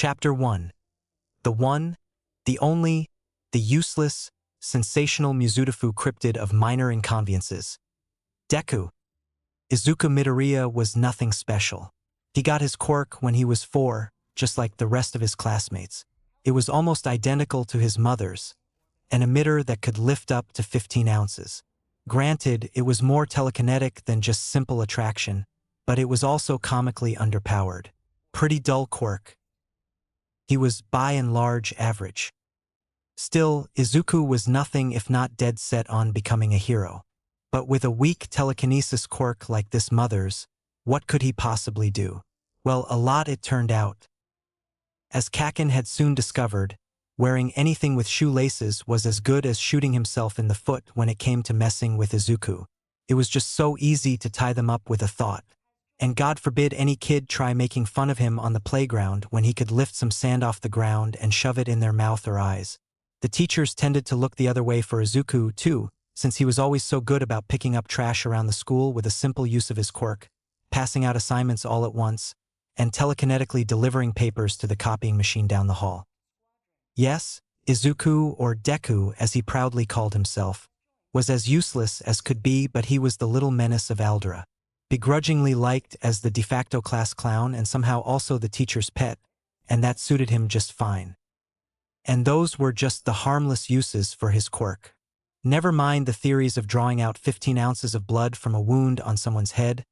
Chapter 1. The one, the only, the useless, sensational Muzutafu cryptid of minor inconveniences. Deku. Izuku Midoriya was nothing special. He got his quirk when he was 4, just like the rest of his classmates. It was almost identical to his mother's, an emitter that could lift up to 15 ounces. Granted, it was more telekinetic than just simple attraction, but it was also comically underpowered. Pretty dull quirk. He was by and large average. Still, Izuku was nothing if not dead set on becoming a hero. But with a weak telekinesis quirk like this mother's, what could he possibly do? Well, a lot it turned out. As Kakin had soon discovered, wearing anything with shoelaces was as good as shooting himself in the foot when it came to messing with Izuku. It was just so easy to tie them up with a thought. And God forbid any kid try making fun of him on the playground when he could lift some sand off the ground and shove it in their mouth or eyes. The teachers tended to look the other way for Izuku, too, since he was always so good about picking up trash around the school with a simple use of his quirk, passing out assignments all at once, and telekinetically delivering papers to the copying machine down the hall. Yes, Izuku, or Deku as he proudly called himself, was as useless as could be, but he was the little menace of Aldera. Begrudgingly liked as the de facto class clown and somehow also the teacher's pet, and that suited him just fine. And those were just the harmless uses for his quirk. Never mind the theories of drawing out 15 ounces of blood from a wound on someone's head,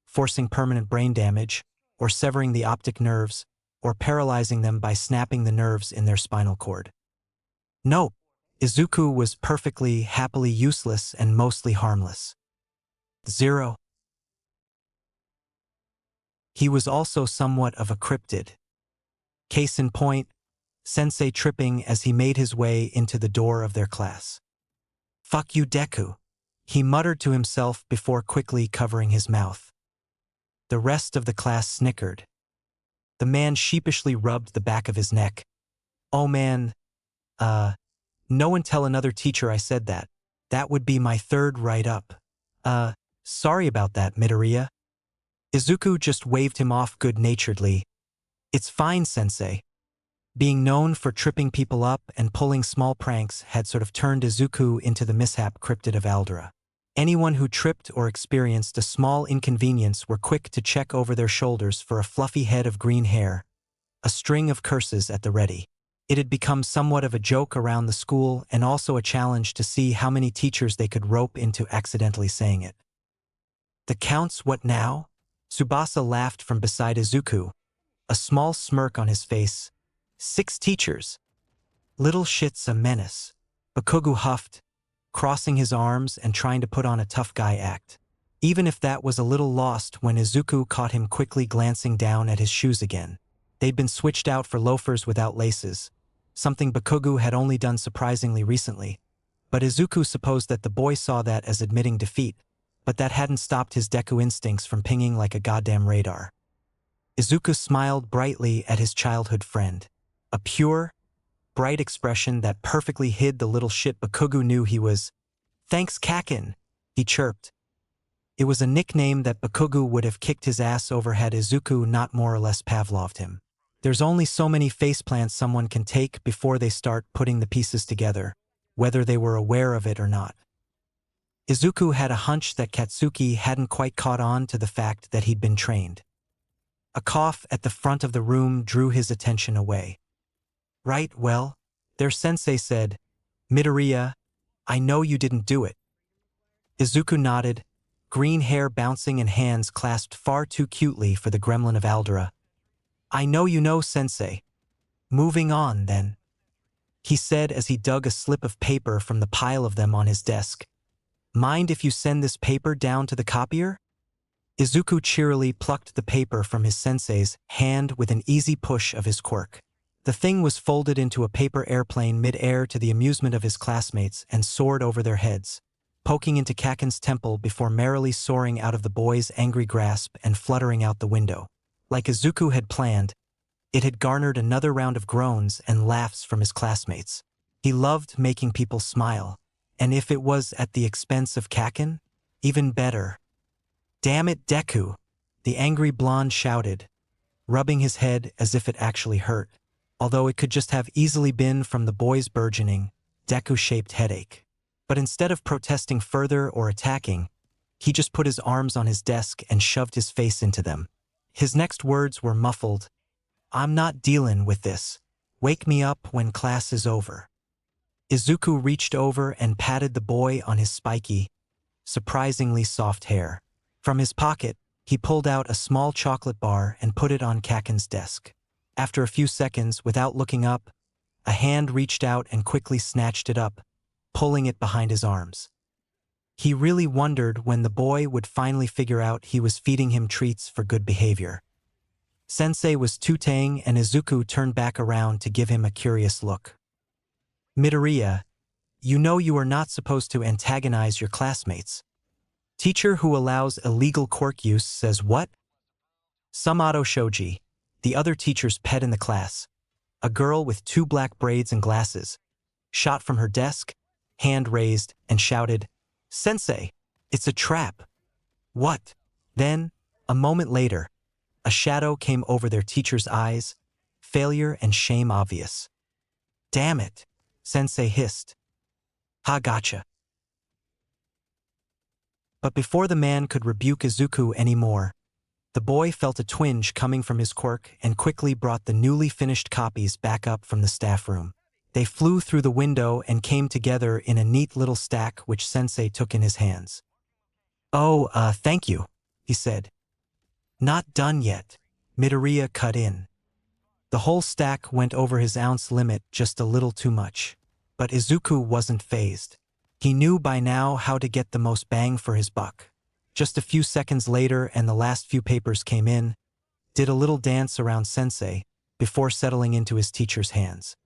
forcing permanent brain damage, or severing the optic nerves, or paralyzing them by snapping the nerves in their spinal cord. Nope, Izuku was perfectly, happily useless and mostly harmless. 0. He was also somewhat of a cryptid. Case in point, Sensei tripping as he made his way into the door of their class. "Fuck you, Deku," he muttered to himself before quickly covering his mouth. The rest of the class snickered. The man sheepishly rubbed the back of his neck. "Oh man, no one tell another teacher I said that. That would be my third write-up. Sorry about that, Midoriya." Izuku just waved him off good-naturedly. "It's fine, Sensei." Being known for tripping people up and pulling small pranks had sort of turned Izuku into the mishap cryptid of Aldera. Anyone who tripped or experienced a small inconvenience were quick to check over their shoulders for a fluffy head of green hair, a string of curses at the ready. It had become somewhat of a joke around the school and also a challenge to see how many teachers they could rope into accidentally saying it. "The counts what now?" Tsubasa laughed from beside Izuku, a small smirk on his face. "6 teachers. Little shit's a menace." Bakugo huffed, crossing his arms and trying to put on a tough guy act. Even if that was a little lost when Izuku caught him quickly glancing down at his shoes again. They'd been switched out for loafers without laces, something Bakugo had only done surprisingly recently. But Izuku supposed that the boy saw that as admitting defeat, but that hadn't stopped his Deku instincts from pinging like a goddamn radar. Izuku smiled brightly at his childhood friend. A pure, bright expression that perfectly hid the little shit Bakugo knew he was. "Thanks, Kakin," he chirped. It was a nickname that Bakugo would have kicked his ass over had Izuku not more or less Pavloved him. There's only so many faceplants someone can take before they start putting the pieces together, whether they were aware of it or not. Izuku had a hunch that Katsuki hadn't quite caught on to the fact that he'd been trained. A cough at the front of the room drew his attention away. "Right, well, their sensei said, 'Midoriya, I know you didn't do it.'" Izuku nodded, green hair bouncing and hands clasped far too cutely for the gremlin of Aldera. "I know you know, Sensei. Moving on, then," he said as he dug a slip of paper from the pile of them on his desk. "Mind if you send this paper down to the copier?" Izuku cheerily plucked the paper from his sensei's hand with an easy push of his quirk. The thing was folded into a paper airplane mid-air to the amusement of his classmates and soared over their heads, poking into Kakin's temple before merrily soaring out of the boy's angry grasp and fluttering out the window. Like Izuku had planned, it had garnered another round of groans and laughs from his classmates. He loved making people smile, and if it was at the expense of Kakin, even better. "Damn it, Deku," the angry blonde shouted, rubbing his head as if it actually hurt. although it could just have easily been from the boy's burgeoning, Deku-shaped headache. But instead of protesting further or attacking, he just put his arms on his desk and shoved his face into them. His next words were muffled, "I'm not dealing with this. Wake me up when class is over." Izuku reached over and patted the boy on his spiky, surprisingly soft hair. From his pocket, he pulled out a small chocolate bar and put it on Kaken's desk. After a few seconds, without looking up, a hand reached out and quickly snatched it up, pulling it behind his arms. He really wondered when the boy would finally figure out he was feeding him treats for good behavior. Sensei was tuteing and Izuku turned back around to give him a curious look. "Midoriya, you know you are not supposed to antagonize your classmates. Teacher who allows illegal quirk use says what?" Samato Shoji, the other teacher's pet in the class, a girl with 2 black braids and glasses, shot from her desk, hand raised, and shouted, "Sensei, it's a trap." "What?" Then, a moment later, a shadow came over their teacher's eyes, failure and shame obvious. "Damn it," Sensei hissed. "Ha, gotcha." But before the man could rebuke Izuku anymore, the boy felt a twinge coming from his quirk and quickly brought the newly finished copies back up from the staff room. They flew through the window and came together in a neat little stack which Sensei took in his hands. "Oh, thank you," he said. "Not done yet," Midoriya cut in. The whole stack went over his ounce limit just a little too much. But Izuku wasn't fazed. He knew by now how to get the most bang for his buck. Just a few seconds later and the last few papers came in, did a little dance around Sensei before settling into his teacher's hands.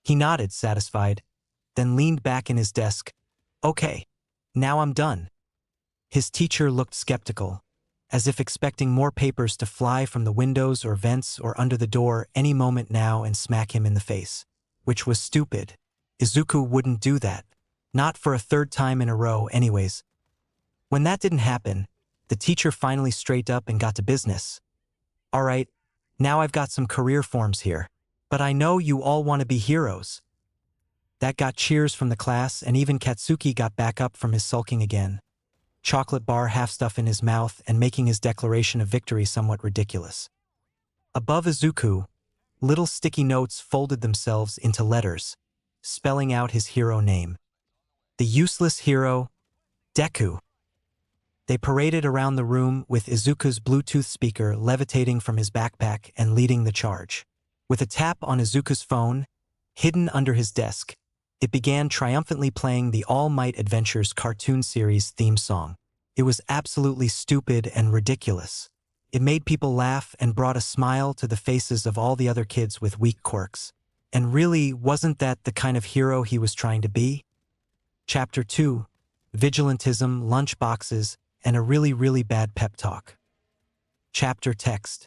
He nodded, satisfied, then leaned back in his desk. "Okay, now I'm done." His teacher looked skeptical, as if expecting more papers to fly from the windows or vents or under the door any moment now and smack him in the face. Which was stupid. Izuku wouldn't do that. Not for a 3rd time in a row anyways. When that didn't happen, the teacher finally straightened up and got to business. "All right, now I've got some career forms here. But I know you all want to be heroes." That got cheers from the class, and even Katsuki got back up from his sulking again, chocolate bar half-stuff in his mouth and making his declaration of victory somewhat ridiculous. Above Izuku, little sticky notes folded themselves into letters, spelling out his hero name. The useless hero, Deku. They paraded around the room with Izuku's Bluetooth speaker levitating from his backpack and leading the charge. With a tap on Izuku's phone, hidden under his desk, it began triumphantly playing the All Might Adventures cartoon series theme song. It was absolutely stupid and ridiculous. It made people laugh and brought a smile to the faces of all the other kids with weak quirks. And really, wasn't that the kind of hero he was trying to be? Chapter 2, Vigilantism, Lunchboxes, and a really bad pep talk. Chapter text.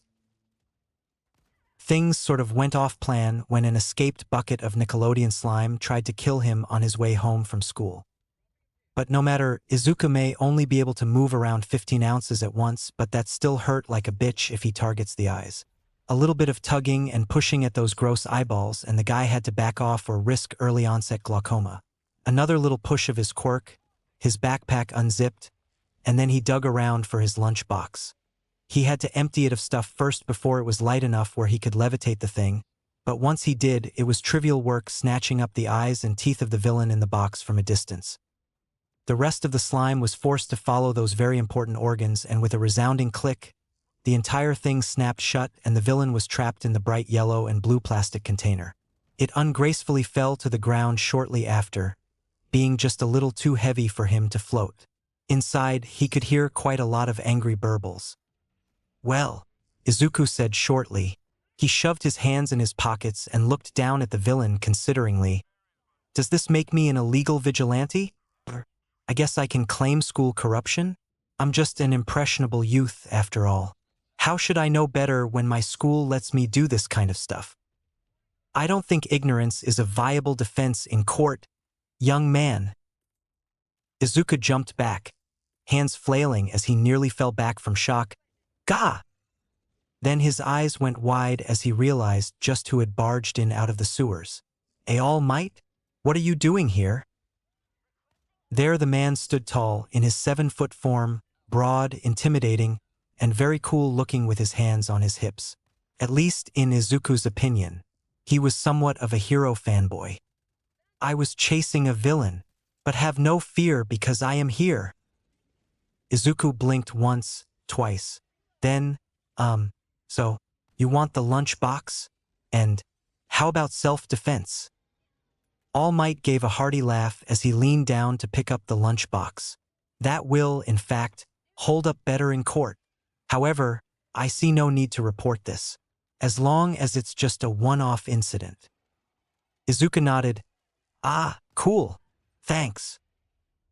Things sort of went off plan when an escaped bucket of Nickelodeon slime tried to kill him on his way home from school. But no matter, Izuku may only be able to move around 15 ounces at once, but that still hurt like a bitch if he targets the eyes. A little bit of tugging and pushing at those gross eyeballs and the guy had to back off or risk early onset glaucoma. Another little push of his quirk, his backpack unzipped, and then he dug around for his lunchbox. He had to empty it of stuff first before it was light enough where he could levitate the thing, but once he did, it was trivial work snatching up the eyes and teeth of the villain in the box from a distance. The rest of the slime was forced to follow those very important organs, and with a resounding click, the entire thing snapped shut and the villain was trapped in the bright yellow and blue plastic container. It ungracefully fell to the ground shortly after, being just a little too heavy for him to float. Inside, he could hear quite a lot of angry burbles. "Well," Izuku said shortly. He shoved his hands in his pockets and looked down at the villain consideringly. "Does this make me an illegal vigilante? I guess I can claim school corruption? I'm just an impressionable youth, after all. How should I know better when my school lets me do this kind of stuff? I don't think ignorance is a viable defense in court, young man." Izuku jumped back, hands flailing as he nearly fell back from shock. "Gah!" Then his eyes went wide as he realized just who had barged in out of the sewers. All Might? What are you doing here? There the man stood tall, in his 7-foot form, broad, intimidating, and very cool looking with his hands on his hips. At least in Izuku's opinion, he was somewhat of a hero fanboy. I was chasing a villain, but have no fear because I am here. Izuku blinked once, twice. Then, so, you want the lunch box? And, how about self-defense? All Might gave a hearty laugh as he leaned down to pick up the lunch box. That will, in fact, hold up better in court. However, I see no need to report this, as long as it's just a one-off incident. Izuku nodded. Ah, cool. Thanks.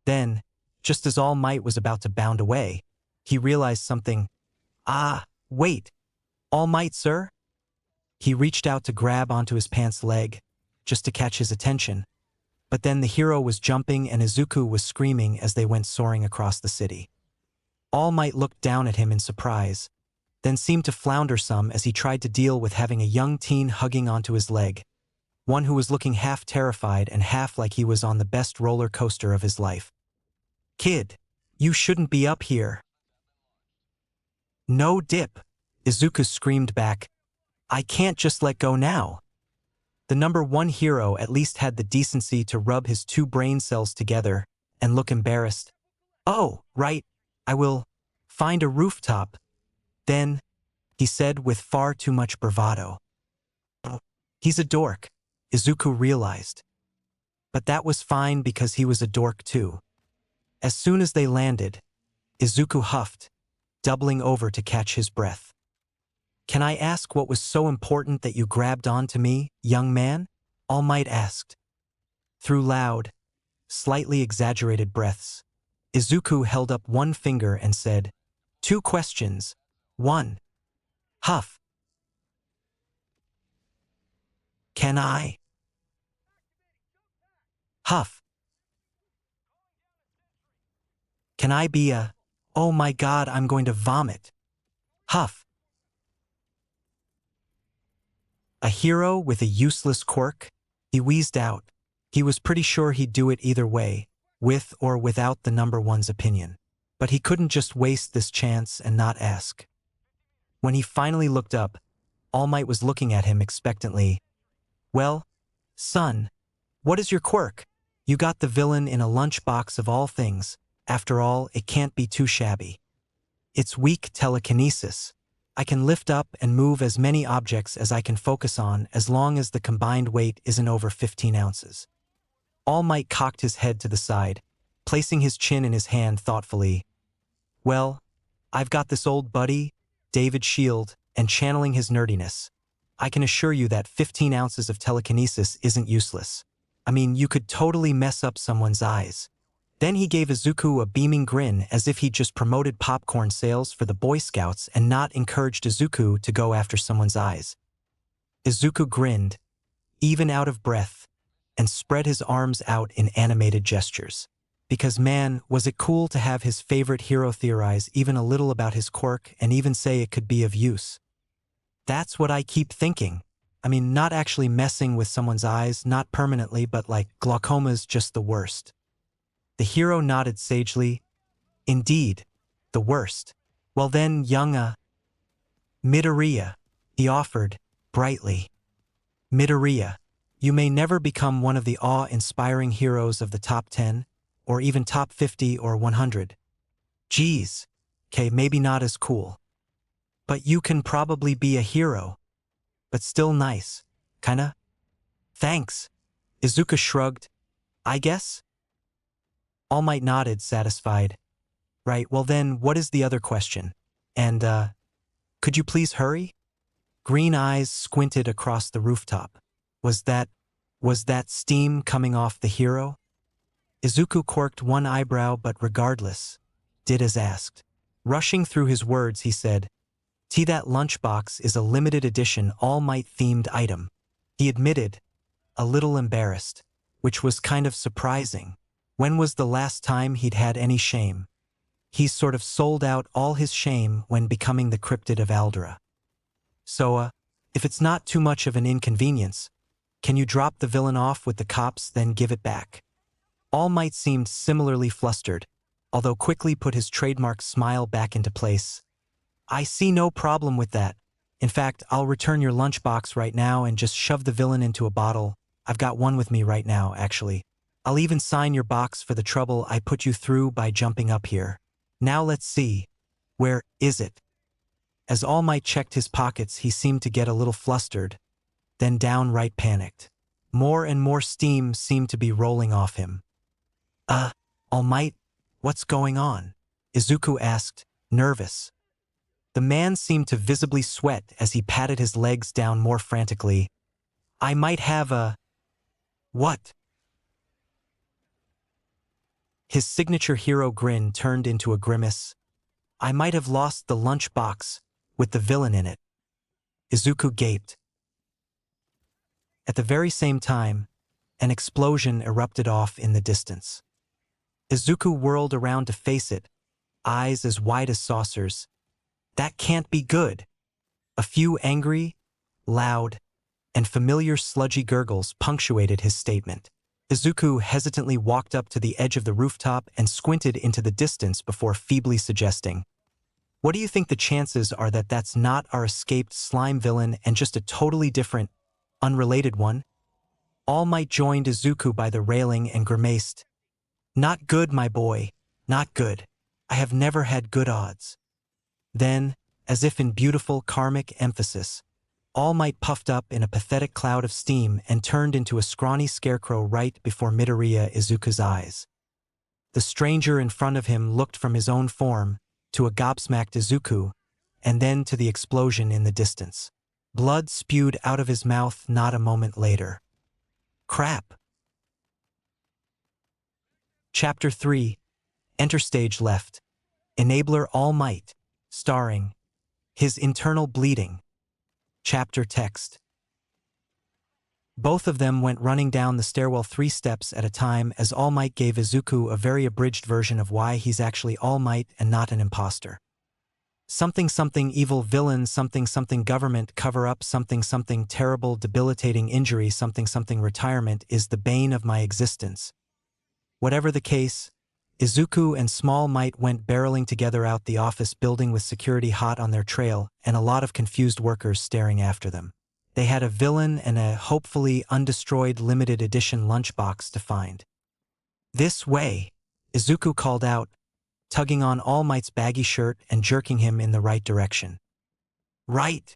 Then, just as All Might was about to bound away, he realized something. Ah, wait. All Might, sir? He reached out to grab onto his pants leg, just to catch his attention. But then the hero was jumping and Izuku was screaming as they went soaring across the city. All Might looked down at him in surprise, then seemed to flounder some as he tried to deal with having a young teen hugging onto his leg, one who was looking half terrified and half like he was on the best roller coaster of his life. Kid, you shouldn't be up here. No dip, Izuku screamed back. I can't just let go now. The #1 hero at least had the decency to rub his 2 brain cells together and look embarrassed. Oh, right, I will find a rooftop. Then, he said with far too much bravado. He's a dork, Izuku realized. But that was fine because he was a dork too. As soon as they landed, Izuku huffed, doubling over to catch his breath. Can I ask what was so important that you grabbed onto me, young man? All Might asked. Through loud, slightly exaggerated breaths, Izuku held up one finger and said, 2 questions. 1. Huff. Can I? Huff. Can I be a, oh my god, I'm going to vomit. Huff. A hero with a useless quirk? He wheezed out. He was pretty sure he'd do it either way, with or without the #1's opinion. But he couldn't just waste this chance and not ask. When he finally looked up, All Might was looking at him expectantly. Well, son, what is your quirk? You got the villain in a lunchbox of all things. After all, it can't be too shabby. It's weak telekinesis. I can lift up and move as many objects as I can focus on as long as the combined weight isn't over 15 ounces. All Might cocked his head to the side, placing his chin in his hand thoughtfully. Well, I've got this old buddy, David Shield, and channeling his nerdiness. I can assure you that 15 ounces of telekinesis isn't useless. I mean, you could totally mess up someone's eyes. Then he gave Izuku a beaming grin as if he'd just promoted popcorn sales for the Boy Scouts and not encouraged Izuku to go after someone's eyes. Izuku grinned, even out of breath, and spread his arms out in animated gestures. Because man, was it cool to have his favorite hero theorize even a little about his quirk and even say it could be of use. That's what I keep thinking. I mean, not actually messing with someone's eyes, not permanently, but like glaucoma's just the worst. The hero nodded sagely. Indeed, the worst. Well then, young Midoriya, he offered, brightly. Midoriya, you may never become one of the awe-inspiring heroes of the top 10, or even top 50 or 100. Geez, okay, maybe not as cool. But you can probably be a hero. But still nice, kinda? Thanks. Izuku shrugged. I guess? All Might nodded, satisfied. Right, well then, what is the other question? And, could you please hurry? Green eyes squinted across the rooftop. Was that steam coming off the hero? Izuku quirked one eyebrow but regardless, did as asked. Rushing through his words, he said, that lunchbox is a limited edition All Might-themed item. He admitted, a little embarrassed, which was kind of surprising. When was the last time he'd had any shame? He's sort of sold out all his shame when becoming the cryptid of Aldera. So, if it's not too much of an inconvenience, can you drop the villain off with the cops, then give it back? All Might seemed similarly flustered, although quickly put his trademark smile back into place. I see no problem with that. In fact, I'll return your lunchbox right now and just shove the villain into a bottle. I've got one with me right now, actually. I'll even sign your box for the trouble I put you through by jumping up here. Now let's see. Where is it? As All Might checked his pockets, he seemed to get a little flustered, then downright panicked. More and more steam seemed to be rolling off him. All Might, what's going on? Izuku asked, nervous. The man seemed to visibly sweat as he patted his legs down more frantically. I might have a... What? His signature hero grin turned into a grimace. I might have lost the lunchbox with the villain in it. Izuku gaped. At the very same time, an explosion erupted off in the distance. Izuku whirled around to face it, eyes as wide as saucers. That can't be good. A few angry, loud, and familiar sludgy gurgles punctuated his statement. Izuku hesitantly walked up to the edge of the rooftop and squinted into the distance before feebly suggesting, what do you think the chances are that that's not our escaped slime villain and just a totally different, unrelated one? All Might joined Izuku by the railing and grimaced. Not good, my boy, not good. I have never had good odds. Then, as if in beautiful karmic emphasis, All Might puffed up in a pathetic cloud of steam and turned into a scrawny scarecrow right before Midoriya Izuku's eyes. The stranger in front of him looked from his own form to a gobsmacked Izuku, and then to the explosion in the distance. Blood spewed out of his mouth not a moment later. Crap. Chapter 3, Enter Stage Left. Enabler All Might, starring His Internal Bleeding. Chapter text. Both of them went running down the stairwell 3 steps at a time as All Might gave Izuku a very abridged version of why he's actually All Might and not an imposter. Something something evil villain, something something government cover-up, something something terrible debilitating injury, something something retirement is the bane of my existence. Whatever the case, Izuku and Small Might went barreling together out the office building with security hot on their trail and a lot of confused workers staring after them. They had a villain and a hopefully undestroyed limited edition lunchbox to find. This way, Izuku called out, tugging on All Might's baggy shirt and jerking him in the right direction. Right!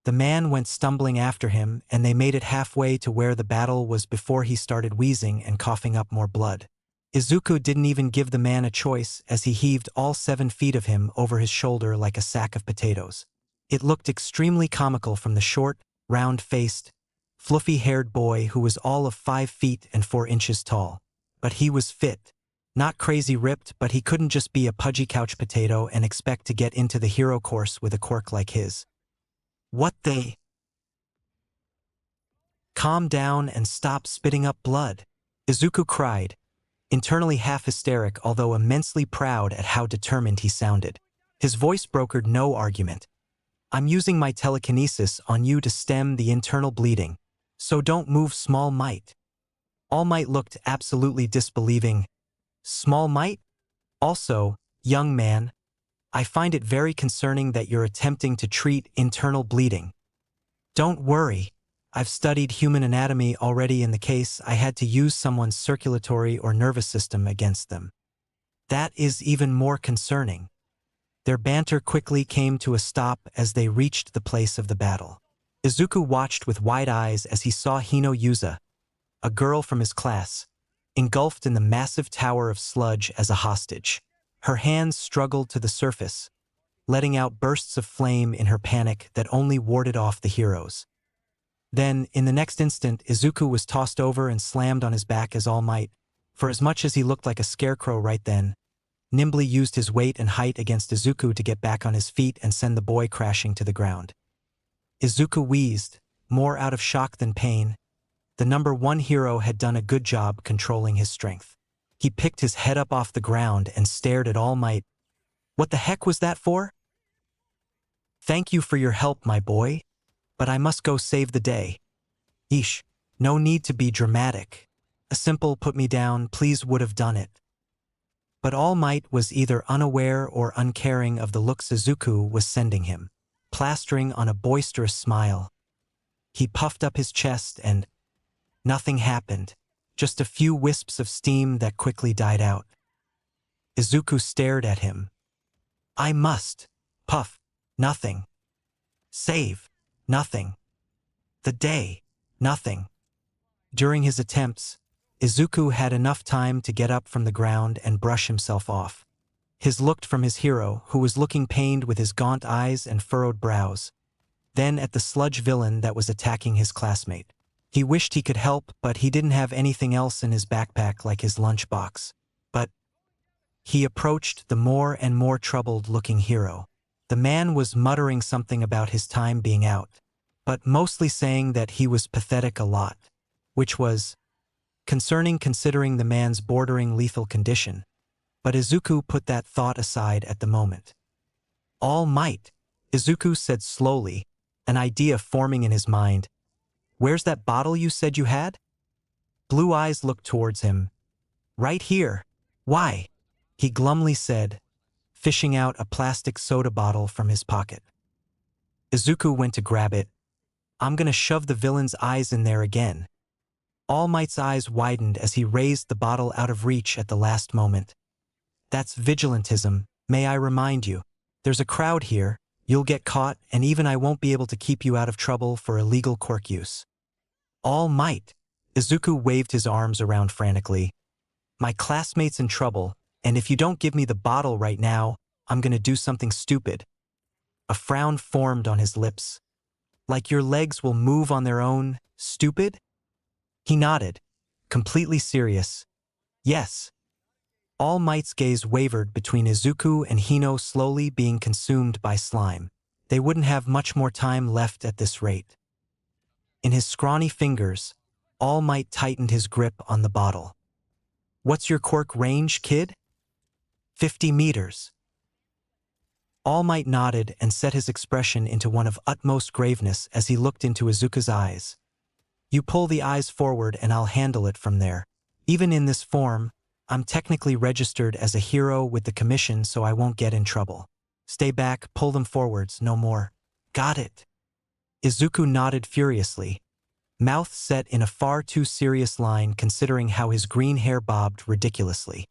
The man went stumbling after him, and they made it halfway to where the battle was before he started wheezing and coughing up more blood. Izuku didn't even give the man a choice as he heaved all 7 feet of him over his shoulder like a sack of potatoes. It looked extremely comical from the short, round-faced, fluffy-haired boy who was all of 5 feet and 4 inches tall. But he was fit. Not crazy ripped, but he couldn't just be a pudgy couch potato and expect to get into the hero course with a quirk like his. What they? Calm down and stop spitting up blood, Izuku cried, internally half hysteric although immensely proud at how determined he sounded. His voice brokered no argument. I'm using my telekinesis on you to stem the internal bleeding, so don't move, Small Might. All Might looked absolutely disbelieving. Small Might? Also, young man, I find it very concerning that you're attempting to treat internal bleeding. Don't worry, I've studied human anatomy already. In the case I had to use someone's circulatory or nervous system against them. That is even more concerning. Their banter quickly came to a stop as they reached the place of the battle. Izuku watched with wide eyes as he saw Hino Yuza, a girl from his class, engulfed in the massive tower of sludge as a hostage. Her hands struggled to the surface, letting out bursts of flame in her panic that only warded off the heroes. Then, in the next instant, Izuku was tossed over and slammed on his back as All Might, for as much as he looked like a scarecrow right then, nimbly used his weight and height against Izuku to get back on his feet and send the boy crashing to the ground. Izuku wheezed, more out of shock than pain. The number 1 hero had done a good job controlling his strength. He picked his head up off the ground and stared at All Might. What the heck was that for? Thank you for your help, my boy, but I must go save the day. Yeesh, no need to be dramatic. A simple put me down, please would have done it. But All Might was either unaware or uncaring of the look Izuku was sending him, plastering on a boisterous smile. He puffed up his chest and nothing happened, just a few wisps of steam that quickly died out. Izuku stared at him. I must. Puff. Nothing. Save. Nothing. The day. Nothing. During his attempts, Izuku had enough time to get up from the ground and brush himself off. His looked from his hero, who was looking pained with his gaunt eyes and furrowed brows, then at the sludge villain that was attacking his classmate. He wished he could help, but he didn't have anything else in his backpack like his lunchbox. But he approached the more and more troubled-looking hero. The man was muttering something about his time being out, but mostly saying that he was pathetic a lot, which was concerning considering the man's bordering lethal condition. But Izuku put that thought aside at the moment. All Might, Izuku said slowly, an idea forming in his mind. Where's that bottle you said you had? Blue eyes looked towards him. Right here. Why? He glumly said, fishing out a plastic soda bottle from his pocket. Izuku went to grab it. I'm gonna shove the villain's eyes in there again. All Might's eyes widened as he raised the bottle out of reach at the last moment. That's vigilantism, may I remind you. There's a crowd here, you'll get caught, and even I won't be able to keep you out of trouble for illegal quirk use. All Might. Izuku waved his arms around frantically. My classmate's in trouble, and if you don't give me the bottle right now, I'm gonna do something stupid. A frown formed on his lips. Like your legs will move on their own, stupid? He nodded, completely serious. Yes. All Might's gaze wavered between Izuku and Hino slowly being consumed by slime. They wouldn't have much more time left at this rate. In his scrawny fingers, All Might tightened his grip on the bottle. What's your quirk range, kid? 50 meters. All Might nodded and set his expression into one of utmost graveness as he looked into Izuku's eyes. You pull the eyes forward and I'll handle it from there. Even in this form, I'm technically registered as a hero with the commission, so I won't get in trouble. Stay back, pull them forwards, no more. Got it. Izuku nodded furiously, mouth set in a far too serious line considering how his green hair bobbed ridiculously.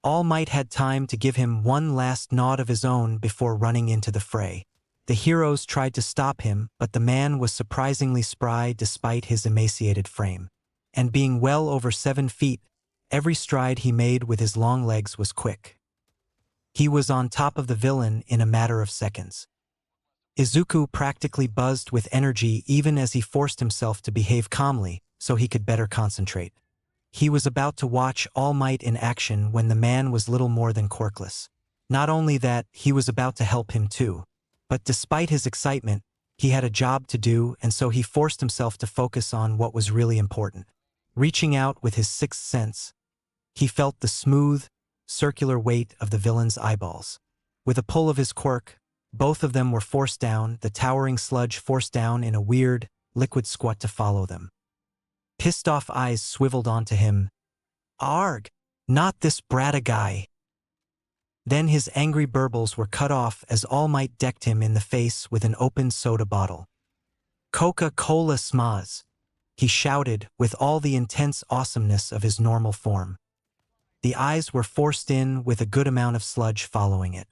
All Might had time to give him one last nod of his own before running into the fray. The heroes tried to stop him, but the man was surprisingly spry despite his emaciated frame. And being well over 7 feet, every stride he made with his long legs was quick. He was on top of the villain in a matter of seconds. Izuku practically buzzed with energy even as he forced himself to behave calmly so he could better concentrate. He was about to watch All Might in action when the man was little more than quirkless. Not only that, he was about to help him too. But despite his excitement, he had a job to do, and so he forced himself to focus on what was really important. Reaching out with his sixth sense, he felt the smooth, circular weight of the villain's eyeballs. With a pull of his quirk, both of them were forced down, the towering sludge forced down in a weird, liquid squat to follow them. Pissed-off eyes swiveled onto him. Arg! Not this brata guy! Then his angry burbles were cut off as All Might decked him in the face with an open soda bottle. Coca-Cola Smaz! He shouted with all the intense awesomeness of his normal form. The eyes were forced in with a good amount of sludge following it.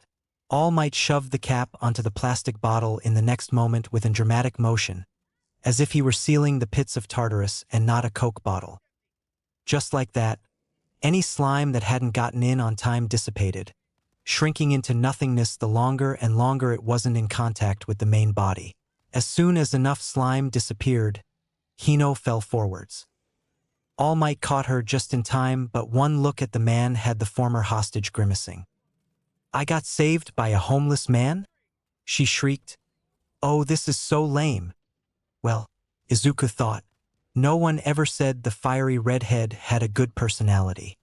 All Might shoved the cap onto the plastic bottle in the next moment with a dramatic motion, as if he were sealing the pits of Tartarus and not a Coke bottle. Just like that, any slime that hadn't gotten in on time dissipated, shrinking into nothingness the longer and longer it wasn't in contact with the main body. As soon as enough slime disappeared, Hino fell forwards. All Might caught her just in time, but one look at the man had the former hostage grimacing. I got saved by a homeless man? She shrieked. Oh, this is so lame. Well, Izuku thought, no one ever said the fiery redhead had a good personality.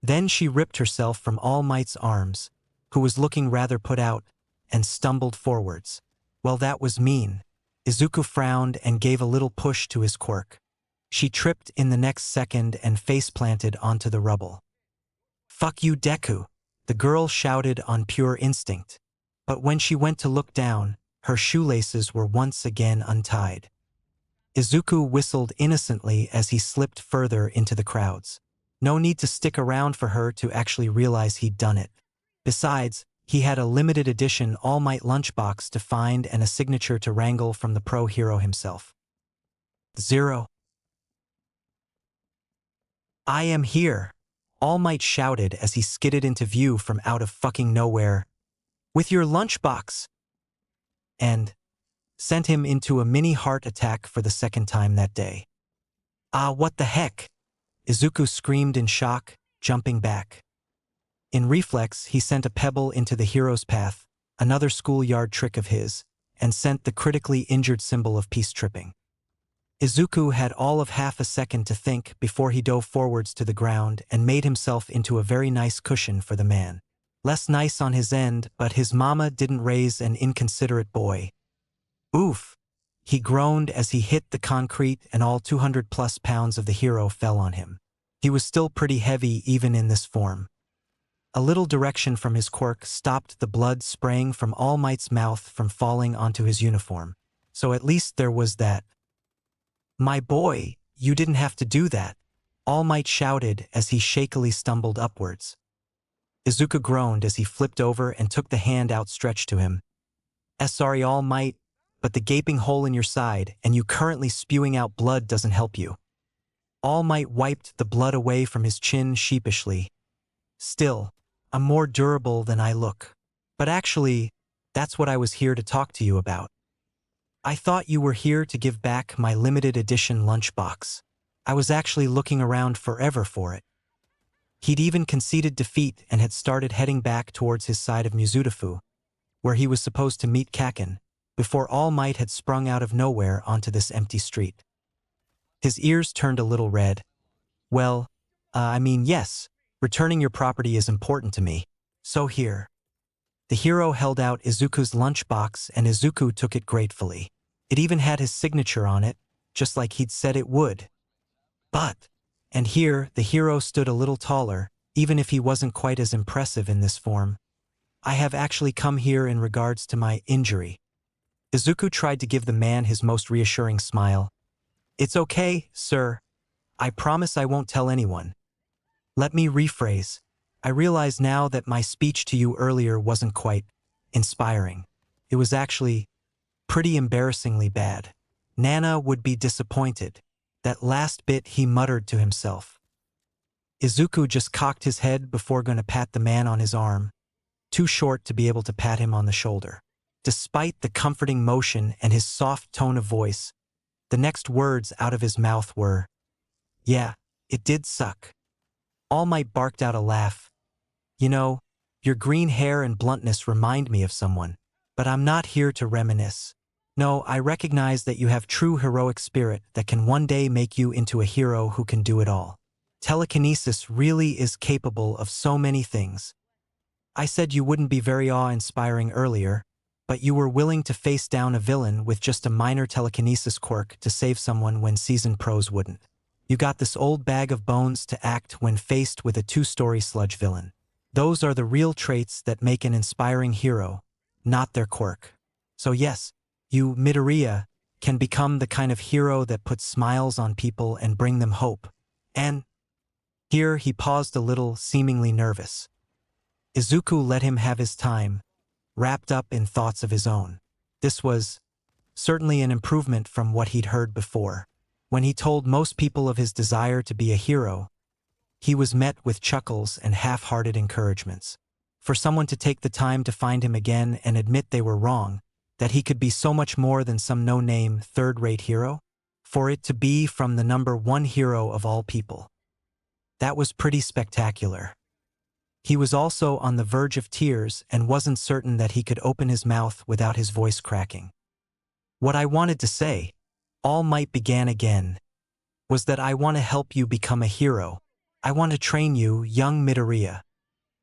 Then she ripped herself from All Might's arms, who was looking rather put out, and stumbled forwards. Well, that was mean. Izuku frowned and gave a little push to his quirk. She tripped in the next second and face-planted onto the rubble. "Fuck you, Deku," the girl shouted on pure instinct. But when she went to look down, her shoelaces were once again untied. Izuku whistled innocently as he slipped further into the crowds. No need to stick around for her to actually realize he'd done it. Besides, he had a limited edition All Might lunchbox to find and a signature to wrangle from the pro hero himself. "Zero. I am here," All Might shouted as he skidded into view from out of fucking nowhere. "With your lunchbox!" And sent him into a mini heart attack for the second time that day. "Ah, what the heck?" Izuku screamed in shock, jumping back. In reflex, he sent a pebble into the hero's path, another schoolyard trick of his, and sent the critically injured symbol of peace tripping. Izuku had all of half a second to think before he dove forwards to the ground and made himself into a very nice cushion for the man. Less nice on his end, but his mama didn't raise an inconsiderate boy. "Oof," he groaned as he hit the concrete and all 200+ pounds of the hero fell on him. He was still pretty heavy even in this form. A little direction from his quirk stopped the blood spraying from All Might's mouth from falling onto his uniform. So at least there was that. "My boy, you didn't have to do that," All Might shouted as he shakily stumbled upwards. Izuku groaned as he flipped over and took the hand outstretched to him. "Sorry, All Might, but the gaping hole in your side and you currently spewing out blood doesn't help you." All Might wiped the blood away from his chin sheepishly. "Still, I'm more durable than I look. But actually, that's what I was here to talk to you about. I thought you were here to give back my limited edition lunchbox. I was actually looking around forever for it." He'd even conceded defeat and had started heading back towards his side of Mizutofu, where he was supposed to meet Kaken, before All Might had sprung out of nowhere onto this empty street. His ears turned a little red. "Well, yes, returning your property is important to me. So here." The hero held out Izuku's lunchbox and Izuku took it gratefully. It even had his signature on it, just like he'd said it would. But, and here the hero stood a little taller, even if he wasn't quite as impressive in this form. "I have actually come here in regards to my injury." Izuku tried to give the man his most reassuring smile. "It's okay, sir. I promise I won't tell anyone. Let me rephrase. I realize now that my speech to you earlier wasn't quite inspiring. It was actually pretty embarrassingly bad. Nana would be disappointed." That last bit he muttered to himself. Izuku just cocked his head before going to pat the man on his arm, too short to be able to pat him on the shoulder. Despite the comforting motion and his soft tone of voice, the next words out of his mouth were, "Yeah, it did suck." All Might barked out a laugh. "You know, your green hair and bluntness remind me of someone, but I'm not here to reminisce. No, I recognize that you have true heroic spirit that can one day make you into a hero who can do it all. Telekinesis really is capable of so many things. I said you wouldn't be very awe-inspiring earlier, but you were willing to face down a villain with just a minor telekinesis quirk to save someone when seasoned pros wouldn't. You got this old bag of bones to act when faced with a two-story sludge villain. Those are the real traits that make an inspiring hero, not their quirk. So yes, you, Midoriya, can become the kind of hero that puts smiles on people and bring them hope. And..." Here he paused a little, seemingly nervous. Izuku let him have his time, wrapped up in thoughts of his own. This was certainly an improvement from what he'd heard before. When he told most people of his desire to be a hero, he was met with chuckles and half-hearted encouragements. For someone to take the time to find him again and admit they were wrong, that he could be so much more than some no-name, third-rate hero, for it to be from the #1 hero of all people. That was pretty spectacular. He was also on the verge of tears and wasn't certain that he could open his mouth without his voice cracking. "What I wanted to say," All Might began again, "was that I want to help you become a hero. I want to train you, young Midoriya."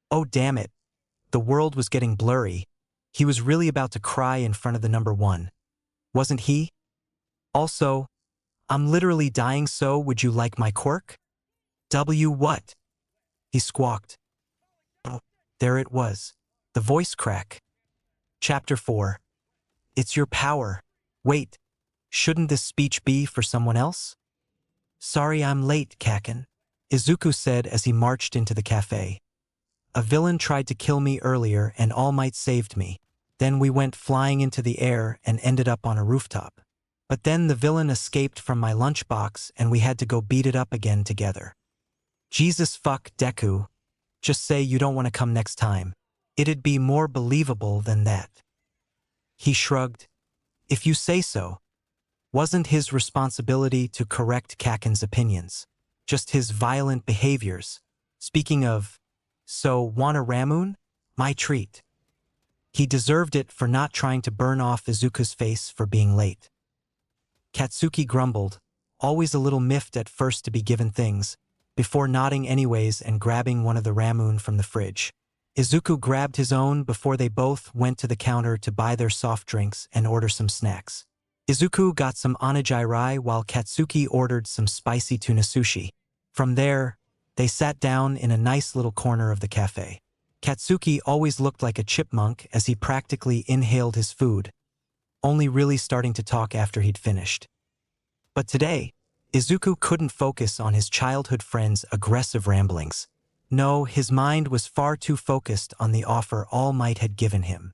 Oh damn it. The world was getting blurry. He was really about to cry in front of the number one. Wasn't he? Also, I'm literally dying, so would you like my quirk? What? He squawked. Oh, there it was. The voice crack. Chapter 4. It's your power. Wait, shouldn't this speech be for someone else? Sorry I'm late, Kaken, Izuku said as he marched into the cafe. A villain tried to kill me earlier and All Might saved me. Then we went flying into the air and ended up on a rooftop. But then the villain escaped from my lunchbox and we had to go beat it up again together. Jesus fuck, Deku. Just say you don't want to come next time. It'd be more believable than that. He shrugged. If you say so. Wasn't his responsibility to correct Kaken's opinions, just his violent behaviors. Speaking of, so wanna Ramoon? My treat. He deserved it for not trying to burn off Izuku's face for being late. Katsuki grumbled, always a little miffed at first to be given things, before nodding anyways and grabbing one of the Ramoon from the fridge. Izuku grabbed his own before they both went to the counter to buy their soft drinks and order some snacks. Izuku got some onigiri while Katsuki ordered some spicy tuna sushi. From there, they sat down in a nice little corner of the cafe. Katsuki always looked like a chipmunk as he practically inhaled his food, only really starting to talk after he'd finished. But today, Izuku couldn't focus on his childhood friend's aggressive ramblings. No, his mind was far too focused on the offer All Might had given him.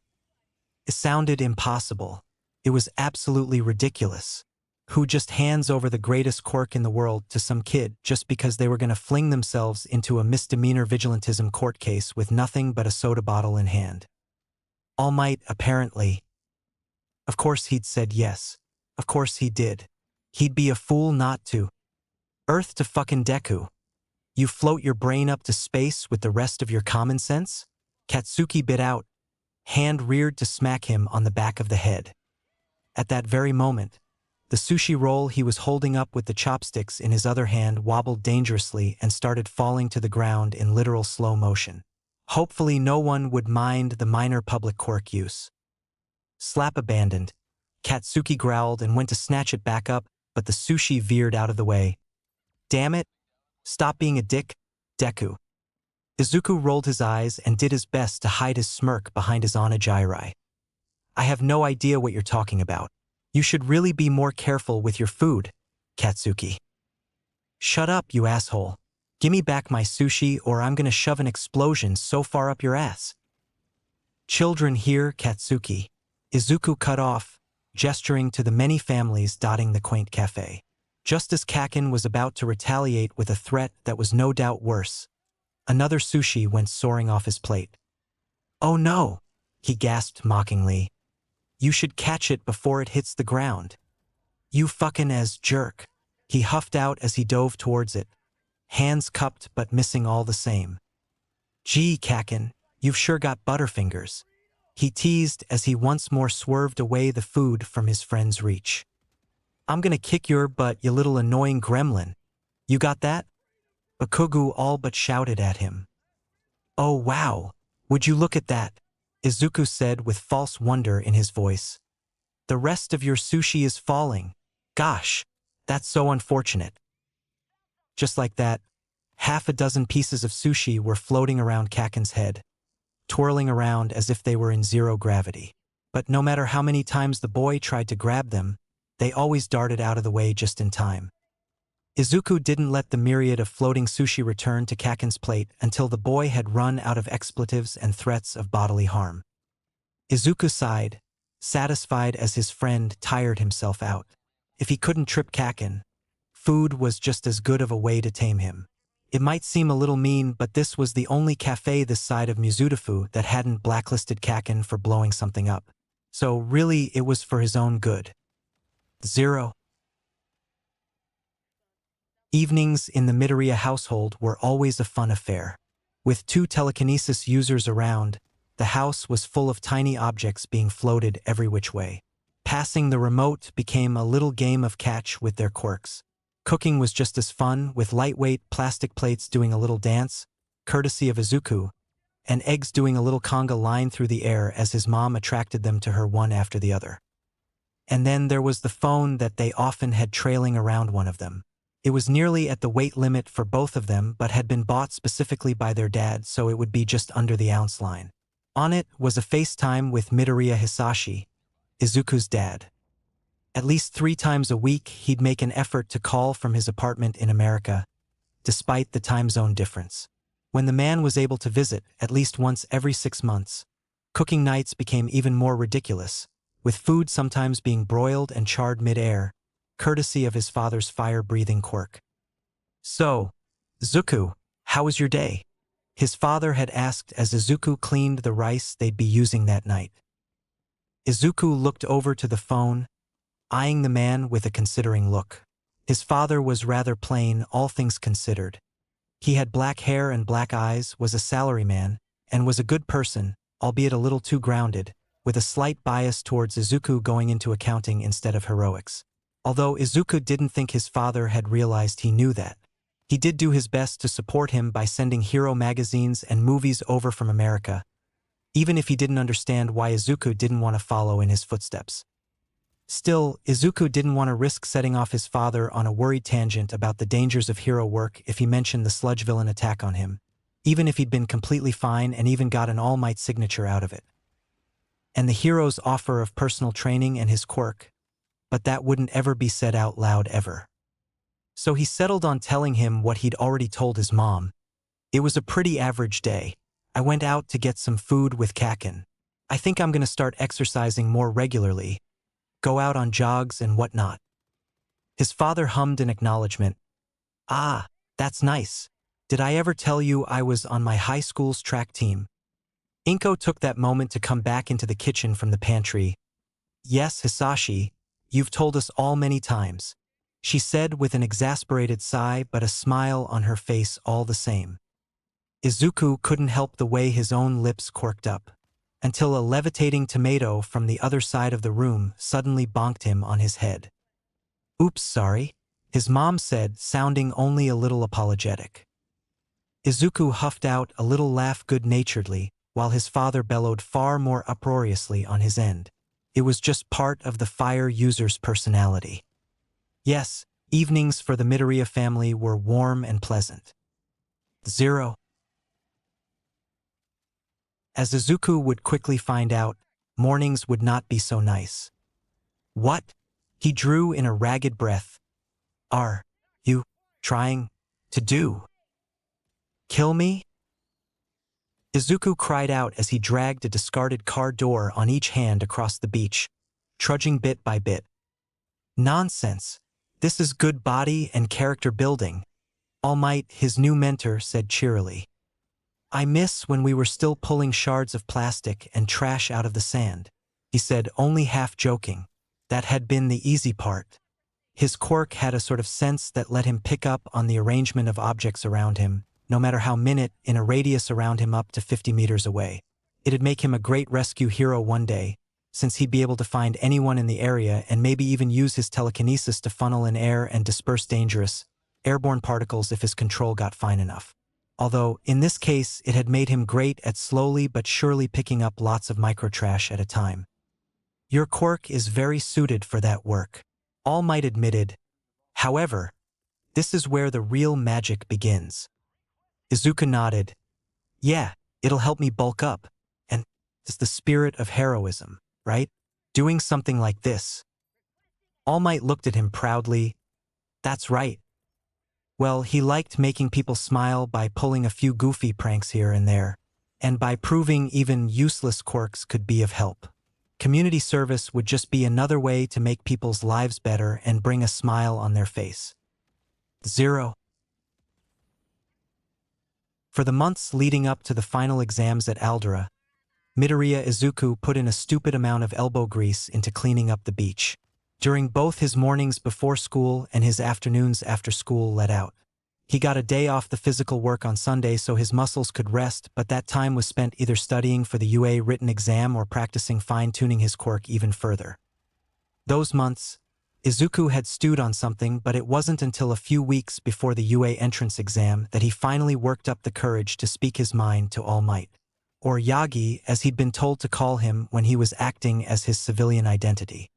It sounded impossible. It was absolutely ridiculous. Who just hands over the greatest quirk in the world to some kid just because they were going to fling themselves into a misdemeanor vigilantism court case with nothing but a soda bottle in hand? All Might, apparently. Of course he'd said yes. Of course he did. He'd be a fool not to. Earth to fucking Deku. You float your brain up to space with the rest of your common sense? Katsuki bit out, hand reared to smack him on the back of the head. At that very moment, the sushi roll he was holding up with the chopsticks in his other hand wobbled dangerously and started falling to the ground in literal slow motion. Hopefully no one would mind the minor public quirk use. Slap abandoned. Katsuki growled and went to snatch it back up, but the sushi veered out of the way. Damn it! Stop being a dick, Deku. Izuku rolled his eyes and did his best to hide his smirk behind his onigiri. I have no idea what you're talking about. You should really be more careful with your food, Katsuki. Shut up, you asshole. Gimme back my sushi or I'm gonna shove an explosion so far up your ass. Children here, Katsuki. Izuku cut off, gesturing to the many families dotting the quaint cafe. Just as Kaken was about to retaliate with a threat that was no doubt worse, another sushi went soaring off his plate. Oh no, he gasped mockingly. You should catch it before it hits the ground. You fucking as jerk. He huffed out as he dove towards it, hands cupped but missing all the same. Gee, Kaken, you've sure got butterfingers. He teased as he once more swerved away the food from his friend's reach. I'm gonna kick your butt, you little annoying gremlin. You got that? Bakugu all but shouted at him. Oh wow, would you look at that? Izuku said with false wonder in his voice. The rest of your sushi is falling. Gosh, that's so unfortunate. Just like that, half a dozen pieces of sushi were floating around Kaken's head, twirling around as if they were in zero gravity. But no matter how many times the boy tried to grab them, they always darted out of the way just in time. Izuku didn't let the myriad of floating sushi return to Kaken's plate until the boy had run out of expletives and threats of bodily harm. Izuku sighed, satisfied as his friend tired himself out. If he couldn't trip Kaken, food was just as good of a way to tame him. It might seem a little mean, but this was the only cafe this side of Mizudafu that hadn't blacklisted Kaken for blowing something up. So really, it was for his own good. 0. Evenings in the Midoriya household were always a fun affair. With 2 telekinesis users around, the house was full of tiny objects being floated every which way. Passing the remote became a little game of catch with their quirks. Cooking was just as fun, with lightweight plastic plates doing a little dance, courtesy of Izuku, and eggs doing a little conga line through the air as his mom attracted them to her one after the other. And then there was the phone that they often had trailing around one of them. It was nearly at the weight limit for both of them but had been bought specifically by their dad so it would be just under the ounce line. On it was a FaceTime with Midoriya Hisashi, Izuku's dad. At least 3 times a week he'd make an effort to call from his apartment in America, despite the time zone difference. When the man was able to visit at least once every 6 months, cooking nights became even more ridiculous, with food sometimes being broiled and charred mid-air, courtesy of his father's fire-breathing quirk. "So, Izuku, how was your day?" his father had asked as Izuku cleaned the rice they'd be using that night. Izuku looked over to the phone, eyeing the man with a considering look. His father was rather plain, all things considered. He had black hair and black eyes, was a salaryman, and was a good person, albeit a little too grounded, with a slight bias towards Izuku going into accounting instead of heroics. Although Izuku didn't think his father had realized he knew that. He did do his best to support him by sending hero magazines and movies over from America, even if he didn't understand why Izuku didn't want to follow in his footsteps. Still, Izuku didn't want to risk setting off his father on a worried tangent about the dangers of hero work if he mentioned the sludge villain attack on him, even if he'd been completely fine and even got an All Might signature out of it. And the hero's offer of personal training and his quirk, but that wouldn't ever be said out loud ever. So he settled on telling him what he'd already told his mom. "It was a pretty average day. I went out to get some food with Kakin. I think I'm going to start exercising more regularly, go out on jogs and whatnot." His father hummed in acknowledgement. "Ah, that's nice. Did I ever tell you I was on my high school's track team?" Inko took that moment to come back into the kitchen from the pantry. "Yes, Hisashi, you've told us all many times," she said with an exasperated sigh but a smile on her face all the same. Izuku couldn't help the way his own lips quirked up, until a levitating tomato from the other side of the room suddenly bonked him on his head. "Oops, sorry," his mom said, sounding only a little apologetic. Izuku huffed out a little laugh good-naturedly, while his father bellowed far more uproariously on his end. It was just part of the fire user's personality. Yes, evenings for the Midoriya family were warm and pleasant. 0. As Izuku would quickly find out, mornings would not be so nice. "What?" he drew in a ragged breath. "Are you trying to do? Kill me?" Izuku cried out as he dragged a discarded car door on each hand across the beach, trudging bit by bit. "Nonsense. This is good body and character building," All Might, his new mentor, said cheerily. "I miss when we were still pulling shards of plastic and trash out of the sand," he said, only half joking. That had been the easy part. His quirk had a sort of sense that let him pick up on the arrangement of objects around him, no matter how minute, in a radius around him up to 50 meters away. It'd make him a great rescue hero one day, since he'd be able to find anyone in the area and maybe even use his telekinesis to funnel in air and disperse dangerous, airborne particles if his control got fine enough. Although, in this case, it had made him great at slowly but surely picking up lots of microtrash at a time. "Your quirk is very suited for that work," All Might admitted. "However, this is where the real magic begins." Izuku nodded. "Yeah, it'll help me bulk up, and it's the spirit of heroism, right? Doing something like this." All Might looked at him proudly. "That's right." Well, he liked making people smile by pulling a few goofy pranks here and there, and by proving even useless quirks could be of help. Community service would just be another way to make people's lives better and bring a smile on their face. 0. For the months leading up to the final exams at Aldera, Midoriya Izuku put in a stupid amount of elbow grease into cleaning up the beach. During both his mornings before school and his afternoons after school let out. He got a day off the physical work on Sunday so his muscles could rest, but that time was spent either studying for the UA written exam or practicing fine-tuning his quirk even further. Those months, Izuku had stewed on something, but it wasn't until a few weeks before the UA entrance exam that he finally worked up the courage to speak his mind to All Might. or Yagi as he'd been told to call him when he was acting as his civilian identity.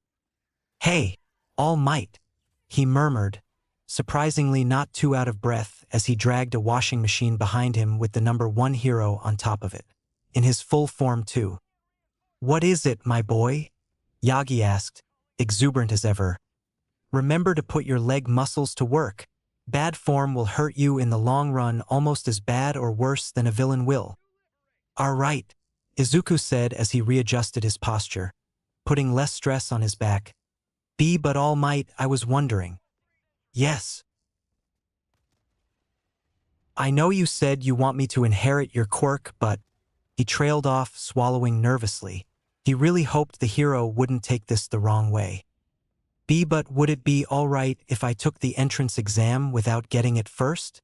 "Hey, All Might," he murmured, surprisingly not too out of breath as he dragged a washing machine behind him with the number 1 hero on top of it. In his full form too. "What is it, my boy?" Yagi asked, exuberant as ever. "Remember to put your leg muscles to work. Bad form will hurt you in the long run almost as bad or worse than a villain will." "All right," Izuku said as he readjusted his posture, putting less stress on his back. But All Might, I was wondering." "Yes." "I know you said you want me to inherit your quirk, but—" He trailed off, swallowing nervously. He really hoped the hero wouldn't take this the wrong way. But would it be all right if I took the entrance exam without getting it first?"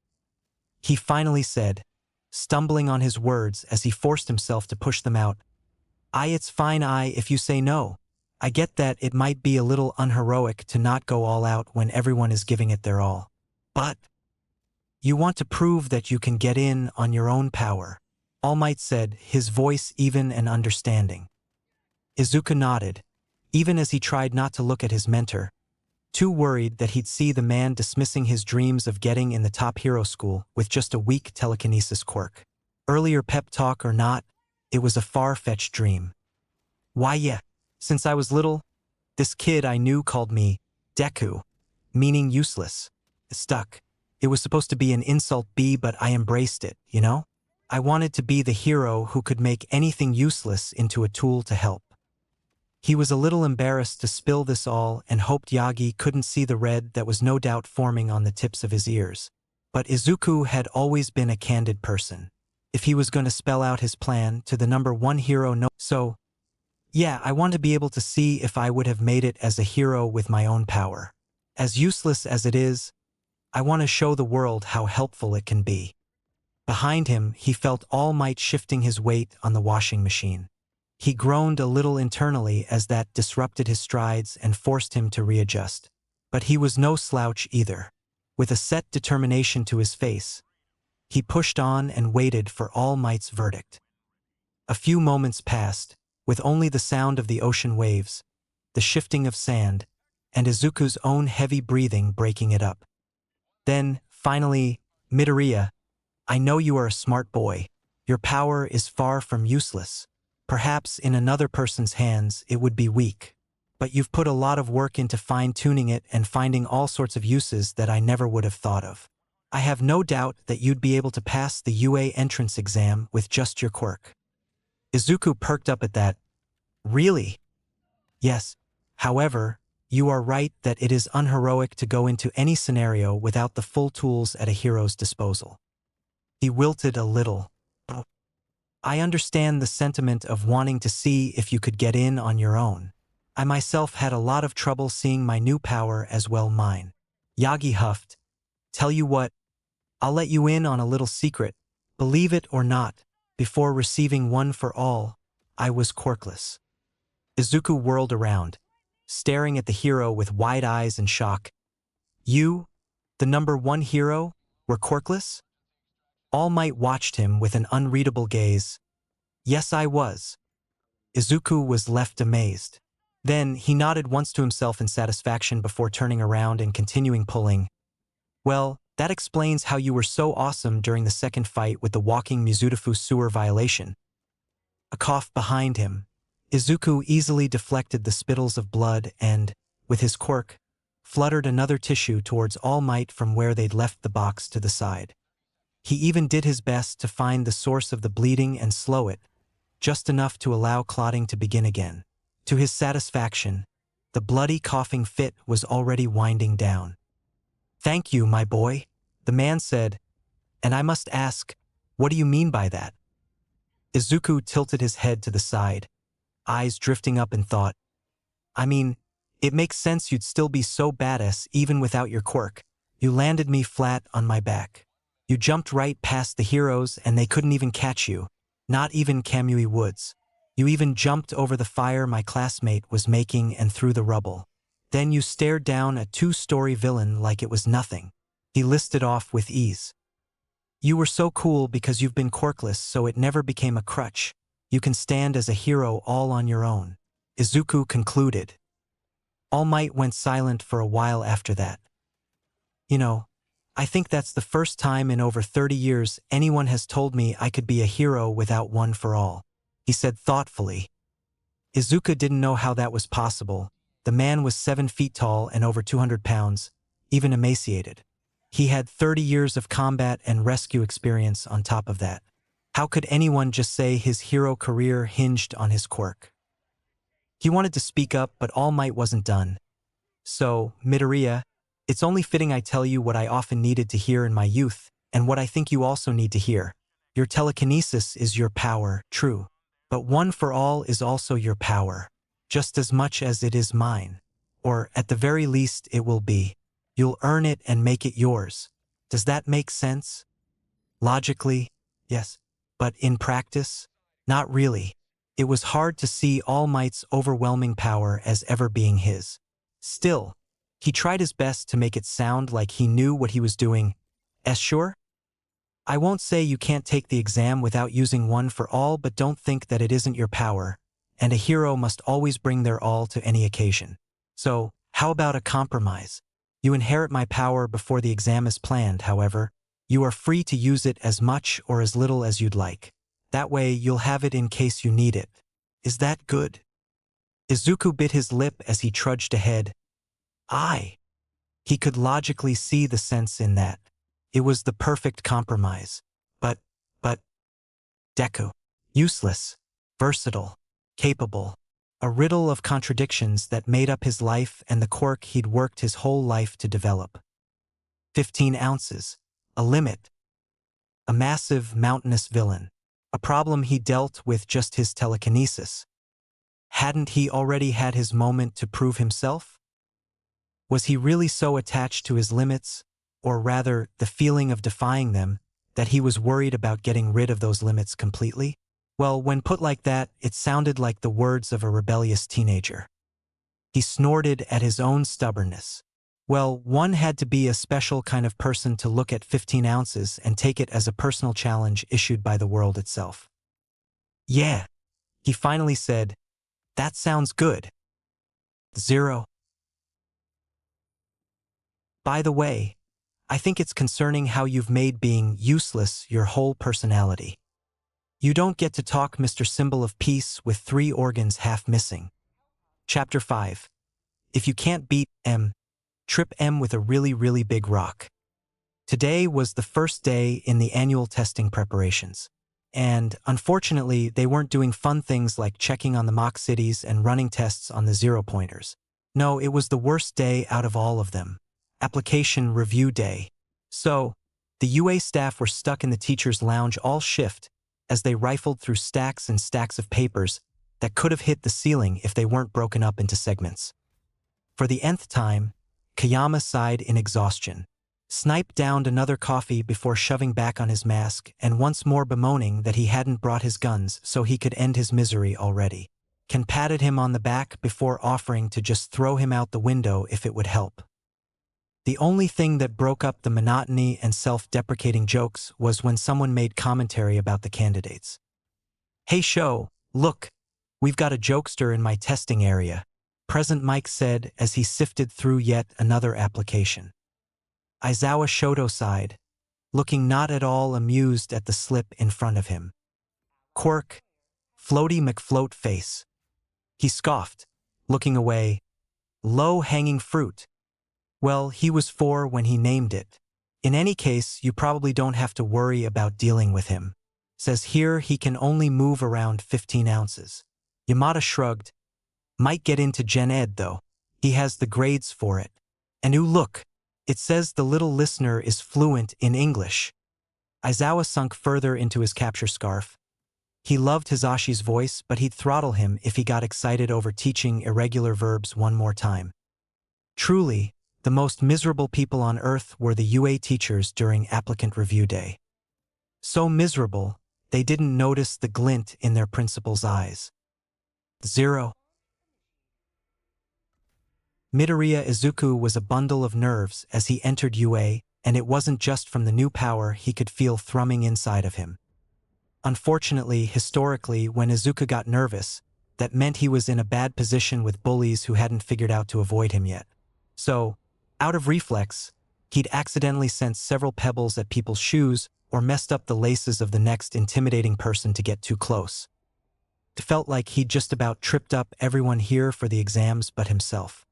He finally said, stumbling on his words as he forced himself to push them out. It's fine if you say no. I get that it might be a little unheroic to not go all out when everyone is giving it their all. But you want to prove that you can get in on your own power," All Might said, his voice even and understanding. Izuku nodded, even as he tried not to look at his mentor, too worried that he'd see the man dismissing his dreams of getting in the top hero school with just a weak telekinesis quirk. Earlier pep talk or not, it was a far-fetched dream. "Why yeah, since I was little, this kid I knew called me Deku, meaning useless. It stuck. It was supposed to be an insult but I embraced it, you know? I wanted to be the hero who could make anything useless into a tool to help." He was a little embarrassed to spill this all and hoped Yagi couldn't see the red that was no doubt forming on the tips of his ears. But Izuku had always been a candid person. If he was going to spell out his plan to the number 1 hero So, yeah, I want to be able to see if I would have made it as a hero with my own power. As useless as it is, I want to show the world how helpful it can be. Behind him, he felt All Might shifting his weight on the washing machine. He groaned a little internally as that disrupted his strides and forced him to readjust. But he was no slouch either. With a set determination to his face, he pushed on and waited for All Might's verdict. A few moments passed, with only the sound of the ocean waves, the shifting of sand, and Izuku's own heavy breathing breaking it up. Then, finally, "Midoriya, I know you are a smart boy. Your power is far from useless. Perhaps in another person's hands it would be weak. But you've put a lot of work into fine-tuning it and finding all sorts of uses that I never would have thought of. I have no doubt that you'd be able to pass the UA entrance exam with just your quirk." Izuku perked up at that. "Really?" "Yes. However, you are right that it is unheroic to go into any scenario without the full tools at a hero's disposal." He wilted a little. "I understand the sentiment of wanting to see if you could get in on your own. I myself had a lot of trouble seeing my new power as well mine." Yagi huffed. "Tell you what, I'll let you in on a little secret. Believe it or not, before receiving One for All, I was quirkless." Izuku whirled around, staring at the hero with wide eyes and shock. "You, the number 1 hero, were quirkless?" All Might watched him with an unreadable gaze. "Yes, I was." Izuku was left amazed. Then he nodded once to himself in satisfaction before turning around and continuing pulling. "Well, that explains how you were so awesome during the second fight with the walking Mizutofu sewer violation." A cough behind him. Izuku easily deflected the spittles of blood and, with his quirk, fluttered another tissue towards All Might from where they'd left the box to the side. He even did his best to find the source of the bleeding and slow it, just enough to allow clotting to begin again. To his satisfaction, the bloody coughing fit was already winding down. "Thank you, my boy," the man said, "and I must ask, what do you mean by that?" Izuku tilted his head to the side, eyes drifting up in thought. "I mean, it makes sense you'd still be so badass even without your quirk. You landed me flat on my back. You jumped right past the heroes and they couldn't even catch you, not even Kamui Woods. You even jumped over the fire my classmate was making and through the rubble. Then you stared down a 2-story villain like it was nothing." He listed off with ease. You were so cool because you've been quirkless, so it never became a crutch. You can stand as a hero all on your own. Izuku concluded. All Might went silent for a while after that. You know, I think that's the first time in over 30 years anyone has told me I could be a hero without one for all, he said thoughtfully. Izuku didn't know how that was possible. The man was 7 feet tall and over 200 pounds, even emaciated. He had 30 years of combat and rescue experience on top of that. How could anyone just say his hero career hinged on his quirk? He wanted to speak up, but All Might wasn't done. So, Midoriya, it's only fitting I tell you what I often needed to hear in my youth, and what I think you also need to hear. Your telekinesis is your power, true. But One for All is also your power, just as much as it is mine. Or, at the very least, it will be. You'll earn it and make it yours. Does that make sense? Logically, yes. But in practice, not really. It was hard to see All Might's overwhelming power as ever being his. Still, he tried his best to make it sound like he knew what he was doing. Sure? I won't say you can't take the exam without using One for All, but don't think that it isn't your power, and a hero must always bring their all to any occasion. So, how about a compromise? You inherit my power before the exam is planned, however. You are free to use it as much or as little as you'd like. That way, you'll have it in case you need it. Is that good? Izuku bit his lip as he trudged ahead. He could logically see the sense in that. It was the perfect compromise. But, Deku. Useless, versatile, capable. A riddle of contradictions that made up his life and the quirk he'd worked his whole life to develop. 15 ounces. A limit. A massive, mountainous villain. A problem he dealt with just his telekinesis. Hadn't he already had his moment to prove himself? Was he really so attached to his limits, or rather, the feeling of defying them, that he was worried about getting rid of those limits completely? Well, when put like that, it sounded like the words of a rebellious teenager. He snorted at his own stubbornness. Well, one had to be a special kind of person to look at 15 ounces and take it as a personal challenge issued by the world itself. Yeah, he finally said, that sounds good. 0. By the way, I think it's concerning how you've made being useless your whole personality. You don't get to talk, Mr. Symbol of Peace, with 3 organs half missing. Chapter 5. If you can't beat M, trip M with a really, really big rock. Today was the first day in the annual testing preparations. And, unfortunately, they weren't doing fun things like checking on the mock cities and running tests on the 0-pointers. No, it was the worst day out of all of them. Application Review Day. So, the UA staff were stuck in the teacher's lounge all shift as they rifled through stacks and stacks of papers that could have hit the ceiling if they weren't broken up into segments. For the nth time, Kayama sighed in exhaustion. Snipe downed another coffee before shoving back on his mask and once more bemoaning that he hadn't brought his guns so he could end his misery already. Ken patted him on the back before offering to just throw him out the window if it would help. The only thing that broke up the monotony and self-deprecating jokes was when someone made commentary about the candidates. Hey Sho, look, we've got a jokester in my testing area, Present Mike said as he sifted through yet another application. Aizawa Shoto sighed, looking not at all amused at the slip in front of him. Quirk, Floaty McFloat face. He scoffed, looking away. Low-hanging fruit. Well, he was 4 when he named it. In any case, you probably don't have to worry about dealing with him. Says here he can only move around 15 ounces. Yamada shrugged. Might get into Gen Ed, though. He has the grades for it. And ooh, look. It says the little listener is fluent in English. Aizawa sunk further into his capture scarf. He loved Hizashi's voice, but he'd throttle him if he got excited over teaching irregular verbs one more time. Truly, the most miserable people on Earth were the UA teachers during applicant review day. So miserable, they didn't notice the glint in their principal's eyes. 0. Midoriya Izuku was a bundle of nerves as he entered UA and it wasn't just from the new power he could feel thrumming inside of him. Unfortunately, historically, when Izuku got nervous, that meant he was in a bad position with bullies who hadn't figured out to avoid him yet. So, out of reflex, he'd accidentally sent several pebbles at people's shoes or messed up the laces of the next intimidating person to get too close. It felt like he'd just about tripped up everyone here for the exams but himself.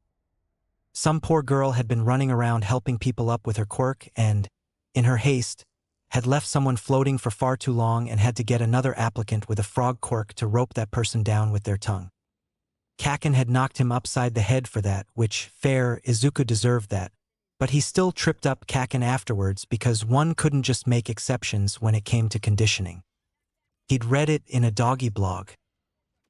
Some poor girl had been running around helping people up with her quirk and, in her haste, had left someone floating for far too long and had to get another applicant with a frog quirk to rope that person down with their tongue. Kaken had knocked him upside the head for that, which, fair, Izuku deserved that, but he still tripped up Kaken afterwards because one couldn't just make exceptions when it came to conditioning. He'd read it in a doggy blog.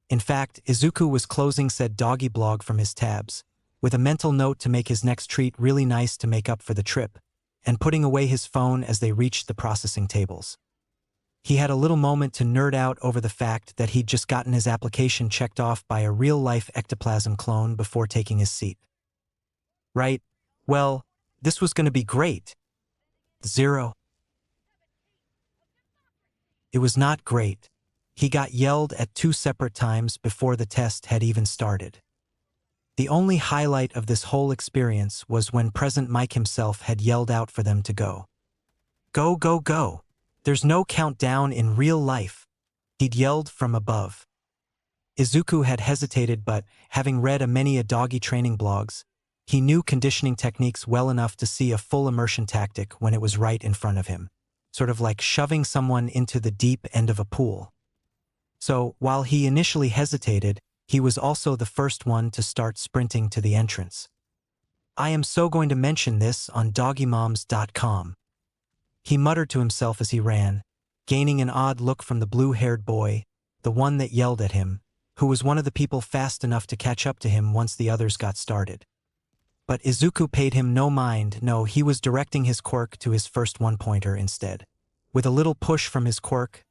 In fact, Izuku was closing said doggy blog from his tabs, with a mental note to make his next treat really nice to make up for the trip, and putting away his phone as they reached the processing tables. He had a little moment to nerd out over the fact that he'd just gotten his application checked off by a real-life ectoplasm clone before taking his seat. Right? Well, this was going to be great. 0. It was not great. He got yelled at 2 separate times before the test had even started. The only highlight of this whole experience was when Present Mike himself had yelled out for them to go. Go, go, go. There's no countdown in real life. He'd yelled from above. Izuku had hesitated, but, having read many doggy training blogs, he knew conditioning techniques well enough to see a full immersion tactic when it was right in front of him, sort of like shoving someone into the deep end of a pool. So, while he initially hesitated, he was also the first one to start sprinting to the entrance. I am so going to mention this on doggymoms.com. He muttered to himself as he ran, gaining an odd look from the blue-haired boy, the one that yelled at him, who was one of the people fast enough to catch up to him once the others got started. But Izuku paid him no mind. No, he was directing his quirk to his first one-pointer instead. With a little push from his quirk,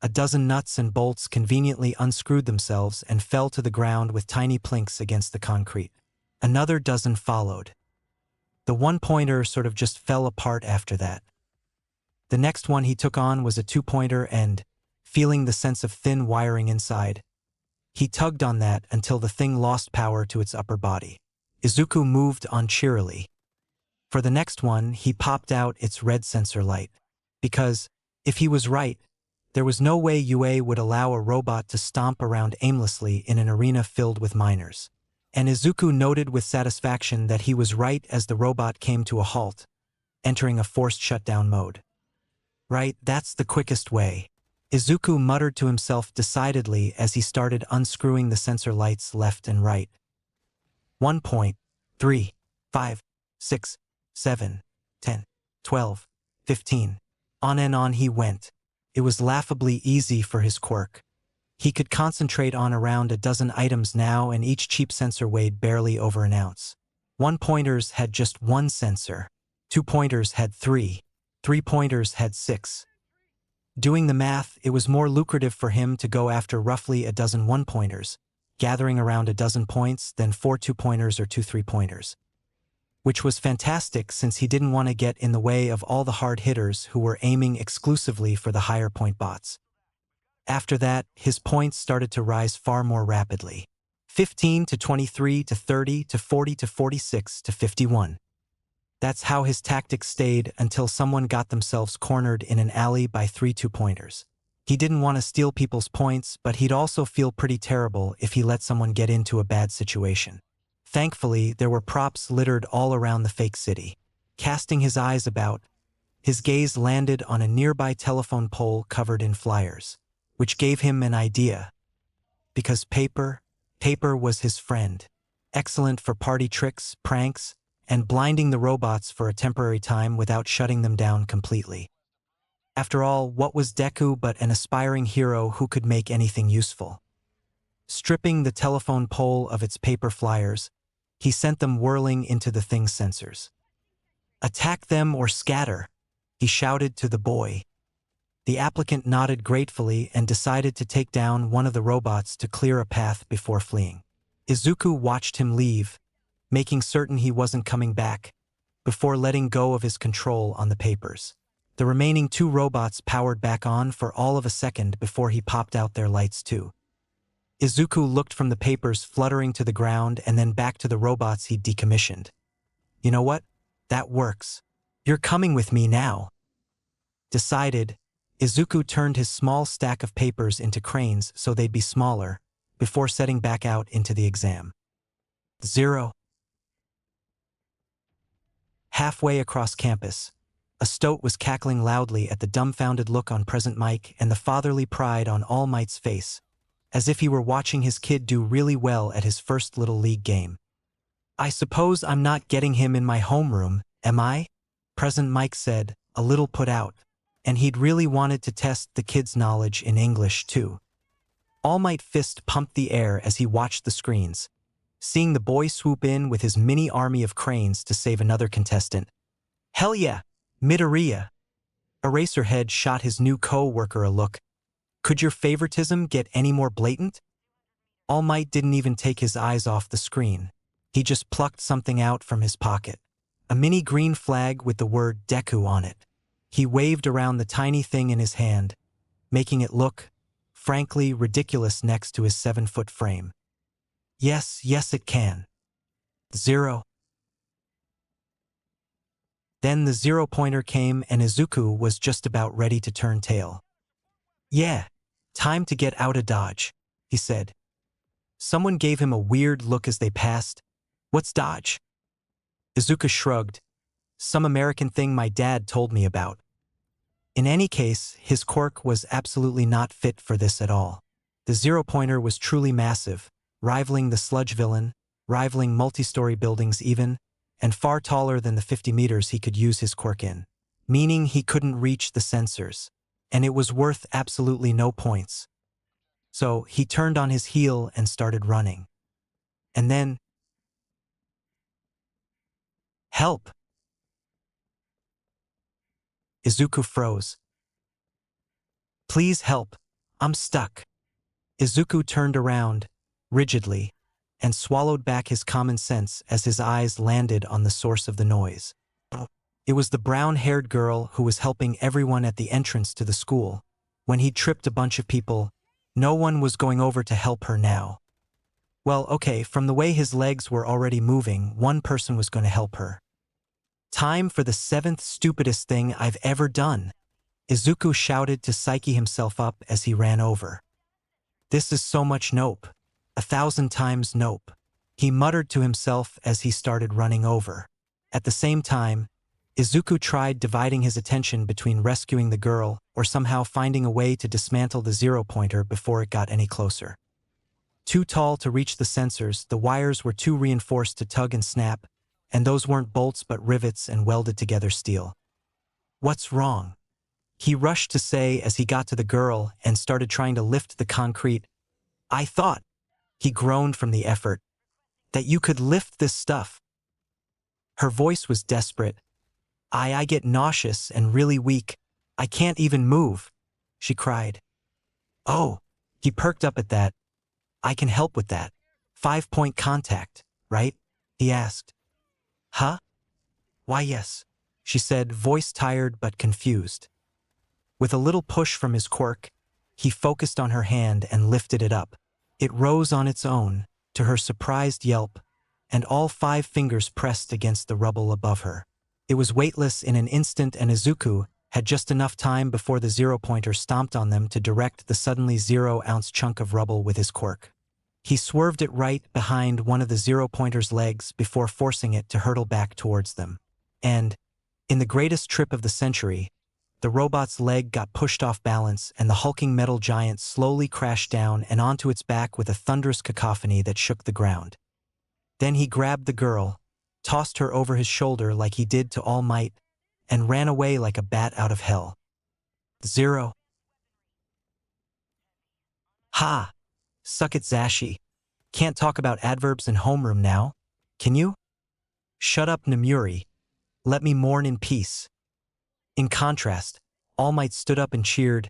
a dozen nuts and bolts conveniently unscrewed themselves and fell to the ground with tiny plinks against the concrete. Another dozen followed. The one-pointer sort of just fell apart after that. The next one he took on was a 2-pointer and, feeling the sense of thin wiring inside, he tugged on that until the thing lost power to its upper body. Izuku moved on cheerily. For the next one, he popped out its red sensor light. Because, if he was right, there was no way UA would allow a robot to stomp around aimlessly in an arena filled with miners. And Izuku noted with satisfaction that he was right as the robot came to a halt, entering a forced shutdown mode. Right, that's the quickest way. Izuku muttered to himself decidedly as he started unscrewing the sensor lights left and right. 1 point, 3, 5, 6, 7, 10, 12, 15. On and on he went. It was laughably easy for his quirk. He could concentrate on around a dozen items now, and each cheap sensor weighed barely over an ounce. 1-pointers had just 1 sensor. 2-pointers had 3. 3-pointers had 6. Doing the math, it was more lucrative for him to go after roughly a dozen 1-pointers, gathering around a dozen points, than 4 2-pointers or 2 3-pointers. Which was fantastic since he didn't want to get in the way of all the hard hitters who were aiming exclusively for the higher point bots. After that, his points started to rise far more rapidly. 15 to 23 to 30 to 40 to 46 to 51. That's how his tactics stayed until someone got themselves cornered in an alley by 3 2-pointers. He didn't want to steal people's points, but he'd also feel pretty terrible if he let someone get into a bad situation. Thankfully, there were props littered all around the fake city. Casting his eyes about, his gaze landed on a nearby telephone pole covered in flyers, which gave him an idea. Because paper was his friend. Excellent for party tricks, pranks, and blinding the robots for a temporary time without shutting them down completely. After all, what was Deku but an aspiring hero who could make anything useful? Stripping the telephone pole of its paper flyers, he sent them whirling into the thing's sensors. "Attack them or scatter," he shouted to the boy. The applicant nodded gratefully and decided to take down one of the robots to clear a path before fleeing. Izuku watched him leave, making certain he wasn't coming back, before letting go of his control on the papers. The remaining two robots powered back on for all of a second before he popped out their lights too. Izuku looked from the papers fluttering to the ground and then back to the robots he'd decommissioned. You know what? That works. You're coming with me now. Decided, Izuku turned his small stack of papers into cranes so they'd be smaller, before setting back out into the exam. 0. Halfway across campus, a stoat was cackling loudly at the dumbfounded look on present Mike and the fatherly pride on All Might's face, as if he were watching his kid do really well at his first Little League game. I suppose I'm not getting him in my homeroom, am I? Present Mike said, a little put out, and he'd really wanted to test the kid's knowledge in English too. All Might fist pumped the air as he watched the screens, seeing the boy swoop in with his mini army of cranes to save another contestant. Hell yeah, Midoriya. Eraserhead shot his new co-worker a look. Could your favoritism get any more blatant? All Might didn't even take his eyes off the screen. He just plucked something out from his pocket. A mini green flag with the word Deku on it. He waved around the tiny thing in his hand, making it look, frankly, ridiculous next to his 7-foot frame. Yes, it can. 0. Then the 0-pointer came and Izuku was just about ready to turn tail. Yeah, time to get out of Dodge, he said. Someone gave him a weird look as they passed. What's Dodge? Izuku shrugged. Some American thing my dad told me about. In any case, his quirk was absolutely not fit for this at all. The 0-pointer was truly massive, rivaling the sludge villain, rivaling multi-story buildings even, and far taller than the 50 meters he could use his quirk in, meaning he couldn't reach the sensors, and it was worth absolutely no points. So he turned on his heel and started running. And then, help! Izuku froze. Please help, I'm stuck. Izuku turned around, rigidly, and swallowed back his common sense as his eyes landed on the source of the noise. It was the brown-haired girl who was helping everyone at the entrance to the school. When he'd tripped a bunch of people, no one was going over to help her now. Well, okay, from the way his legs were already moving, one person was going to help her. Time for the 7th stupidest thing I've ever done, Izuku shouted to psyche himself up as he ran over. This is so much nope. 1,000 times nope. He muttered to himself as he started running over. At the same time, Izuku tried dividing his attention between rescuing the girl or somehow finding a way to dismantle the 0-pointer before it got any closer. Too tall to reach the sensors, the wires were too reinforced to tug and snap, and those weren't bolts but rivets and welded together steel. What's wrong? He rushed to say as he got to the girl and started trying to lift the concrete. I thought, he groaned from the effort, that you could lift this stuff. Her voice was desperate. I get nauseous and really weak. I can't even move, she cried. Oh, he perked up at that. I can help with that. 5-point contact, right? He asked. Huh? Why yes, she said, voice tired but confused. With a little push from his quirk, he focused on her hand and lifted it up. It rose on its own, to her surprised yelp, and all 5 fingers pressed against the rubble above her. It was weightless in an instant and Izuku had just enough time before the 0-pointer stomped on them to direct the suddenly 0-ounce chunk of rubble with his quirk. He swerved it right behind one of the 0-pointer's legs before forcing it to hurtle back towards them. And, in the greatest trip of the century, the robot's leg got pushed off balance and the hulking metal giant slowly crashed down and onto its back with a thunderous cacophony that shook the ground. Then he grabbed the girl, tossed her over his shoulder like he did to All Might, and ran away like a bat out of hell. 0. Ha! Suck it, Zashi. Can't talk about adverbs in homeroom now, can you? Shut up, Namuri. Let me mourn in peace. In contrast, All Might stood up and cheered,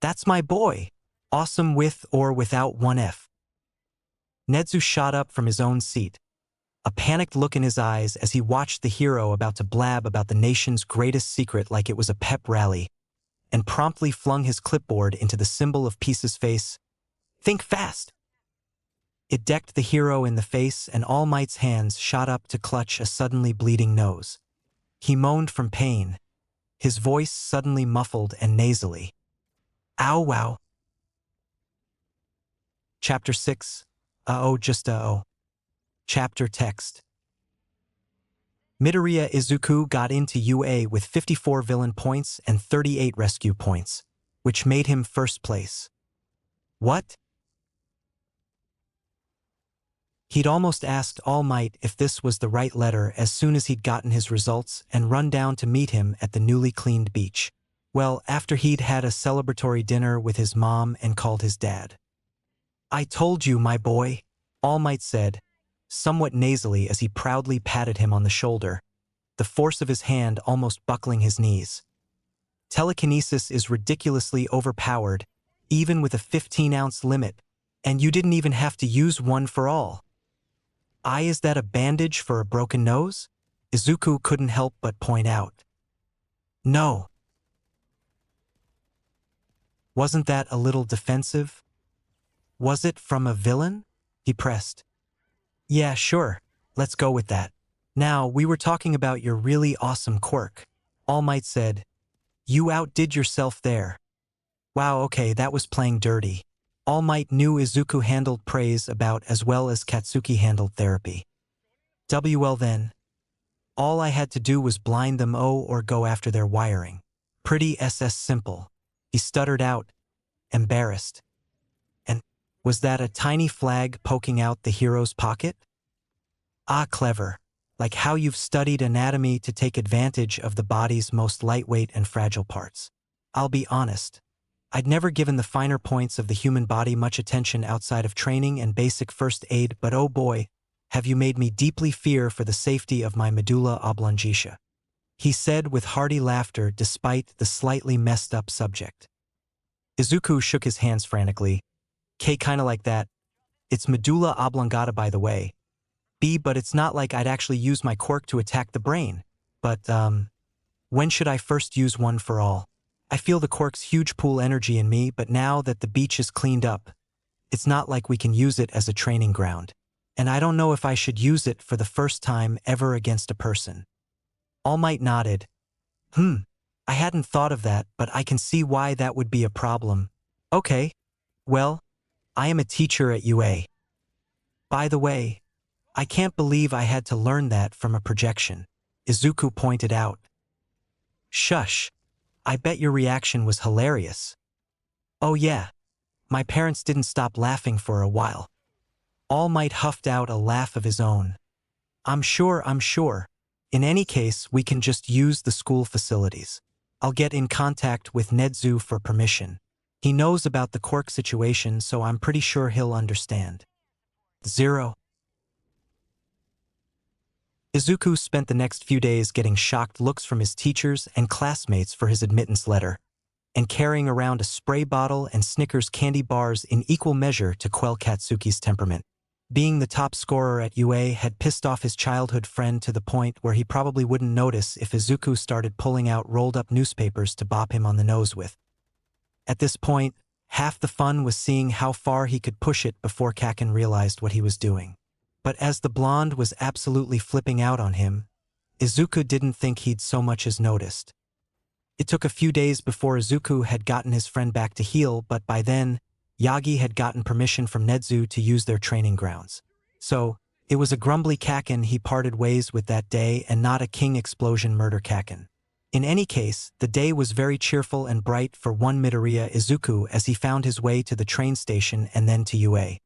That's my boy! Awesome with or without one F. Nedzu shot up from his own seat. a panicked look in his eyes as he watched the hero about to blab about the nation's greatest secret like it was a pep rally, and promptly flung his clipboard into the symbol of peace's face. "Think fast!" It decked the hero in the face, and All Might's hands shot up to clutch a suddenly bleeding nose. He moaned from pain, his voice suddenly muffled and nasally. "Ow wow." Chapter 6. Just uh-oh. Chapter text. Midoriya Izuku got into UA with 54 villain points and 38 rescue points, which made him first place. What? He'd almost asked All Might if this was the right letter as soon as he'd gotten his results and run down to meet him at the newly cleaned beach. Well, after he'd had a celebratory dinner with his mom and called his dad. "I told you, my boy," All Might said, somewhat nasally as he proudly patted him on the shoulder, the force of his hand almost buckling his knees. "Telekinesis is ridiculously overpowered, even with a 15-ounce limit, and you didn't even have to use one for all." Is that a bandage for a broken nose?" Izuku couldn't help but point out. "No." "Wasn't that a little defensive?" "Was it from a villain?" he pressed. "Yeah, sure. Let's go with that. Now, we were talking about your really awesome quirk," All Might said. "You outdid yourself there." Wow, okay, that was playing dirty. All Might knew Izuku handled praise about as well as Katsuki handled therapy. Well then. All I had to do was blind them or go after their wiring. Pretty simple. He stuttered out, embarrassed. "And was that a tiny flag poking out the hero's pocket?" Clever. Like how you've studied anatomy to take advantage of the body's most lightweight and fragile parts. I'll be honest. I'd never given the finer points of the human body much attention outside of training and basic first aid, but oh boy, have you made me deeply fear for the safety of my medulla oblongata," he said with hearty laughter despite the slightly messed up subject. Izuku shook his hands frantically. Kinda like that. "It's medulla oblongata, by the way. But it's not like I'd actually use my quirk to attack the brain. But, when should I first use one for all? I feel the quirk's huge pool energy in me, but now that the beach is cleaned up, it's not like we can use it as a training ground. And I don't know if I should use it for the first time ever against a person." All Might nodded. I hadn't thought of that, but I can see why that would be a problem. Okay. Well, I am a teacher at UA. By the way, I can't believe I had to learn that from a projection," Izuku pointed out. "Shush. I bet your reaction was hilarious." "Oh yeah. My parents didn't stop laughing for a while." All Might huffed out a laugh of his own. I'm sure. In any case, we can just use the school facilities. I'll get in contact with Nedzu for permission. He knows about the quirk situation, so I'm pretty sure he'll understand." 0. Izuku spent the next few days getting shocked looks from his teachers and classmates for his admittance letter, and carrying around a spray bottle and Snickers candy bars in equal measure to quell Katsuki's temperament. Being the top scorer at UA had pissed off his childhood friend to the point where he probably wouldn't notice if Izuku started pulling out rolled-up newspapers to bop him on the nose with. At this point, half the fun was seeing how far he could push it before Kaken realized what he was doing. But as the blonde was absolutely flipping out on him, Izuku didn't think he'd so much as noticed. It took a few days before Izuku had gotten his friend back to heal, but by then, Yagi had gotten permission from Nedzu to use their training grounds. So, it was a grumbly Kaken he parted ways with that day and not a King Explosion murder Kaken. In any case, the day was very cheerful and bright for one Midoriya Izuku as he found his way to the train station and then to UA.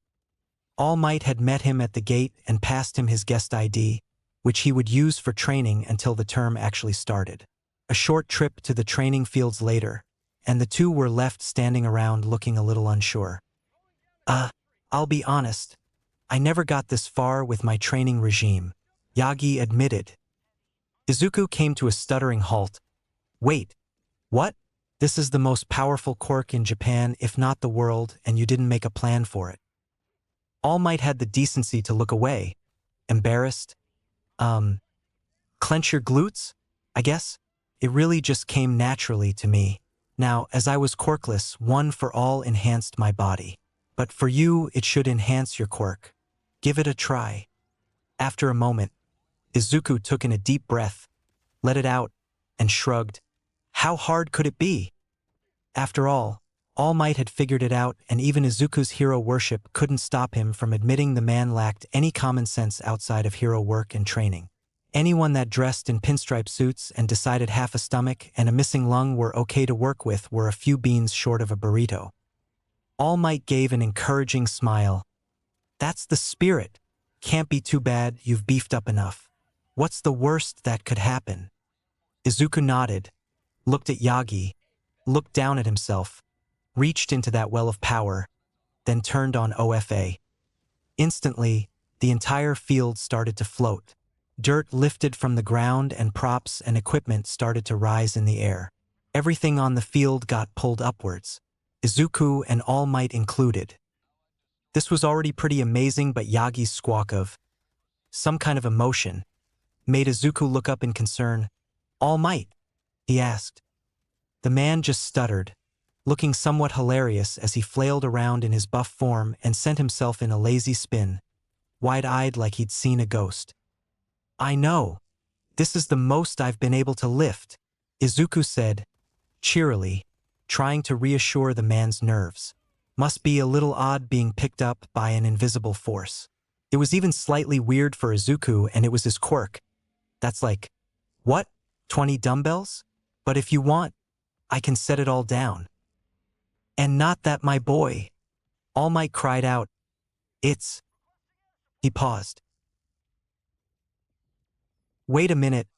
All Might had met him at the gate and passed him his guest ID, which he would use for training until the term actually started. A short trip to the training fields later, and the two were left standing around looking a little unsure. I'll be honest, I never got this far with my training regime," Yagi admitted. Izuku came to a stuttering halt. "Wait, what? This is the most powerful quirk in Japan, if not the world, and you didn't make a plan for it?" All Might had the decency to look away, Embarrassed? Clench your glutes? I guess? It really just came naturally to me. Now, as I was quirkless, one for all enhanced my body. But for you, it should enhance your quirk. Give it a try. After a moment, Izuku took in a deep breath, let it out, and shrugged. How hard could it be? After All Might had figured it out, and even Izuku's hero worship couldn't stop him from admitting the man lacked any common sense outside of hero work and training. Anyone that dressed in pinstripe suits and decided half a stomach and a missing lung were okay to work with were a few beans short of a burrito. All Might gave an encouraging smile. That's the spirit. Can't be too bad, you've beefed up enough. What's the worst that could happen? Izuku nodded, looked at Yagi, looked down at himself, reached into that well of power, then turned on OFA. Instantly, the entire field started to float. Dirt lifted from the ground and props and equipment started to rise in the air. Everything on the field got pulled upwards, Izuku and All Might included. This was already pretty amazing, but Yagi's squawk of some kind of emotion made Izuku look up in concern. All Might? He asked. The man just stuttered, looking somewhat hilarious as he flailed around in his buff form and sent himself in a lazy spin, wide-eyed like he'd seen a ghost. I know. This is the most I've been able to lift, Izuku said, cheerily, trying to reassure the man's nerves. Must be a little odd being picked up by an invisible force. It was even slightly weird for Izuku, and it was his quirk. That's like, what, 20 dumbbells? But if you want, I can set it all down. And not that, my boy. All Might cried out. It's... He paused. Wait a minute.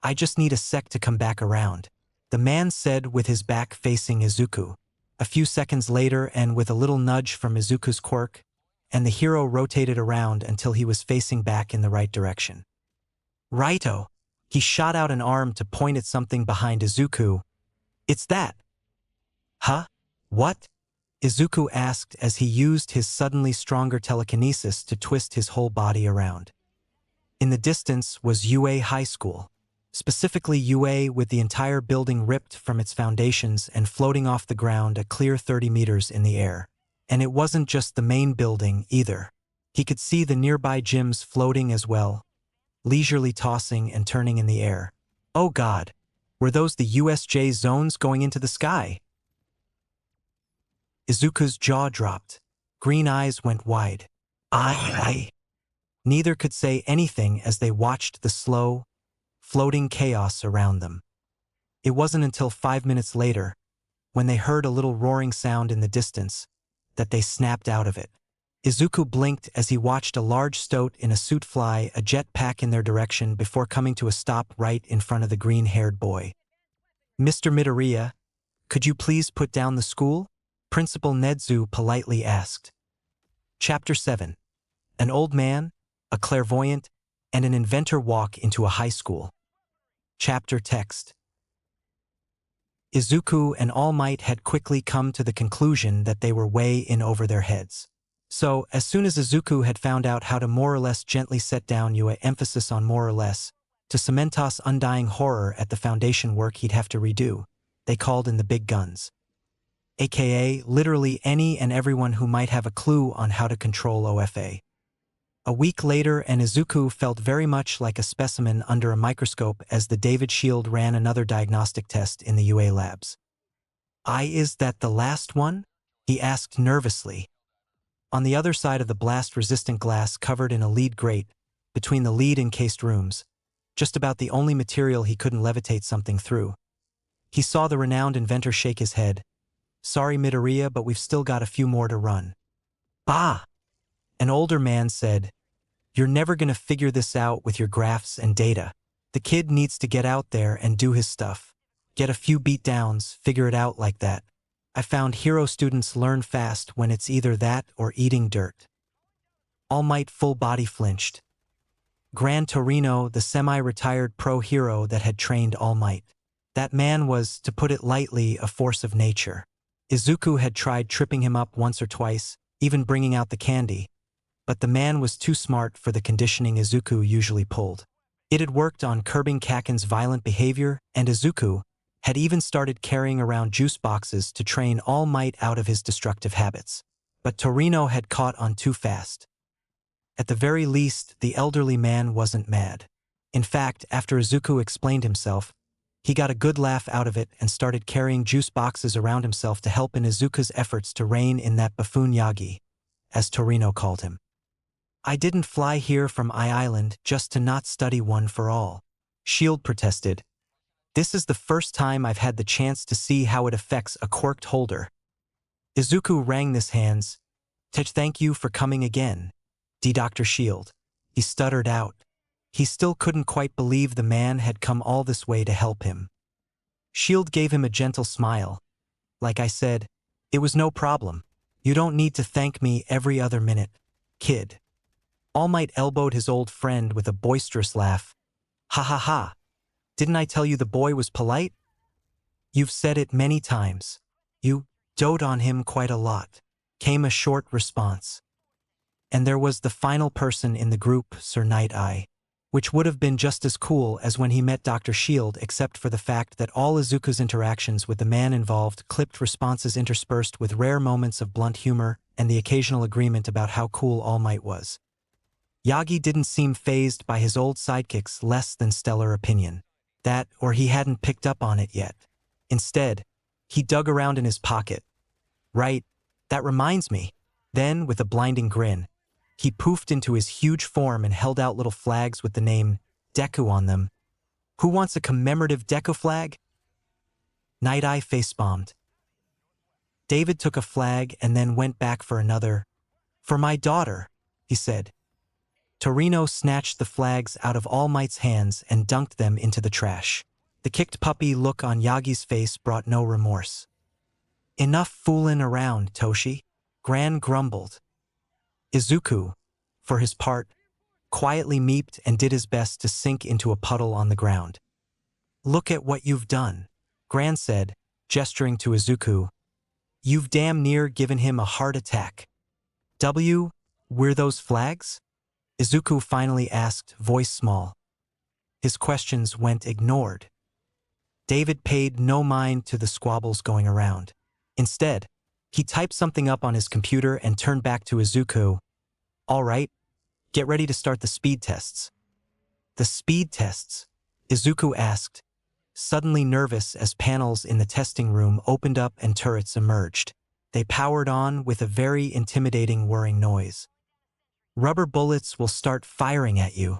I just need a sec to come back around, the man said with his back facing Izuku. A few seconds later, and with a little nudge from Izuku's quirk, and the hero rotated around until he was facing back in the right direction. Righto. He shot out an arm to point at something behind Izuku. It's that. Huh? What? Izuku asked as he used his suddenly stronger telekinesis to twist his whole body around. In the distance was UA High School, specifically UA, with the entire building ripped from its foundations and floating off the ground a clear 30 meters in the air. And it wasn't just the main building either. He could see the nearby gyms floating as well, leisurely tossing and turning in the air. Oh God, were those the USJ zones going into the sky? Izuku's jaw dropped. Green eyes went wide. I. Neither could say anything as they watched the slow, floating chaos around them. It wasn't until 5 minutes later, when they heard a little roaring sound in the distance, that they snapped out of it. Izuku blinked as he watched a large stoat in a suit fly a jetpack in their direction before coming to a stop right in front of the green-haired boy. Mr. Midoriya, could you please put down the school? Principal Nedzu politely asked. Chapter 7. An old man, a clairvoyant, and an inventor walk into a high school. Chapter text. Izuku and All Might had quickly come to the conclusion that they were way in over their heads. So, as soon as Izuku had found out how to more or less gently set down UA, emphasis on more or less, to Cementos' undying horror at the foundation work he'd have to redo, they called in the big guns. AKA literally any and everyone who might have a clue on how to control OFA. A week later, and Izuku felt very much like a specimen under a microscope as the David Shield ran another diagnostic test in the UA labs. Is that the last one? He asked nervously. On the other side of the blast-resistant glass covered in a lead grate, between the lead-encased rooms, just about the only material he couldn't levitate something through. He saw the renowned inventor shake his head. Sorry, Midoriya, but we've still got a few more to run. Bah! An older man said, You're never gonna figure this out with your graphs and data. The kid needs to get out there and do his stuff. Get a few beatdowns, figure it out like that. I found hero students learn fast when it's either that or eating dirt. All Might full body flinched. Gran Torino, the semi-retired pro hero that had trained All Might. That man was, to put it lightly, a force of nature. Izuku had tried tripping him up once or twice, even bringing out the candy. but the man was too smart for the conditioning Izuku usually pulled. It had worked on curbing Kaken's violent behavior, and Izuku had even started carrying around juice boxes to train All Might out of his destructive habits. But Torino had caught on too fast. At the very least, the elderly man wasn't mad. In fact, after Izuku explained himself, he got a good laugh out of it and started carrying juice boxes around himself to help in Izuku's efforts to rein in that buffoon Yagi, as Torino called him. "I didn't fly here from Island just to not study one for all," Shield protested. "This is the first time I've had the chance to see how it affects a quirked holder." Izuku wrung his hands. Thank you for coming again, Dr. Shield," he stuttered out. He still couldn't quite believe the man had come all this way to help him. Shield gave him a gentle smile. "Like I said, it was no problem. You don't need to thank me every other minute, kid." All Might elbowed his old friend with a boisterous laugh. "Ha ha ha. Didn't I tell you the boy was polite? You've said it many times. You dote on him quite a lot," came a short response. And there was the final person in the group, Sir Night-Eye, which would have been just as cool as when he met Dr. Shield, except for the fact that all Izuku's interactions with the man involved clipped responses interspersed with rare moments of blunt humor and the occasional agreement about how cool All Might was. Yagi didn't seem fazed by his old sidekick's less than stellar opinion. That, or he hadn't picked up on it yet. Instead, he dug around in his pocket. "Right, that reminds me." Then, with a blinding grin, he poofed into his huge form and held out little flags with the name Deku on them. "Who wants a commemorative Deku flag?" Night-Eye face-bombed. David took a flag and then went back for another. "For my daughter," he said. Torino snatched the flags out of All Might's hands and dunked them into the trash. The kicked puppy look on Yagi's face brought no remorse. "Enough foolin' around, Toshi," Gran grumbled. Izuku, for his part, quietly meeped and did his best to sink into a puddle on the ground. "Look at what you've done," Gran said, gesturing to Izuku. "You've damn near given him a heart attack." "Were those flags?" Izuku finally asked, voice small. His questions went ignored. David paid no mind to the squabbles going around. Instead, he typed something up on his computer and turned back to Izuku. "All right, get ready to start the speed tests." "The speed tests?" Izuku asked, suddenly nervous as panels in the testing room opened up and turrets emerged. They powered on with a very intimidating whirring noise. "Rubber bullets will start firing at you."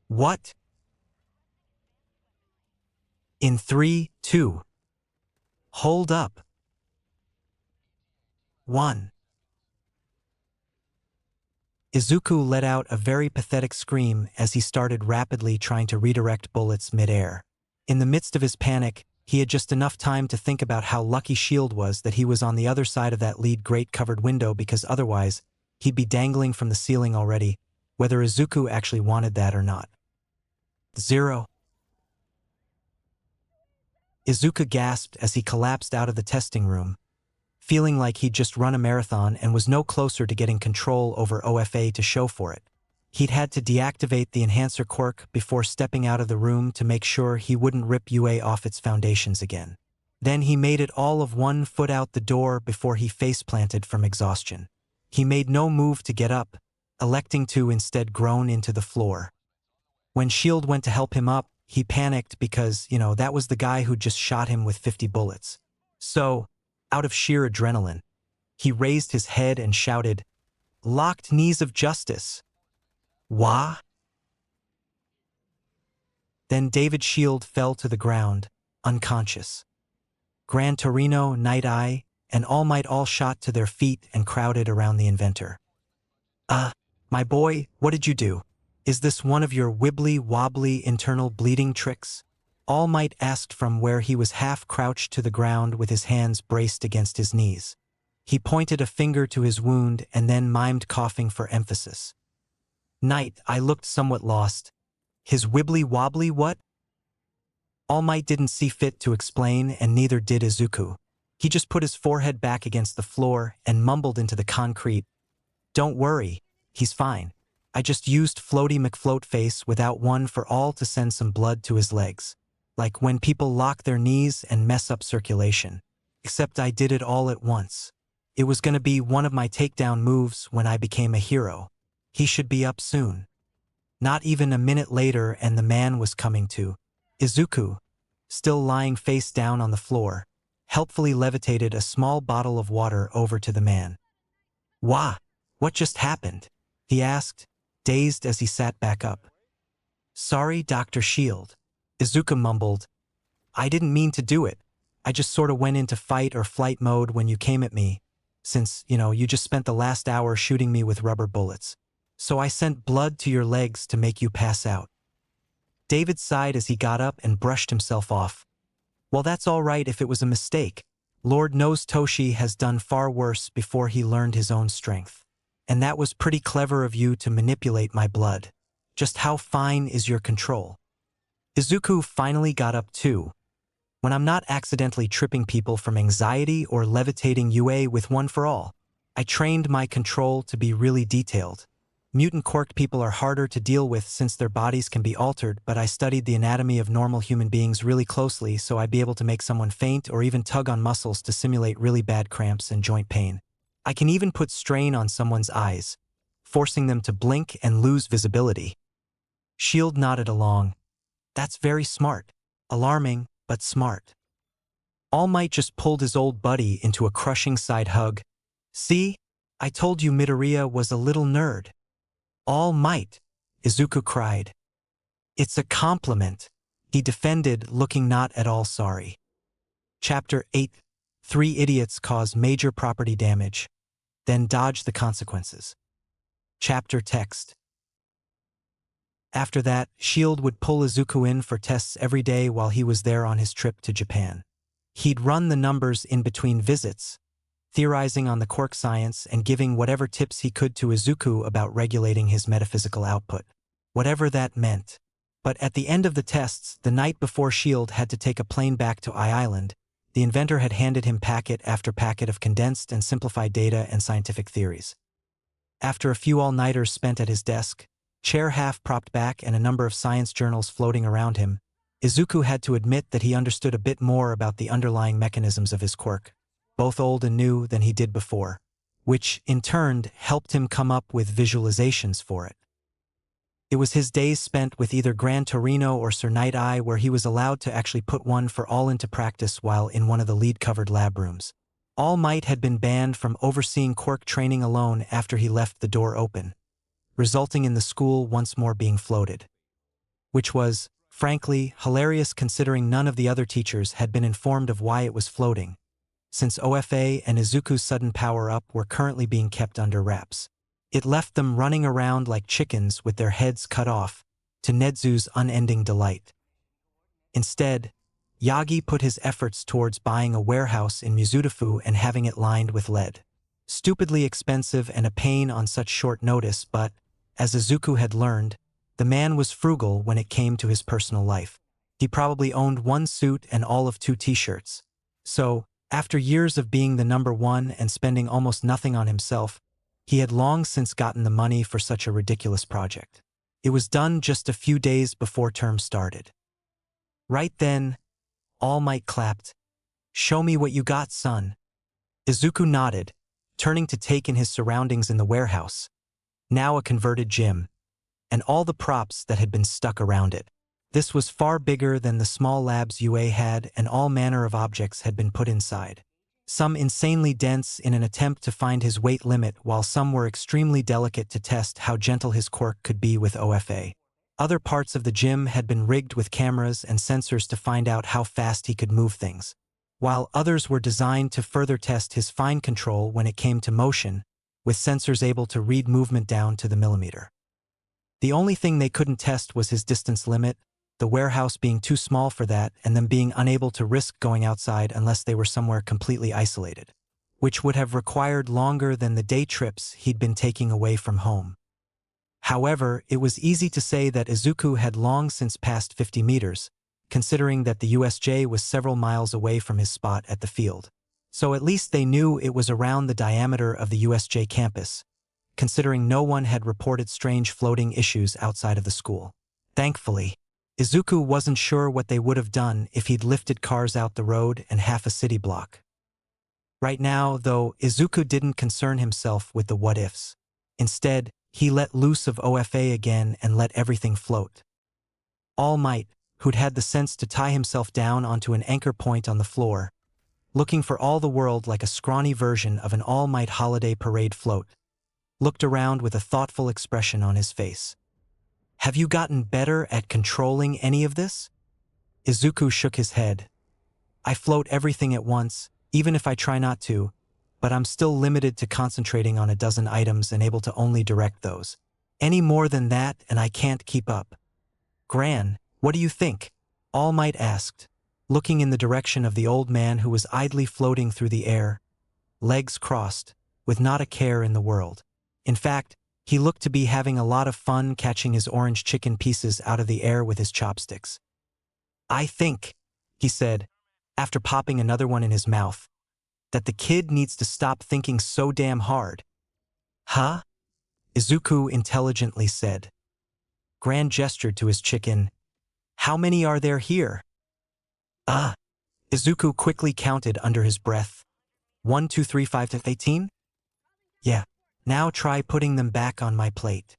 "What?" "In 3, 2. Hold up. 1. Izuku let out a very pathetic scream as he started rapidly trying to redirect bullets mid-air. In the midst of his panic, he had just enough time to think about how lucky Shield was that he was on the other side of that lead grate-covered window, because otherwise, he'd be dangling from the ceiling already, whether Izuku actually wanted that or not. 0. Izuku gasped as he collapsed out of the testing room, feeling like he'd just run a marathon and was no closer to getting control over OFA to show for it. He'd had to deactivate the enhancer quirk before stepping out of the room to make sure he wouldn't rip UA off its foundations again. Then he made it all of 1 foot out the door before he face-planted from exhaustion. He made no move to get up, electing to instead groan into the floor. When Shield went to help him up, he panicked because, that was the guy who just shot him with 50 bullets. So, out of sheer adrenaline, he raised his head and shouted, "Locked knees of justice." "Wah?" Then David Shield fell to the ground, unconscious. Gran Torino, Night-Eye, and All Might all shot to their feet and crowded around the inventor. My boy, what did you do? Is this one of your wibbly-wobbly internal bleeding tricks?" All Might asked from where he was half-crouched to the ground with his hands braced against his knees. He pointed a finger to his wound and then mimed coughing for emphasis. Night-Eye looked somewhat lost. "His wibbly-wobbly what?" All Might didn't see fit to explain, and neither did Izuku. He just put his forehead back against the floor and mumbled into the concrete. "Don't worry, He's fine. I just used Floaty McFloatface without one for all to send some blood to his legs. Like when people lock their knees and mess up circulation. Except I did it all at once. It was gonna be one of my takedown moves when I became a hero. He should be up soon. Not even a minute later and the man was coming to. Izuku, still lying face down on the floor, helpfully levitated a small bottle of water over to the man. "Wah, what just happened?" he asked, dazed as he sat back up. "Sorry, Dr. Shield," Izuku mumbled. "I didn't mean to do it. I just sorta went into fight or flight mode when you came at me, since, you just spent the last hour shooting me with rubber bullets. So I sent blood to your legs to make you pass out." David sighed as he got up and brushed himself off. "Well, that's all right if it was a mistake. Lord knows Toshi has done far worse before he learned his own strength. And that was pretty clever of you to manipulate my blood. Just how fine is your control?" Izuku finally got up too. "When I'm not accidentally tripping people from anxiety or levitating UA with one for all. I trained my control to be really detailed. Mutant quirk people are harder to deal with since their bodies can be altered, but I studied the anatomy of normal human beings really closely so I'd be able to make someone faint or even tug on muscles to simulate really bad cramps and joint pain. I can even put strain on someone's eyes, forcing them to blink and lose visibility." Shield nodded along. "That's very smart. Alarming, but smart." All Might just pulled his old buddy into a crushing side hug. "See? I told you Midoriya was a little nerd." "All Might," Izuku cried. "It's a compliment," he defended, looking not at all sorry. Chapter 8. 3 idiots cause major property damage, then dodge the consequences. Chapter text. After that, Shield would pull Izuku in for tests every day while he was there on his trip to Japan. He'd run the numbers in between visits, theorizing on the quirk science and giving whatever tips he could to Izuku about regulating his metaphysical output. Whatever that meant. But at the end of the tests, the night before Shield had to take a plane back to I-Island, the inventor had handed him packet after packet of condensed and simplified data and scientific theories. After a few all-nighters spent at his desk, chair half propped back and a number of science journals floating around him, Izuku had to admit that he understood a bit more about the underlying mechanisms of his quirk, both old and new, than he did before, which, in turn, helped him come up with visualizations for it. It was his days spent with either Gran Torino or Sir Night Eye where he was allowed to actually put one for all into practice while in one of the lead-covered lab rooms. All Might had been banned from overseeing quirk training alone after he left the door open, resulting in the school once more being floated. Which was, frankly, hilarious considering none of the other teachers had been informed of why it was floating, since OFA and Izuku's sudden power-up were currently being kept under wraps. It left them running around like chickens with their heads cut off, to Nedzu's unending delight. Instead, Yagi put his efforts towards buying a warehouse in Mizudafu and having it lined with lead. Stupidly expensive and a pain on such short notice, but, as Izuku had learned, the man was frugal when it came to his personal life. He probably owned 1 suit and all of 2 t-shirts. So, after years of being the number one and spending almost nothing on himself, he had long since gotten the money for such a ridiculous project. It was done just a few days before term started. Right then, All Might clapped. "Show me what you got, son." Izuku nodded, turning to take in his surroundings in the warehouse, now a converted gym, and all the props that had been stuck around it. This was far bigger than the small labs UA had, and all manner of objects had been put inside. Some insanely dense in an attempt to find his weight limit, while some were extremely delicate to test how gentle his quirk could be with OFA. Other parts of the gym had been rigged with cameras and sensors to find out how fast he could move things, while others were designed to further test his fine control when it came to motion, with sensors able to read movement down to the millimeter. The only thing they couldn't test was his distance limit, the warehouse being too small for that and them being unable to risk going outside unless they were somewhere completely isolated, which would have required longer than the day trips he'd been taking away from home. However, it was easy to say that Izuku had long since passed 50 meters, considering that the USJ was several miles away from his spot at the field. So at least they knew it was around the diameter of the USJ campus, considering no one had reported strange floating issues outside of the school. Thankfully, Izuku wasn't sure what they would have done if he'd lifted cars out the road and half a city block. Right now, though, Izuku didn't concern himself with the what-ifs. Instead, he let loose of OFA again and let everything float. All Might, who'd had the sense to tie himself down onto an anchor point on the floor, looking for all the world like a scrawny version of an All Might holiday parade float, looked around with a thoughtful expression on his face. "Have you gotten better at controlling any of this?" Izuku shook his head. "I float everything at once, even if I try not to, but I'm still limited to concentrating on a dozen items and able to only direct those. Any more than that and I can't keep up." "Gran, what do you think?" All Might asked, looking in the direction of the old man who was idly floating through the air, legs crossed, with not a care in the world. In fact, he looked to be having a lot of fun catching his orange chicken pieces out of the air with his chopsticks. "I think," he said, after popping another one in his mouth, "that the kid needs to stop thinking so damn hard." "Huh?" Izuku intelligently said. Gran gestured to his chicken. "How many are there here?" Izuku quickly counted under his breath. 1, 2, 3, 5 to 18? "Yeah. Now try putting them back on my plate."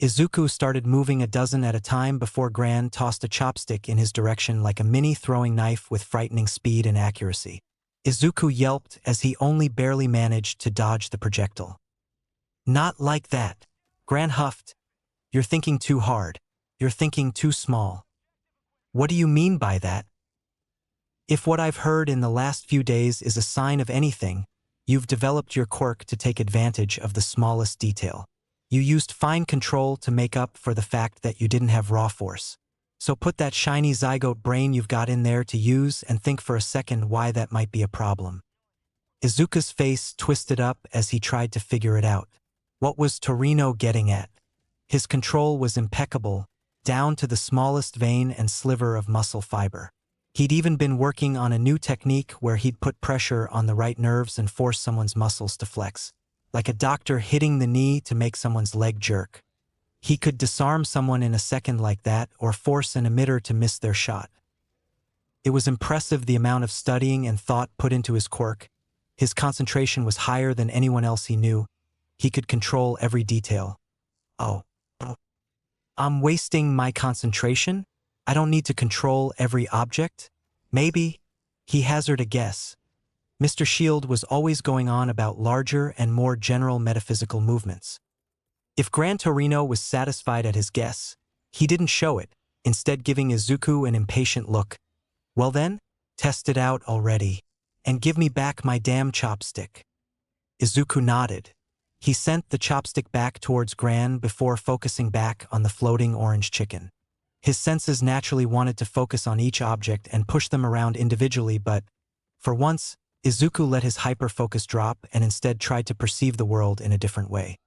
Izuku started moving a dozen at a time before Gran tossed a chopstick in his direction like a mini throwing knife with frightening speed and accuracy. Izuku yelped as he only barely managed to dodge the projectile. "Not like that," Gran huffed. "You're thinking too hard. You're thinking too small." "What do you mean by that?" "If what I've heard in the last few days is a sign of anything, you've developed your quirk to take advantage of the smallest detail. You used fine control to make up for the fact that you didn't have raw force. So put that shiny zygote brain you've got in there to use and think for a second why that might be a problem." Izuku's face twisted up as he tried to figure it out. What was Torino getting at? His control was impeccable, down to the smallest vein and sliver of muscle fiber. He'd even been working on a new technique where he'd put pressure on the right nerves and force someone's muscles to flex, like a doctor hitting the knee to make someone's leg jerk. He could disarm someone in a second like that or force an emitter to miss their shot. It was impressive the amount of studying and thought put into his quirk. His concentration was higher than anyone else he knew. He could control every detail. "Oh. I'm wasting my concentration? I don't need to control every object?" "Maybe," he hazarded a guess. Mr. Shield was always going on about larger and more general metaphysical movements. If Gran Torino was satisfied at his guess, he didn't show it, instead giving Izuku an impatient look. "Well then, test it out already, and give me back my damn chopstick." Izuku nodded. He sent the chopstick back towards Gran before focusing back on the floating orange chicken. His senses naturally wanted to focus on each object and push them around individually, but, for once, Izuku let his hyper-focus drop and instead tried to perceive the world in a different way.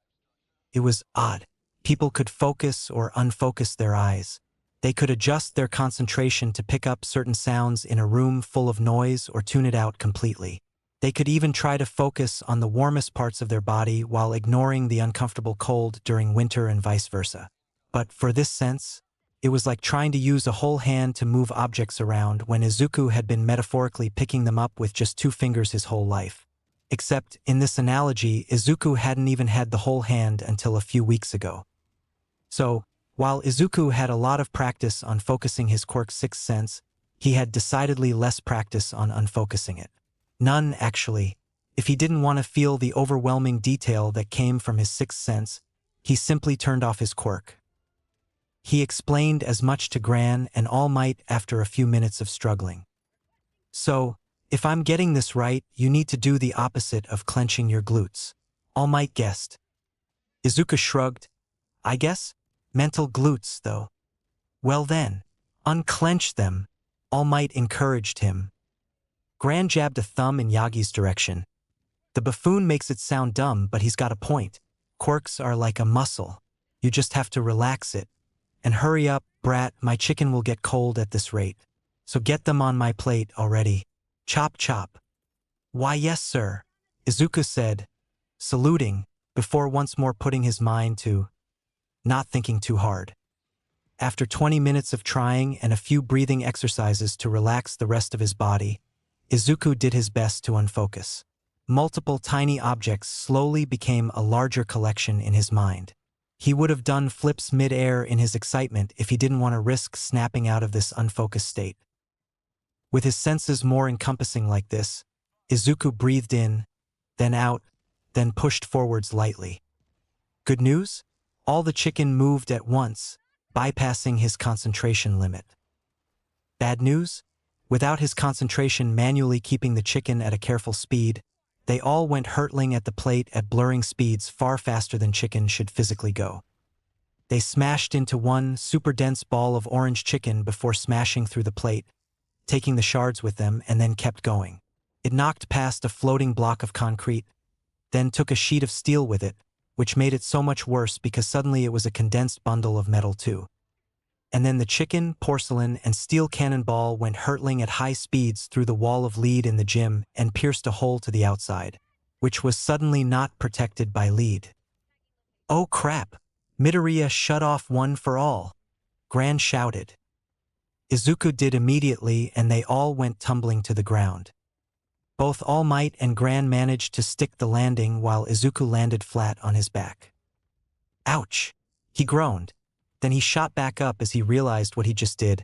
It was odd. People could focus or unfocus their eyes. They could adjust their concentration to pick up certain sounds in a room full of noise or tune it out completely. They could even try to focus on the warmest parts of their body while ignoring the uncomfortable cold during winter and vice versa. But for this sense, it was like trying to use a whole hand to move objects around when Izuku had been metaphorically picking them up with just 2 fingers his whole life. Except, in this analogy, Izuku hadn't even had the whole hand until a few weeks ago. So, while Izuku had a lot of practice on focusing his quirk's sixth sense, he had decidedly less practice on unfocusing it. None, actually. If he didn't want to feel the overwhelming detail that came from his sixth sense, he simply turned off his quirk. He explained as much to Gran and All Might after a few minutes of struggling. "So, if I'm getting this right, you need to do the opposite of clenching your glutes," All Might guessed. Izuku shrugged. "I guess? Mental glutes, though." "Well then, unclench them," All Might encouraged him. Gran jabbed a thumb in Yagi's direction. "The buffoon makes it sound dumb, but he's got a point. Quirks are like a muscle. You just have to relax it. And hurry up, brat, my chicken will get cold at this rate. So get them on my plate already. Chop chop." "Why yes, sir," Izuku said, saluting, before once more putting his mind to not thinking too hard. After 20 minutes of trying and a few breathing exercises to relax the rest of his body, Izuku did his best to unfocus. Multiple tiny objects slowly became a larger collection in his mind. He would have done flips mid-air in his excitement if he didn't want to risk snapping out of this unfocused state. With his senses more encompassing like this, Izuku breathed in, then out, then pushed forwards lightly. Good news? All the chicken moved at once, bypassing his concentration limit. Bad news? Without his concentration manually keeping the chicken at a careful speed, they all went hurtling at the plate at blurring speeds far faster than chicken should physically go. They smashed into one super dense ball of orange chicken before smashing through the plate, taking the shards with them, and then kept going. It knocked past a floating block of concrete, then took a sheet of steel with it, which made it so much worse because suddenly it was a condensed bundle of metal too. And then the chicken, porcelain, and steel cannonball went hurtling at high speeds through the wall of lead in the gym and pierced a hole to the outside, which was suddenly not protected by lead. Oh crap! Midoriya shut off one for all! Gran shouted. Izuku did immediately, and they all went tumbling to the ground. Both All Might and Gran managed to stick the landing while Izuku landed flat on his back. Ouch! He groaned. Then he shot back up as he realized what he just did.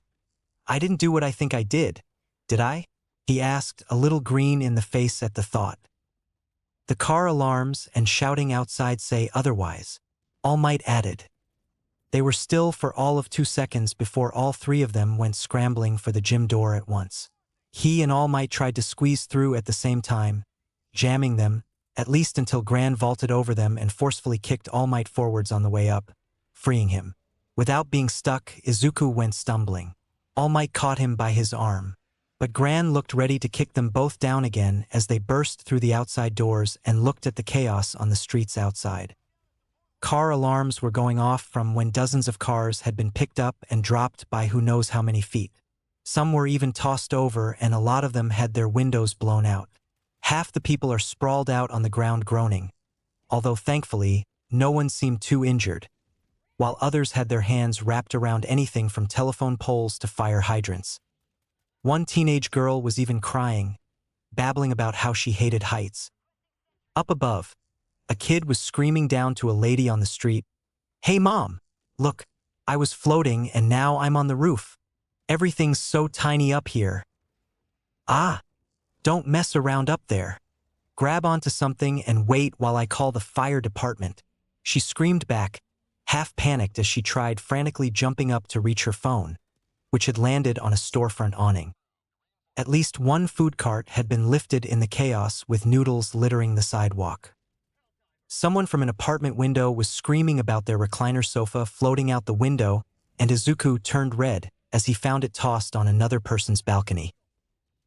I didn't do what I think I did I? He asked, a little green in the face at the thought. The car alarms and shouting outside say otherwise, All Might added. They were still for all of 2 seconds before all three of them went scrambling for the gym door at once. He and All Might tried to squeeze through at the same time, jamming them, at least until Gran vaulted over them and forcefully kicked All Might forwards on the way up, freeing him. Without being stuck, Izuku went stumbling. All Might caught him by his arm, but Gran looked ready to kick them both down again as they burst through the outside doors and looked at the chaos on the streets outside. Car alarms were going off from when dozens of cars had been picked up and dropped by who knows how many feet. Some were even tossed over, and a lot of them had their windows blown out. Half the people are sprawled out on the ground groaning, although thankfully, no one seemed too injured, while others had their hands wrapped around anything from telephone poles to fire hydrants. One teenage girl was even crying, babbling about how she hated heights. Up above, a kid was screaming down to a lady on the street, "Hey mom, look, I was floating and now I'm on the roof. Everything's so tiny up here." "Ah, don't mess around up there. Grab onto something and wait while I call the fire department," she screamed back, half panicked as she tried frantically jumping up to reach her phone, which had landed on a storefront awning. At least one food cart had been lifted in the chaos with noodles littering the sidewalk. Someone from an apartment window was screaming about their recliner sofa floating out the window, and Izuku turned red as he found it tossed on another person's balcony.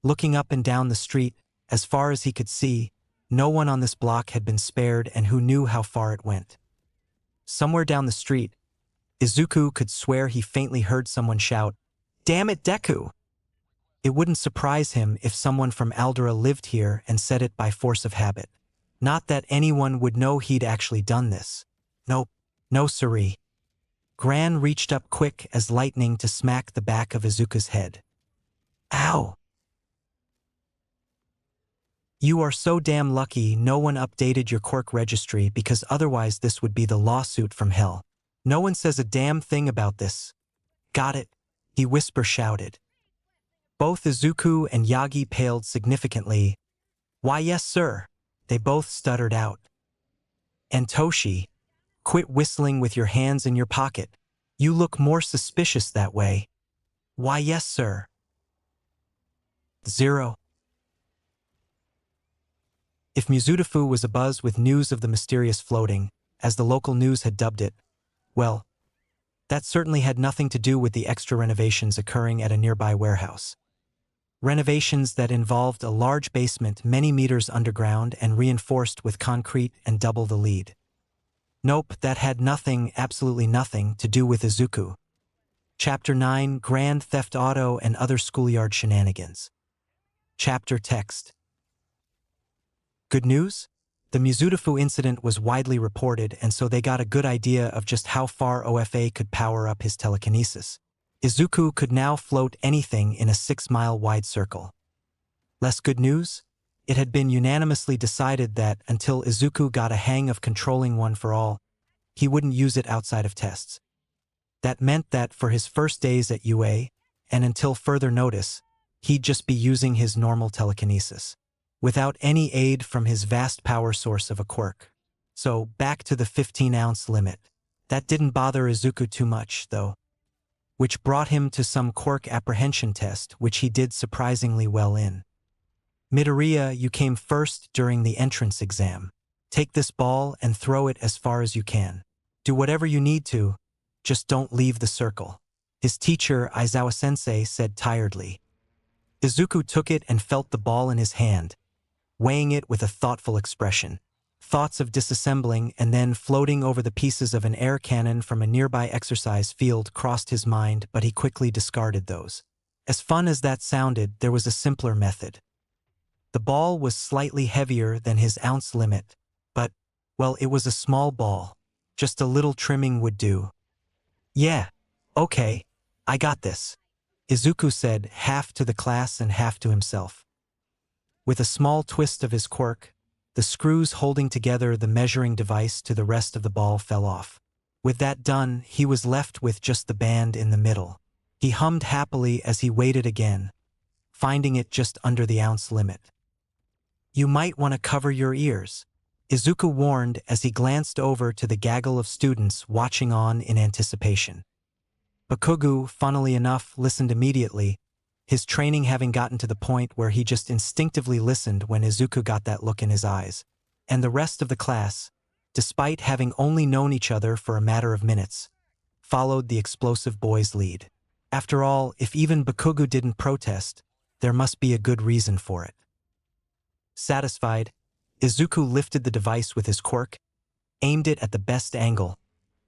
Looking up and down the street, as far as he could see, no one on this block had been spared, and who knew how far it went. Somewhere down the street, Izuku could swear he faintly heard someone shout, "Damn it, Deku!" It wouldn't surprise him if someone from Aldera lived here and said it by force of habit. Not that anyone would know he'd actually done this. Nope, no siree. Gran reached up quick as lightning to smack the back of Izuku's head. Ow! You are so damn lucky no one updated your quirk registry, because otherwise this would be the lawsuit from hell. No one says a damn thing about this. Got it? He shouted. Both Izuku and Yagi paled significantly. Why yes sir, they both stuttered out. And Toshi, quit whistling with your hands in your pocket. You look more suspicious that way. Why yes sir. 0. If Mizutafu was abuzz with news of the mysterious floating, as the local news had dubbed it, well, that certainly had nothing to do with the extra renovations occurring at a nearby warehouse. Renovations that involved a large basement many meters underground and reinforced with concrete and double the lead. Nope, that had nothing, absolutely nothing, to do with Izuku. Chapter 9, Grand Theft Auto and Other Schoolyard Shenanigans. Chapter text. Good news? The Mizutofu incident was widely reported, and so they got a good idea of just how far OFA could power up his telekinesis. Izuku could now float anything in a 6-mile wide circle. Less good news? It had been unanimously decided that, until Izuku got a hang of controlling one for all, he wouldn't use it outside of tests. That meant that for his first days at UA, and until further notice, he'd just be using his normal telekinesis, without any aid from his vast power source of a quirk. So, back to the 15-ounce limit. That didn't bother Izuku too much, though, which brought him to some quirk apprehension test, which he did surprisingly well in. Midoriya, you came first during the entrance exam. Take this ball and throw it as far as you can. Do whatever you need to, just don't leave the circle. His teacher, Aizawa-sensei, said tiredly. Izuku took it and felt the ball in his hand, weighing it with a thoughtful expression. Thoughts of disassembling and then floating over the pieces of an air cannon from a nearby exercise field crossed his mind, but he quickly discarded those. As fun as that sounded, there was a simpler method. The ball was slightly heavier than his ounce limit, but, well, it was a small ball. Just a little trimming would do. Yeah, okay, I got this, Izuku said, half to the class and half to himself. With a small twist of his quirk, the screws holding together the measuring device to the rest of the ball fell off. With that done, he was left with just the band in the middle. He hummed happily as he waited again, finding it just under the ounce limit. You might want to cover your ears, Izuku warned as he glanced over to the gaggle of students watching on in anticipation. Bakugo, funnily enough, listened immediately, his training having gotten to the point where he just instinctively listened when Izuku got that look in his eyes. And the rest of the class, despite having only known each other for a matter of minutes, followed the explosive boy's lead. After all, if even Bakugo didn't protest, there must be a good reason for it. Satisfied, Izuku lifted the device with his quirk, aimed it at the best angle,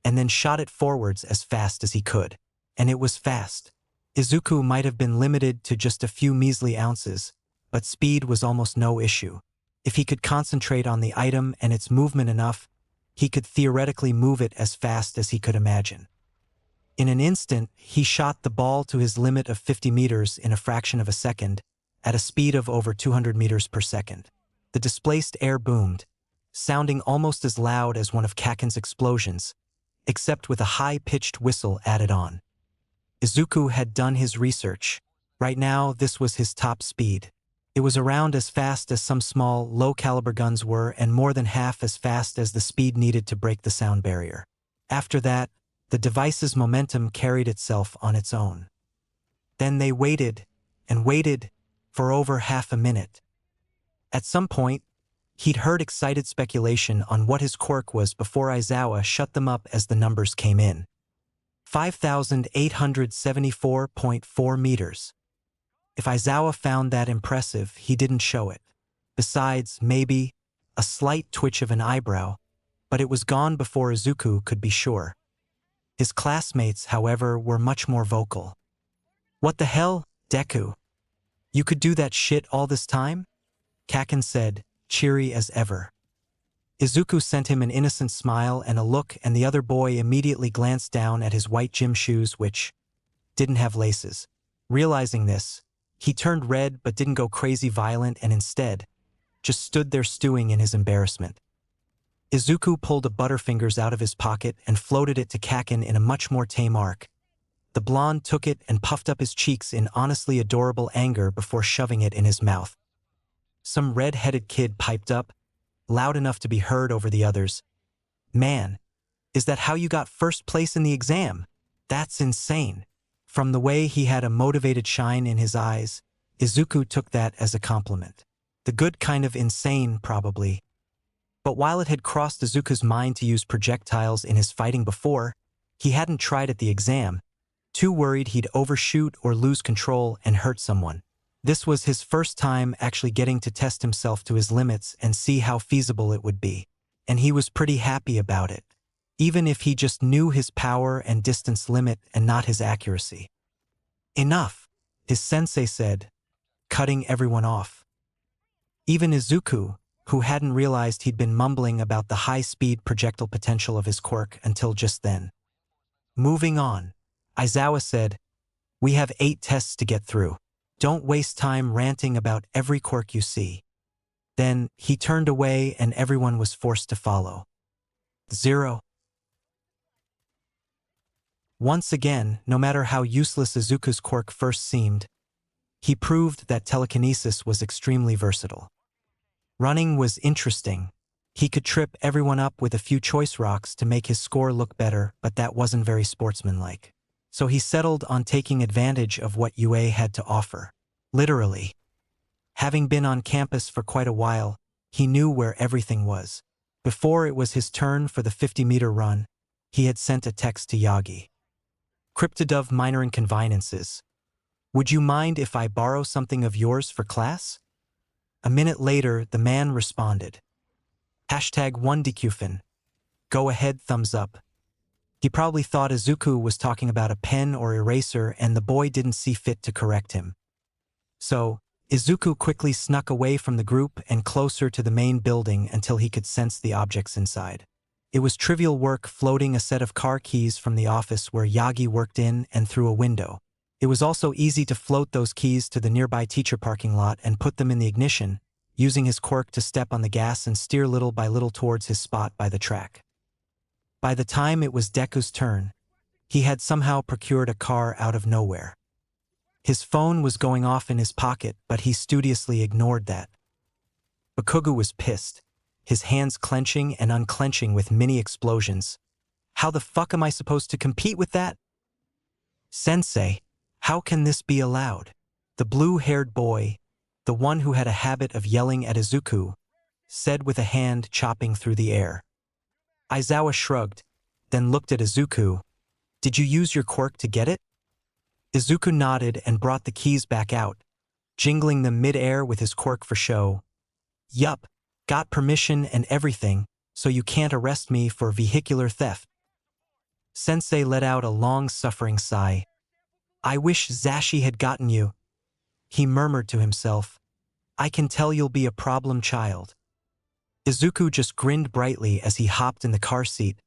and then shot it forwards as fast as he could. And it was fast. Izuku might have been limited to just a few measly ounces, but speed was almost no issue. If he could concentrate on the item and its movement enough, he could theoretically move it as fast as he could imagine. In an instant, he shot the ball to his limit of 50 meters in a fraction of a second, at a speed of over 200 meters per second. The displaced air boomed, sounding almost as loud as one of Kaken's explosions, except with a high-pitched whistle added on. Izuku had done his research. Right now, this was his top speed. It was around as fast as some small, low-caliber guns were, and more than half as fast as the speed needed to break the sound barrier. After that, the device's momentum carried itself on its own. Then they waited, and waited, for over half a minute. At some point, he'd heard excited speculation on what his quirk was before Aizawa shut them up as the numbers came in. 5,874.4 meters. If Aizawa found that impressive, he didn't show it. Besides, maybe, a slight twitch of an eyebrow, but it was gone before Izuku could be sure. His classmates, however, were much more vocal. What the hell, Deku? You could do that shit all this time? Kaken said, cheery as ever. Izuku sent him an innocent smile and a look, and the other boy immediately glanced down at his white gym shoes, which didn't have laces. Realizing this, he turned red but didn't go crazy violent and instead just stood there stewing in his embarrassment. Izuku pulled a Butterfingers out of his pocket and floated it to Kaken in a much more tame arc. The blonde took it and puffed up his cheeks in honestly adorable anger before shoving it in his mouth. Some red-headed kid piped up, loud enough to be heard over the others. Man, is that how you got first place in the exam? That's insane. From the way he had a motivated shine in his eyes, Izuku took that as a compliment. The good kind of insane, probably. But while it had crossed Izuku's mind to use projectiles in his fighting before, he hadn't tried at the exam, too worried he'd overshoot or lose control and hurt someone. This was his first time actually getting to test himself to his limits and see how feasible it would be. And he was pretty happy about it, even if he just knew his power and distance limit and not his accuracy. Enough, his sensei said, cutting everyone off. Even Izuku, who hadn't realized he'd been mumbling about the high-speed projectile potential of his quirk until just then. Moving on, Aizawa said, "We have 8 tests to get through. Don't waste time ranting about every quirk you see." Then, he turned away and everyone was forced to follow. 0. Once again, no matter how useless Izuku's quirk first seemed, he proved that telekinesis was extremely versatile. Running was interesting. He could trip everyone up with a few choice rocks to make his score look better, but that wasn't very sportsmanlike. So he settled on taking advantage of what UA had to offer. Literally. Having been on campus for quite a while, he knew where everything was. Before it was his turn for the 50-meter run, he had sent a text to Yagi. "Cryptodove minor inconveniences. Would you mind if I borrow something of yours for class?" A minute later, the man responded. #1DQFin. Go ahead, thumbs up. He probably thought Izuku was talking about a pen or eraser and the boy didn't see fit to correct him. So, Izuku quickly snuck away from the group and closer to the main building until he could sense the objects inside. It was trivial work floating a set of car keys from the office where Yagi worked in and through a window. It was also easy to float those keys to the nearby teacher parking lot and put them in the ignition, using his quirk to step on the gas and steer little by little towards his spot by the track. By the time it was Deku's turn, he had somehow procured a car out of nowhere. His phone was going off in his pocket, but he studiously ignored that. Bakugo was pissed, his hands clenching and unclenching with mini explosions. "How the fuck am I supposed to compete with that? Sensei, how can this be allowed?" The blue-haired boy, the one who had a habit of yelling at Izuku, said with a hand chopping through the air. Aizawa shrugged, then looked at Izuku. "Did you use your quirk to get it?" Izuku nodded and brought the keys back out, jingling them mid-air with his quirk for show. "Yup, got permission and everything, so you can't arrest me for vehicular theft." Sensei let out a long-suffering sigh. "I wish Zashi had gotten you." He murmured to himself, "I can tell you'll be a problem child." Izuku just grinned brightly as he hopped in the car seat,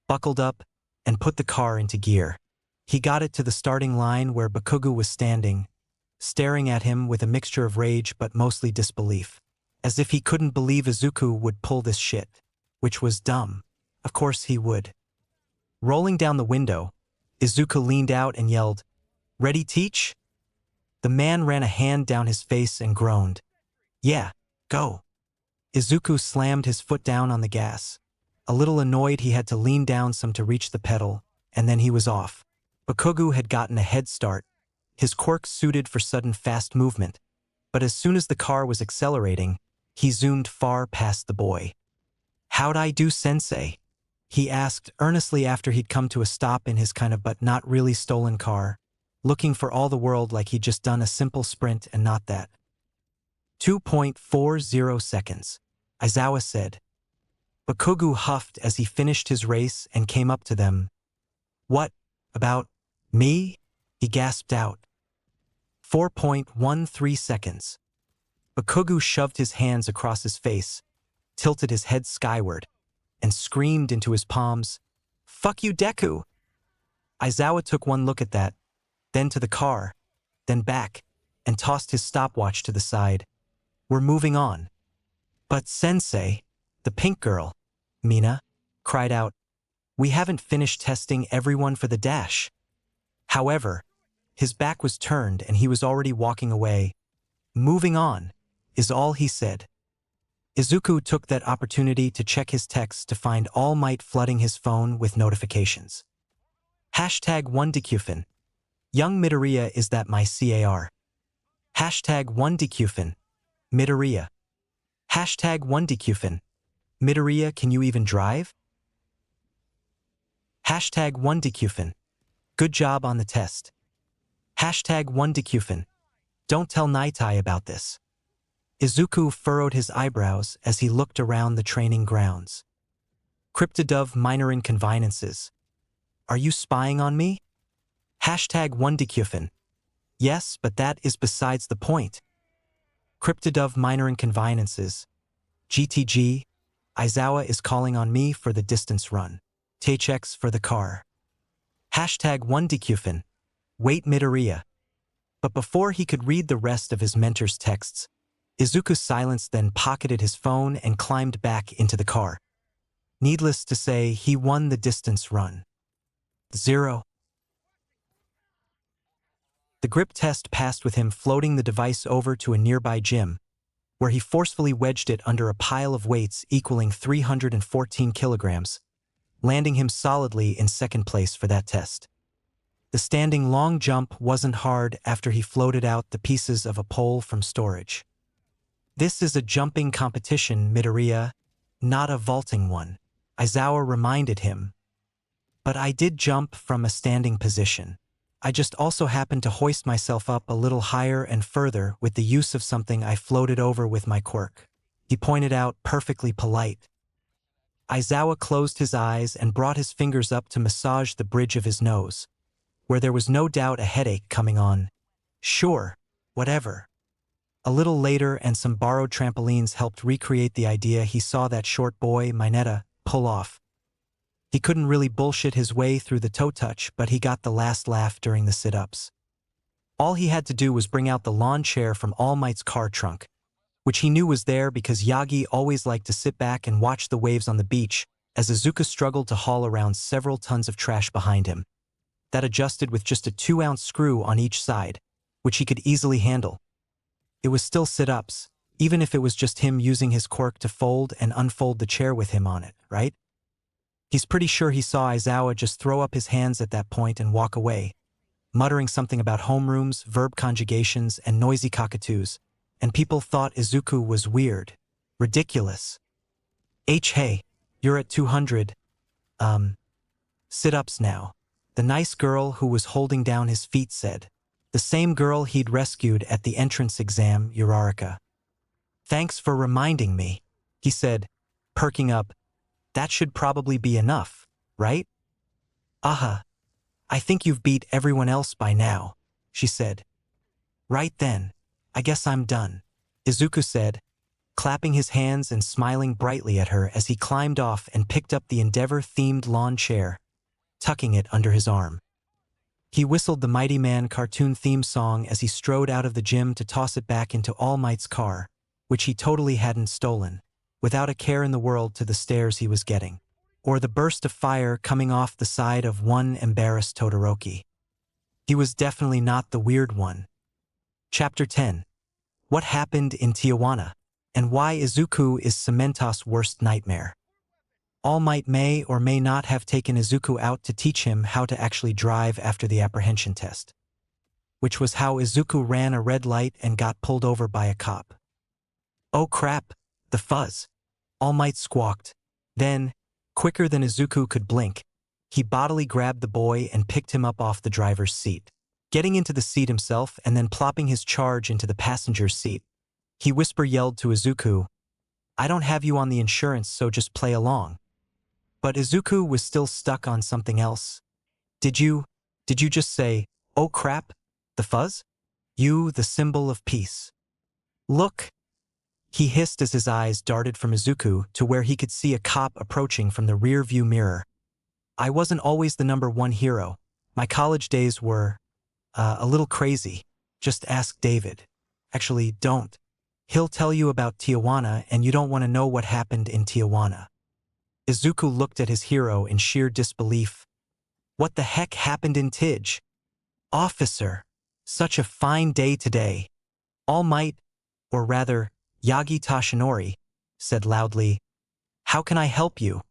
buckled up, and put the car into gear. He got it to the starting line where Bakugo was standing, staring at him with a mixture of rage but mostly disbelief. As if he couldn't believe Izuku would pull this shit, which was dumb. Of course he would. Rolling down the window, Izuku leaned out and yelled, "Ready, teach?" The man ran a hand down his face and groaned. "Yeah, go." Izuku slammed his foot down on the gas. A little annoyed he had to lean down some to reach the pedal, and then he was off. Bakugo had gotten a head start, his quirk suited for sudden fast movement, but as soon as the car was accelerating, he zoomed far past the boy. "How'd I do, sensei?" he asked earnestly after he'd come to a stop in his kind of but not really stolen car, looking for all the world like he'd just done a simple sprint and not that. 2.40 seconds, Aizawa said. Bakugo huffed as he finished his race and came up to them. "What, about me?" he gasped out. 4.13 seconds. Bakugo shoved his hands across his face, tilted his head skyward, and screamed into his palms, "Fuck you, Deku!" Aizawa took one look at that, then to the car, then back, and tossed his stopwatch to the side. "We're moving on." "But sensei," the pink girl, Mina, cried out, "we haven't finished testing everyone for the dash." However, his back was turned and he was already walking away. "Moving on," is all he said. Izuku took that opportunity to check his texts to find All Might flooding his phone with notifications. #1DQFin. Young Midoriya, is that my CAR? #1DQFin. Midoriya. #1DQFin. Midoriya, can you even drive? #1DQFin. Good job on the test. #1DQFin. Don't tell Naitai about this. Izuku furrowed his eyebrows as he looked around the training grounds. Cryptodove minor inconveniences. Are you spying on me? #1DQFin. Yes, but that is besides the point. Cryptodove minor inconveniences. GTG, Aizawa is calling on me for the distance run. THX for the car. Hashtag 1DQFin. Wait Midoriya. But before he could read the rest of his mentor's texts, Izuku's silence then pocketed his phone and climbed back into the car. Needless to say, he won the distance run. 0. The grip test passed with him floating the device over to a nearby gym, where he forcefully wedged it under a pile of weights equaling 314 kilograms, landing him solidly in second place for that test. The standing long jump wasn't hard after he floated out the pieces of a pole from storage. This is a jumping competition, Midoriya, not a vaulting one, Aizawa reminded him. But I did jump from a standing position. I just also happened to hoist myself up a little higher and further with the use of something I floated over with my quirk. He pointed out, perfectly polite. Aizawa closed his eyes and brought his fingers up to massage the bridge of his nose, where there was no doubt a headache coming on. Sure, whatever. A little later, and some borrowed trampolines helped recreate the idea he saw that short boy, Mineta, pull off. He couldn't really bullshit his way through the toe touch, but he got the last laugh during the sit-ups. All he had to do was bring out the lawn chair from All Might's car trunk, which he knew was there because Yagi always liked to sit back and watch the waves on the beach as Izuku struggled to haul around several tons of trash behind him. That adjusted with just a 2-ounce screw on each side, which he could easily handle. It was still sit-ups, even if it was just him using his quirk to fold and unfold the chair with him on it, right? He's pretty sure he saw Aizawa just throw up his hands at that point and walk away, muttering something about homerooms, verb conjugations, and noisy cockatoos, and people thought Izuku was weird, ridiculous. Hey, you're at 200, sit-ups now, the nice girl who was holding down his feet said. The same girl he'd rescued at the entrance exam, Uraraka. Thanks for reminding me, he said, perking up. That should probably be enough, right? Aha. I think you've beat everyone else by now, she said. Right then, I guess I'm done, Izuku said, clapping his hands and smiling brightly at her as he climbed off and picked up the Endeavor-themed lawn chair, tucking it under his arm. He whistled the Mighty Man cartoon theme song as he strode out of the gym to toss it back into All Might's car, which he totally hadn't stolen, without a care in the world to the stares he was getting, or the burst of fire coming off the side of one embarrassed Todoroki. He was definitely not the weird one. Chapter 10. What happened in Tijuana, and why Izuku is Cementos' worst nightmare. All Might may or may not have taken Izuku out to teach him how to actually drive after the apprehension test, which was how Izuku ran a red light and got pulled over by a cop. Oh crap, the fuzz. All Might squawked. Then, quicker than Izuku could blink, he bodily grabbed the boy and picked him up off the driver's seat. Getting into the seat himself and then plopping his charge into the passenger's seat, he whisper-yelled to Izuku, I don't have you on the insurance, so just play along. But Izuku was still stuck on something else. Did you just say, oh crap, the fuzz? You, the symbol of peace. Look, he hissed as his eyes darted from Izuku to where he could see a cop approaching from the rear-view mirror. I wasn't always the #1 hero. My college days were, a little crazy. Just ask David. Actually, don't. He'll tell you about Tijuana and you don't want to know what happened in Tijuana. Izuku looked at his hero in sheer disbelief. What the heck happened in Tij? Officer, such a fine day today. All Might, or rather, Yagi Tashinori, said loudly, how can I help you?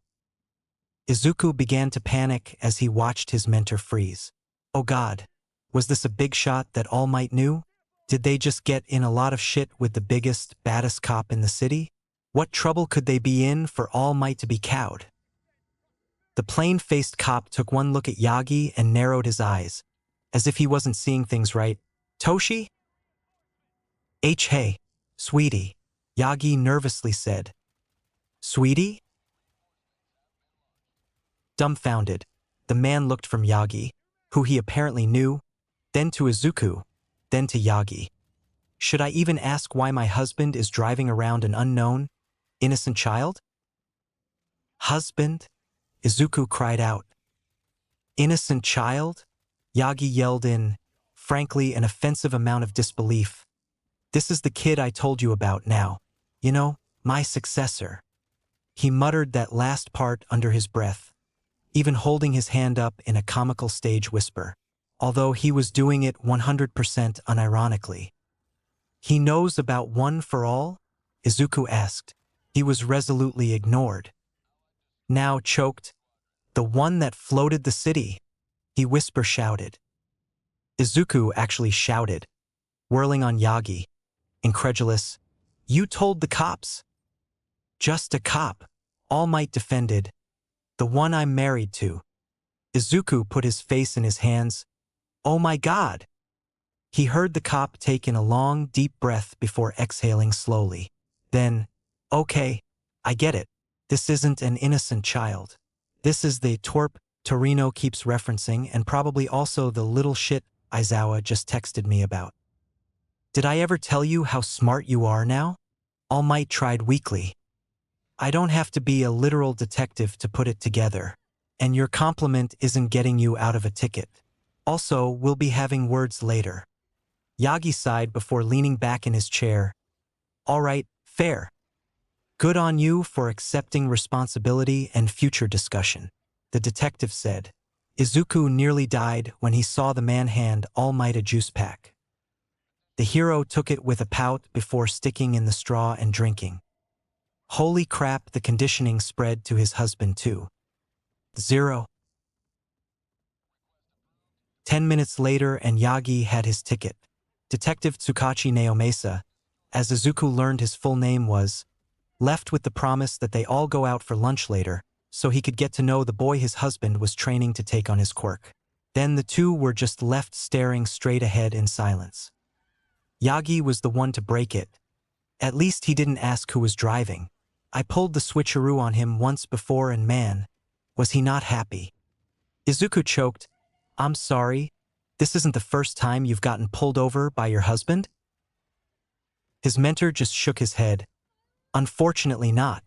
Izuku began to panic as he watched his mentor freeze. Oh God, was this a big shot that All Might knew? Did they just get in a lot of shit with the biggest, baddest cop in the city? What trouble could they be in for All Might to be cowed? The plain-faced cop took one look at Yagi and narrowed his eyes, as if he wasn't seeing things right. Toshi? Hey, sweetie, Yagi nervously said. Sweetie? Dumbfounded, the man looked from Yagi, who he apparently knew, then to Izuku, then to Yagi. Should I even ask why my husband is driving around an unknown, Innocent child? Husband? Izuku cried out. Innocent child? Yagi yelled in, frankly, an offensive amount of disbelief. This is the kid I told you about now. You know, my successor. He muttered that last part under his breath, even holding his hand up in a comical stage whisper, although he was doing it 100% unironically. He knows about One for All? Izuku asked. He was resolutely ignored. Now choked, the one that floated the city, he whisper-shouted. Izuku actually shouted, whirling on Yagi, incredulous. You told the cops? Just a cop, All Might defended. The one I'm married to. Izuku put his face in his hands. Oh my God! He heard the cop take in a long, deep breath before exhaling slowly. Then, okay, I get it. This isn't an innocent child. This is the twerp Torino keeps referencing, and probably also the little shit Aizawa just texted me about. Did I ever tell you how smart you are now? All Might tried weakly. I don't have to be a literal detective to put it together. And your compliment isn't getting you out of a ticket. Also, we'll be having words later. Yagi sighed before leaning back in his chair. All right, fair. Good on you for accepting responsibility and future discussion, the detective said. Izuku nearly died when he saw the man hand All Might a juice pack. The hero took it with a pout before sticking in the straw and drinking. Holy crap, the conditioning spread to his husband too. 0. 10 minutes later and Yagi had his ticket. Detective Tsukachi Naomesa, as Izuku learned his full name was, left with the promise that they all go out for lunch later, so he could get to know the boy his husband was training to take on his quirk. Then the two were just left staring straight ahead in silence. Yagi was the one to break it. At least he didn't ask who was driving. I pulled the switcheroo on him once before and man, was he not happy. Izuku choked. I'm sorry, this isn't the first time you've gotten pulled over by your husband? His mentor just shook his head. Unfortunately not.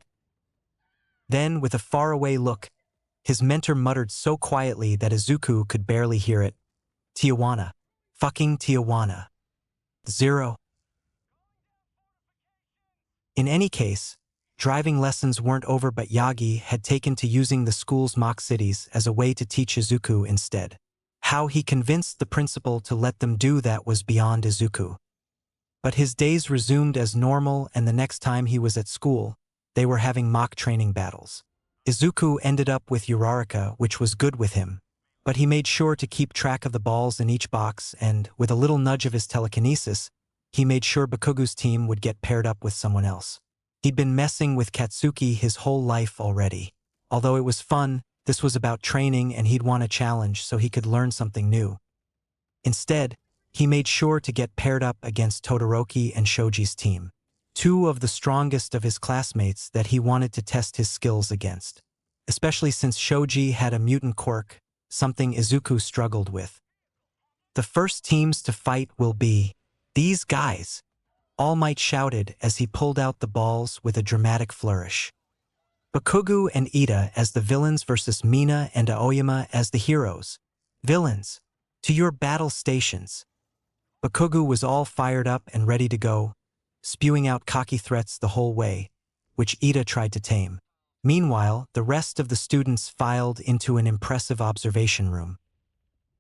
Then, with a faraway look, his mentor muttered so quietly that Izuku could barely hear it. Tijuana. Fucking Tijuana. 0. In any case, driving lessons weren't over, but Yagi had taken to using the school's mock cities as a way to teach Izuku instead. How he convinced the principal to let them do that was beyond Izuku. But his days resumed as normal, and the next time he was at school, they were having mock training battles. Izuku ended up with Uraraka, which was good with him, but he made sure to keep track of the balls in each box, and, with a little nudge of his telekinesis, he made sure Bakugu's team would get paired up with someone else. He'd been messing with Katsuki his whole life already. Although it was fun, this was about training and he'd want a challenge so he could learn something new. Instead, he made sure to get paired up against Todoroki and Shoji's team, two of the strongest of his classmates that he wanted to test his skills against, especially since Shoji had a mutant quirk, something Izuku struggled with. The first teams to fight will be these guys, All Might shouted as he pulled out the balls with a dramatic flourish. Bakugu and Ida as the villains versus Mina and Aoyama as the heroes. Villains, to your battle stations. Bakugu was all fired up and ready to go, spewing out cocky threats the whole way, which Ida tried to tame. Meanwhile, the rest of the students filed into an impressive observation room.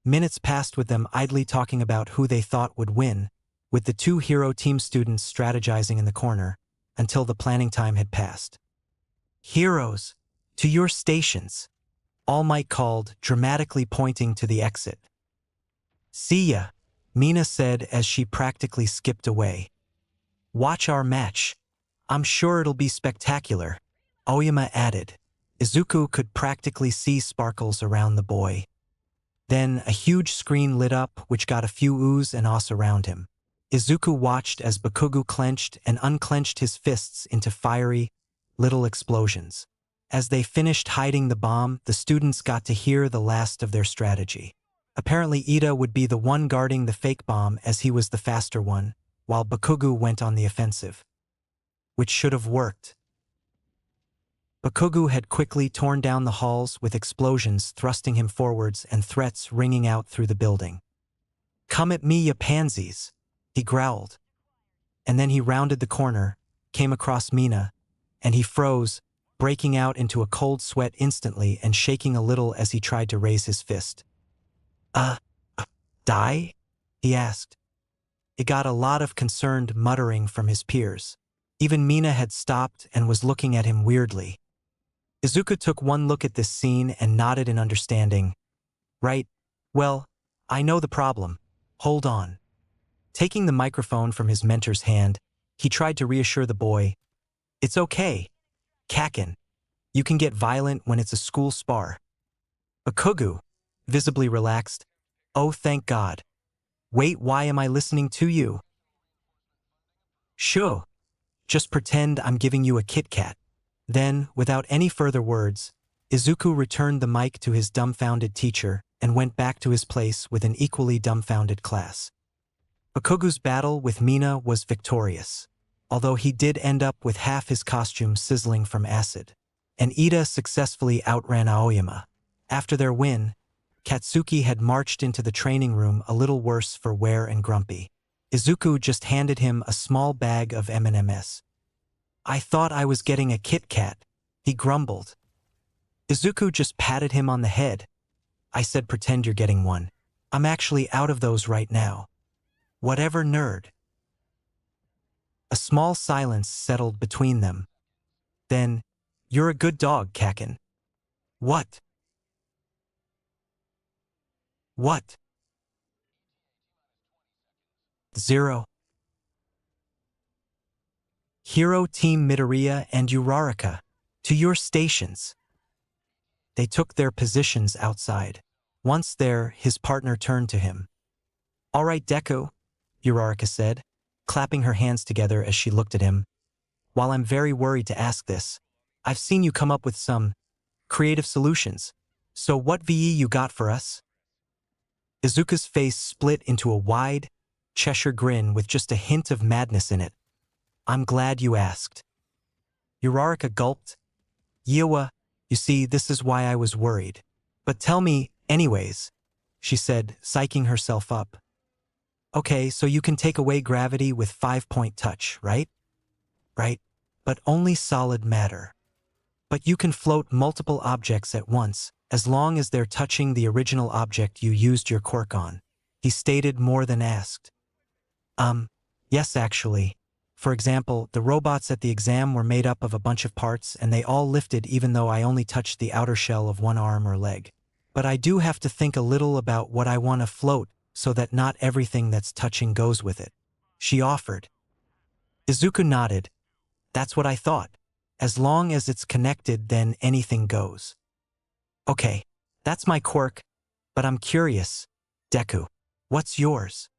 Minutes passed with them idly talking about who they thought would win, with the two hero team students strategizing in the corner, until the planning time had passed. Heroes, to your stations, All Might called, dramatically pointing to the exit. See ya, Mina said as she practically skipped away. Watch our match. I'm sure it'll be spectacular, Aoyama added. Izuku could practically see sparkles around the boy. Then a huge screen lit up which got a few oohs and ahs around him. Izuku watched as Bakugu clenched and unclenched his fists into fiery, little explosions. As they finished hiding the bomb, the students got to hear the last of their strategy. Apparently Ida would be the one guarding the fake bomb as he was the faster one, while Bakugu went on the offensive. Which should have worked. Bakugu had quickly torn down the halls with explosions thrusting him forwards and threats ringing out through the building. "Come at me, ya pansies," he growled. And then he rounded the corner, came across Mina, and he froze, breaking out into a cold sweat instantly and shaking a little as he tried to raise his fist. Die?" he asked. It got a lot of concerned muttering from his peers. Even Mina had stopped and was looking at him weirdly. Izuku took one look at this scene and nodded in understanding. "Right. Well, I know the problem. Hold on." Taking the microphone from his mentor's hand, he tried to reassure the boy. "It's okay, Kakin. You can get violent when it's a school spar." Bakugu, visibly relaxed. "Oh, thank God. Wait, why am I listening to you?" "Sure. Just pretend I'm giving you a Kit Kat." Then, without any further words, Izuku returned the mic to his dumbfounded teacher and went back to his place with an equally dumbfounded class. Bakugu's battle with Mina was victorious, although he did end up with half his costume sizzling from acid. And Ida successfully outran Aoyama. After their win, Katsuki had marched into the training room a little worse for wear and grumpy. Izuku just handed him a small bag of M&Ms. "I thought I was getting a Kit Kat," he grumbled. Izuku just patted him on the head. "I said pretend you're getting one. I'm actually out of those right now. Whatever, nerd." A small silence settled between them. Then, "You're a good dog, Kakin." "What? What?" "0. Hero Team Midoriya and Uraraka, to your stations." They took their positions outside. Once there, his partner turned to him. "All right, Deku," Uraraka said, clapping her hands together as she looked at him. "While I'm very worried to ask this, I've seen you come up with some creative solutions. So what VE you got for us?" Izuku's face split into a wide, Cheshire grin with just a hint of madness in it. "I'm glad you asked." Uraraka gulped. "Yiwa, you see, this is why I was worried. But tell me, anyways," she said, psyching herself up. "Okay, so you can take away gravity with 5-point touch, right? Right, but only solid matter. But you can float multiple objects at once, as long as they're touching the original object you used your quirk on," he stated more than asked. Yes, actually. For example, the robots at the exam were made up of a bunch of parts and they all lifted even though I only touched the outer shell of one arm or leg. But I do have to think a little about what I want to float so that not everything that's touching goes with it," she offered. Izuku nodded. "That's what I thought. As long as it's connected, then anything goes." "Okay, that's my quirk, but I'm curious. Deku, what's yours?"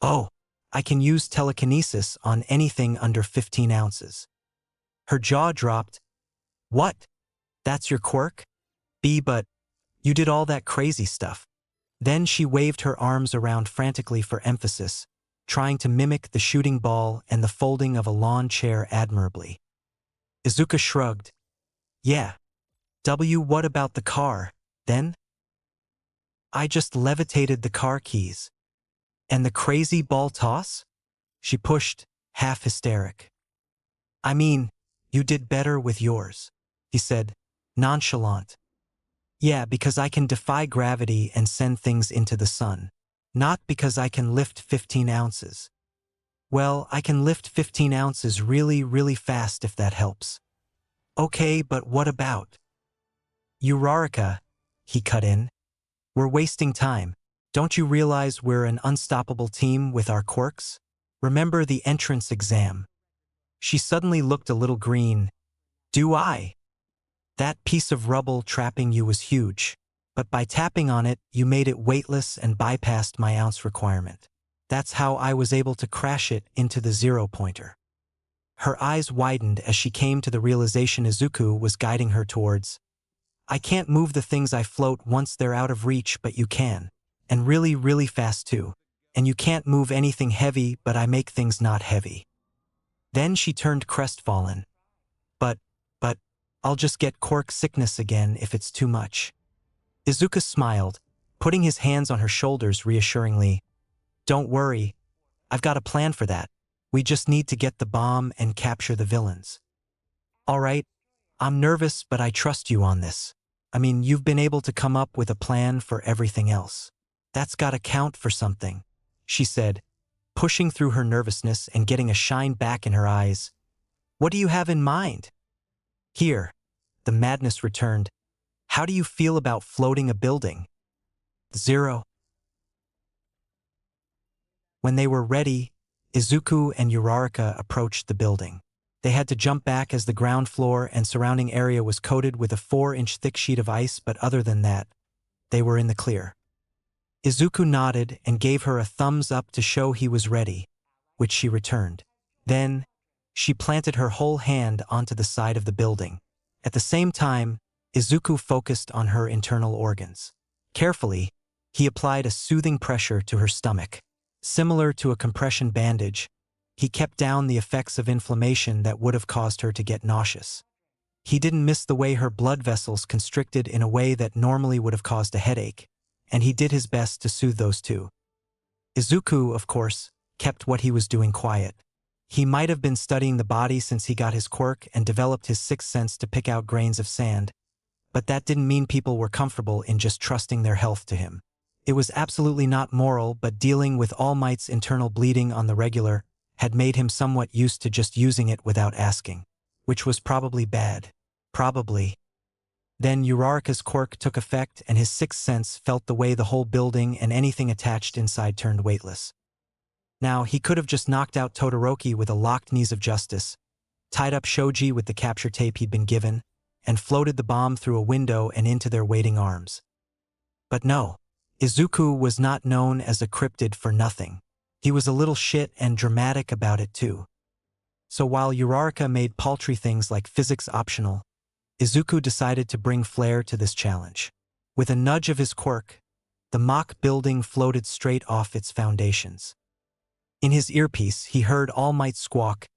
"Oh, I can use telekinesis on anything under 15 ounces. Her jaw dropped. "What? That's your quirk? But you did all that crazy stuff." Then she waved her arms around frantically for emphasis, trying to mimic the shooting ball and the folding of a lawn chair admirably. Izuku shrugged. "Yeah. What about the car, then?" "I just levitated the car keys." "And the crazy ball toss?" she pushed, half hysteric. "I mean, you did better with yours," he said, nonchalant. "Yeah, because I can defy gravity and send things into the sun. Not because I can lift 15 ounces. Well, I can lift 15 ounces really, really fast if that helps." "Okay, but what about?" "Uraraka," he cut in. "We're wasting time. Don't you realize we're an unstoppable team with our quirks? Remember the entrance exam?" She suddenly looked a little green. "Do I? That piece of rubble trapping you was huge, but by tapping on it, you made it weightless and bypassed my ounce requirement. That's how I was able to crash it into the 0-pointer." Her eyes widened as she came to the realization Izuku was guiding her towards. "I can't move the things I float once they're out of reach, but you can. And really, really fast too. And you can't move anything heavy, but I make things not heavy." Then she turned crestfallen. But, I'll just get Quirk sickness again if it's too much. Izuku smiled, putting his hands on her shoulders reassuringly. Don't worry, I've got a plan for that. We just need to get the bomb and capture the villains. All right, I'm nervous, but I trust you on this. I mean, you've been able to come up with a plan for everything else. That's gotta count for something, she said, pushing through her nervousness and getting a shine back in her eyes. What do you have in mind? Here, the madness returned. How do you feel about floating a building? 0. When they were ready, Izuku and Uraraka approached the building. They had to jump back as the ground floor and surrounding area was coated with a 4-inch thick sheet of ice, but other than that, they were in the clear. Izuku nodded and gave her a thumbs up to show he was ready, which she returned. Then, she planted her whole hand onto the side of the building. At the same time, Izuku focused on her internal organs. Carefully, he applied a soothing pressure to her stomach. Similar to a compression bandage, he kept down the effects of inflammation that would have caused her to get nauseous. He didn't miss the way her blood vessels constricted in a way that normally would have caused a headache, and he did his best to soothe those too. Izuku, of course, kept what he was doing quiet. He might have been studying the body since he got his quirk and developed his sixth sense to pick out grains of sand, but that didn't mean people were comfortable in just trusting their health to him. It was absolutely not moral, but dealing with All Might's internal bleeding on the regular had made him somewhat used to just using it without asking, which was probably bad. Probably. Then Uraraka's quirk took effect and his sixth sense felt the way the whole building and anything attached inside turned weightless. Now, he could have just knocked out Todoroki with a locked knees of justice, tied up Shoji with the capture tape he'd been given, and floated the bomb through a window and into their waiting arms. But no, Izuku was not known as a cryptid for nothing. He was a little shit and dramatic about it too. So while Uraraka made paltry things like physics optional, Izuku decided to bring flair to this challenge. With a nudge of his quirk, the mock building floated straight off its foundations. In his earpiece, he heard All Might squawk,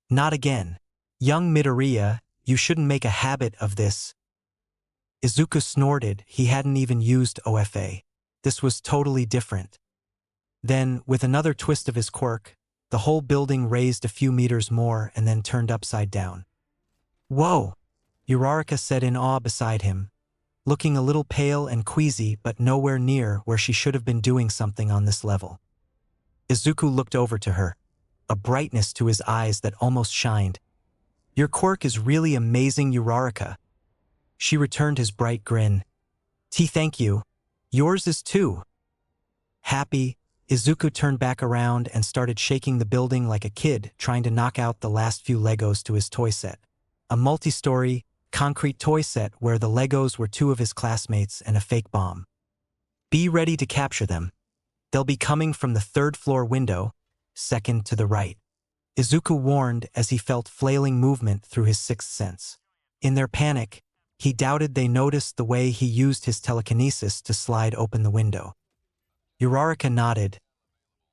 "Not again. Young Midoriya, you shouldn't make a habit of this." Izuku snorted. He hadn't even used OFA. This was totally different. Then, with another twist of his quirk, the whole building raised a few meters more and then turned upside down. "Whoa!" Uraraka said in awe beside him, looking a little pale and queasy but nowhere near where she should have been doing something on this level. Izuku looked over to her, a brightness to his eyes that almost shined. "Your quirk is really amazing, Uraraka." She returned his bright grin. Thank you. Yours is too." Happy, Izuku turned back around and started shaking the building like a kid trying to knock out the last few Legos to his toy set. A multi-story, concrete toy set where the Legos were 2 of his classmates and a fake bomb. "Be ready to capture them. They'll be coming from the 3rd floor window, second to the right," Izuku warned as he felt flailing movement through his sixth sense. In their panic, he doubted they noticed the way he used his telekinesis to slide open the window. Uraraka nodded.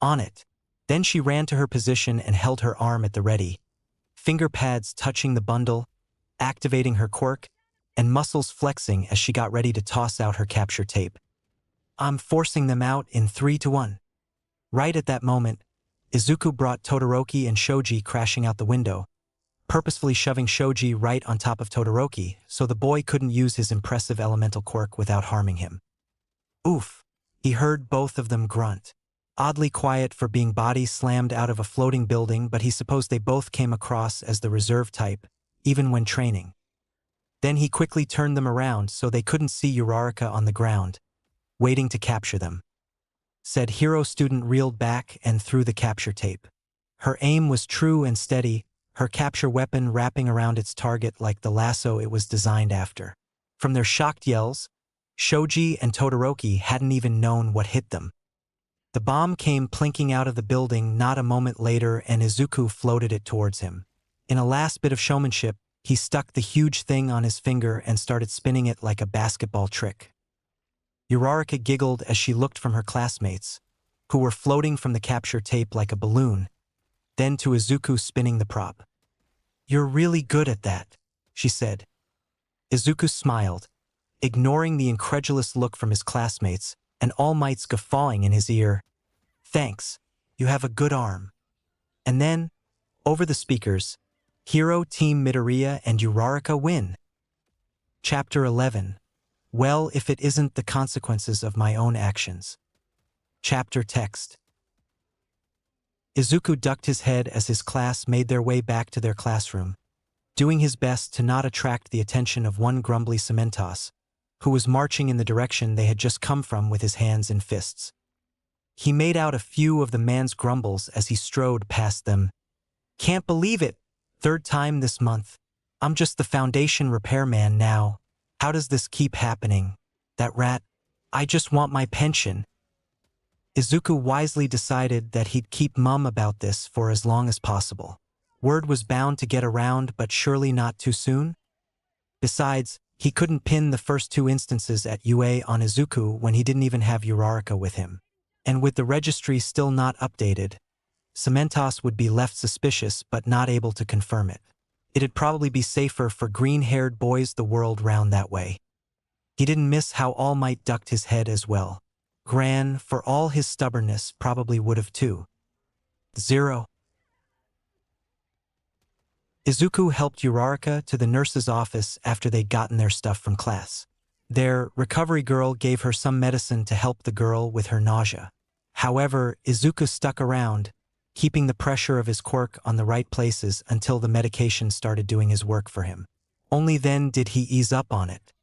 On it. Then she ran to her position and held her arm at the ready, finger pads touching the bundle, activating her quirk, and muscles flexing as she got ready to toss out her capture tape. "I'm forcing them out in 3 to 1. Right at that moment, Izuku brought Todoroki and Shoji crashing out the window, purposefully shoving Shoji right on top of Todoroki so the boy couldn't use his impressive elemental quirk without harming him. "Oof," he heard both of them grunt. Oddly quiet for being body slammed out of a floating building, but he supposed they both came across as the reserve type, even when training. Then he quickly turned them around so they couldn't see Uraraka on the ground, waiting to capture them. Said hero student reeled back and threw the capture tape. Her aim was true and steady, her capture weapon wrapping around its target like the lasso it was designed after. From their shocked yells, Shoji and Todoroki hadn't even known what hit them. The bomb came plinking out of the building not a moment later and Izuku floated it towards him. In a last bit of showmanship, he stuck the huge thing on his finger and started spinning it like a basketball trick. Uraraka giggled as she looked from her classmates, who were floating from the capture tape like a balloon, then to Izuku spinning the prop. "You're really good at that," she said. Izuku smiled, ignoring the incredulous look from his classmates, and All Might's guffawing in his ear. Thanks, you have a good arm. And then, over the speakers, Hero Team Midoriya and Uraraka win. Chapter 11. Well, if it isn't the consequences of my own actions. Chapter text. Izuku ducked his head as his class made their way back to their classroom, doing his best to not attract the attention of one grumbly Cementos, who was marching in the direction they had just come from with his hands in fists. He made out a few of the man's grumbles as he strode past them. Can't believe it! 3rd time this month. I'm just the foundation repairman now. How does this keep happening? That rat. I just want my pension. Izuku wisely decided that he'd keep mum about this for as long as possible. Word was bound to get around, but surely not too soon. Besides, he couldn't pin the first 2 instances at UA on Izuku when he didn't even have Uraraka with him. And with the registry still not updated, Cementos would be left suspicious but not able to confirm it. It'd probably be safer for green-haired boys the world round that way. He didn't miss how All Might ducked his head as well. Gran, for all his stubbornness, probably would have too. 0. Izuku helped Uraraka to the nurse's office after they'd gotten their stuff from class. Their recovery girl gave her some medicine to help the girl with her nausea. However, Izuku stuck around, keeping the pressure of his quirk on the right places until the medication started doing his work for him. Only then did he ease up on it.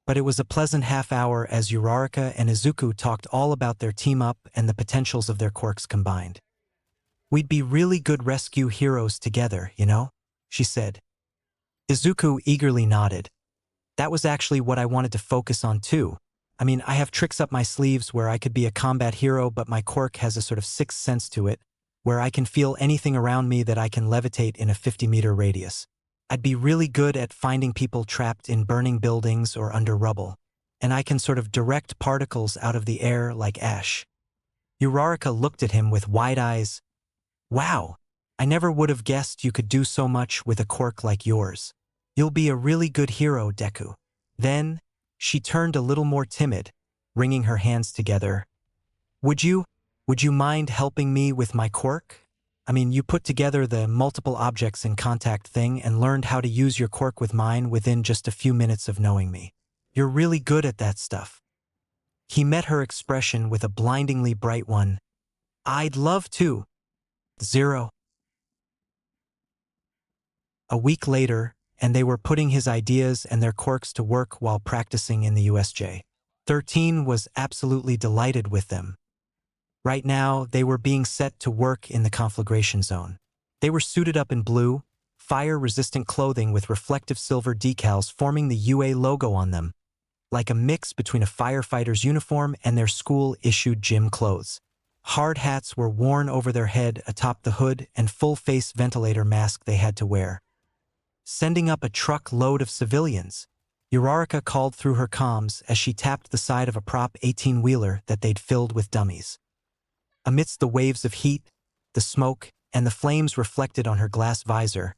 But it was a pleasant half hour as Uraraka and Izuku talked all about their team-up and the potentials of their quirks combined. We'd be really good rescue heroes together, you know, she said. Izuku eagerly nodded. That was actually what I wanted to focus on too. I mean, I have tricks up my sleeves where I could be a combat hero, but my quirk has a sort of sixth sense to it, where I can feel anything around me that I can levitate in a 50-meter radius. I'd be really good at finding people trapped in burning buildings or under rubble, and I can sort of direct particles out of the air like ash. Uraraka looked at him with wide eyes. Wow, I never would have guessed you could do so much with a quirk like yours. You'll be a really good hero, Deku. Then, she turned a little more timid, wringing her hands together. Would you mind helping me with my quirk? I mean, you put together the multiple objects in contact thing and learned how to use your quirk with mine within just a few minutes of knowing me. You're really good at that stuff. He met her expression with a blindingly bright one. I'd love to. 0. A week later, and they were putting his ideas and their quirks to work while practicing in the USJ. 13 was absolutely delighted with them. Right now, they were being set to work in the conflagration zone. They were suited up in blue, fire-resistant clothing with reflective silver decals forming the UA logo on them, like a mix between a firefighter's uniform and their school-issued gym clothes. Hard hats were worn over their head atop the hood and full-face ventilator mask they had to wear. Sending up a truck load of civilians, Uraraka called through her comms as she tapped the side of a prop 18-wheeler that they'd filled with dummies. Amidst the waves of heat, the smoke, and the flames reflected on her glass visor,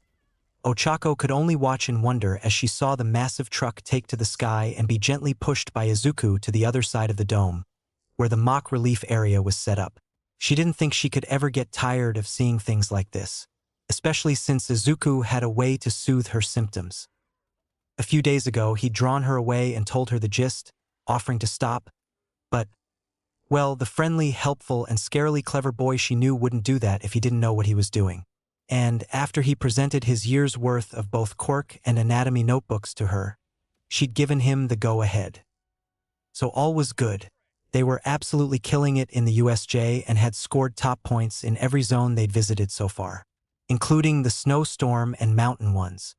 Ochako could only watch in wonder as she saw the massive truck take to the sky and be gently pushed by Izuku to the other side of the dome, where the mock relief area was set up. She didn't think she could ever get tired of seeing things like this, especially since Izuku had a way to soothe her symptoms. A few days ago, he'd drawn her away and told her the gist, offering to stop, but, well, the friendly, helpful, and scarily clever boy she knew wouldn't do that if he didn't know what he was doing. And after he presented his year's worth of both quirk and anatomy notebooks to her, she'd given him the go-ahead. So all was good. They were absolutely killing it in the USJ and had scored top points in every zone they'd visited so far, including the snowstorm and mountain ones.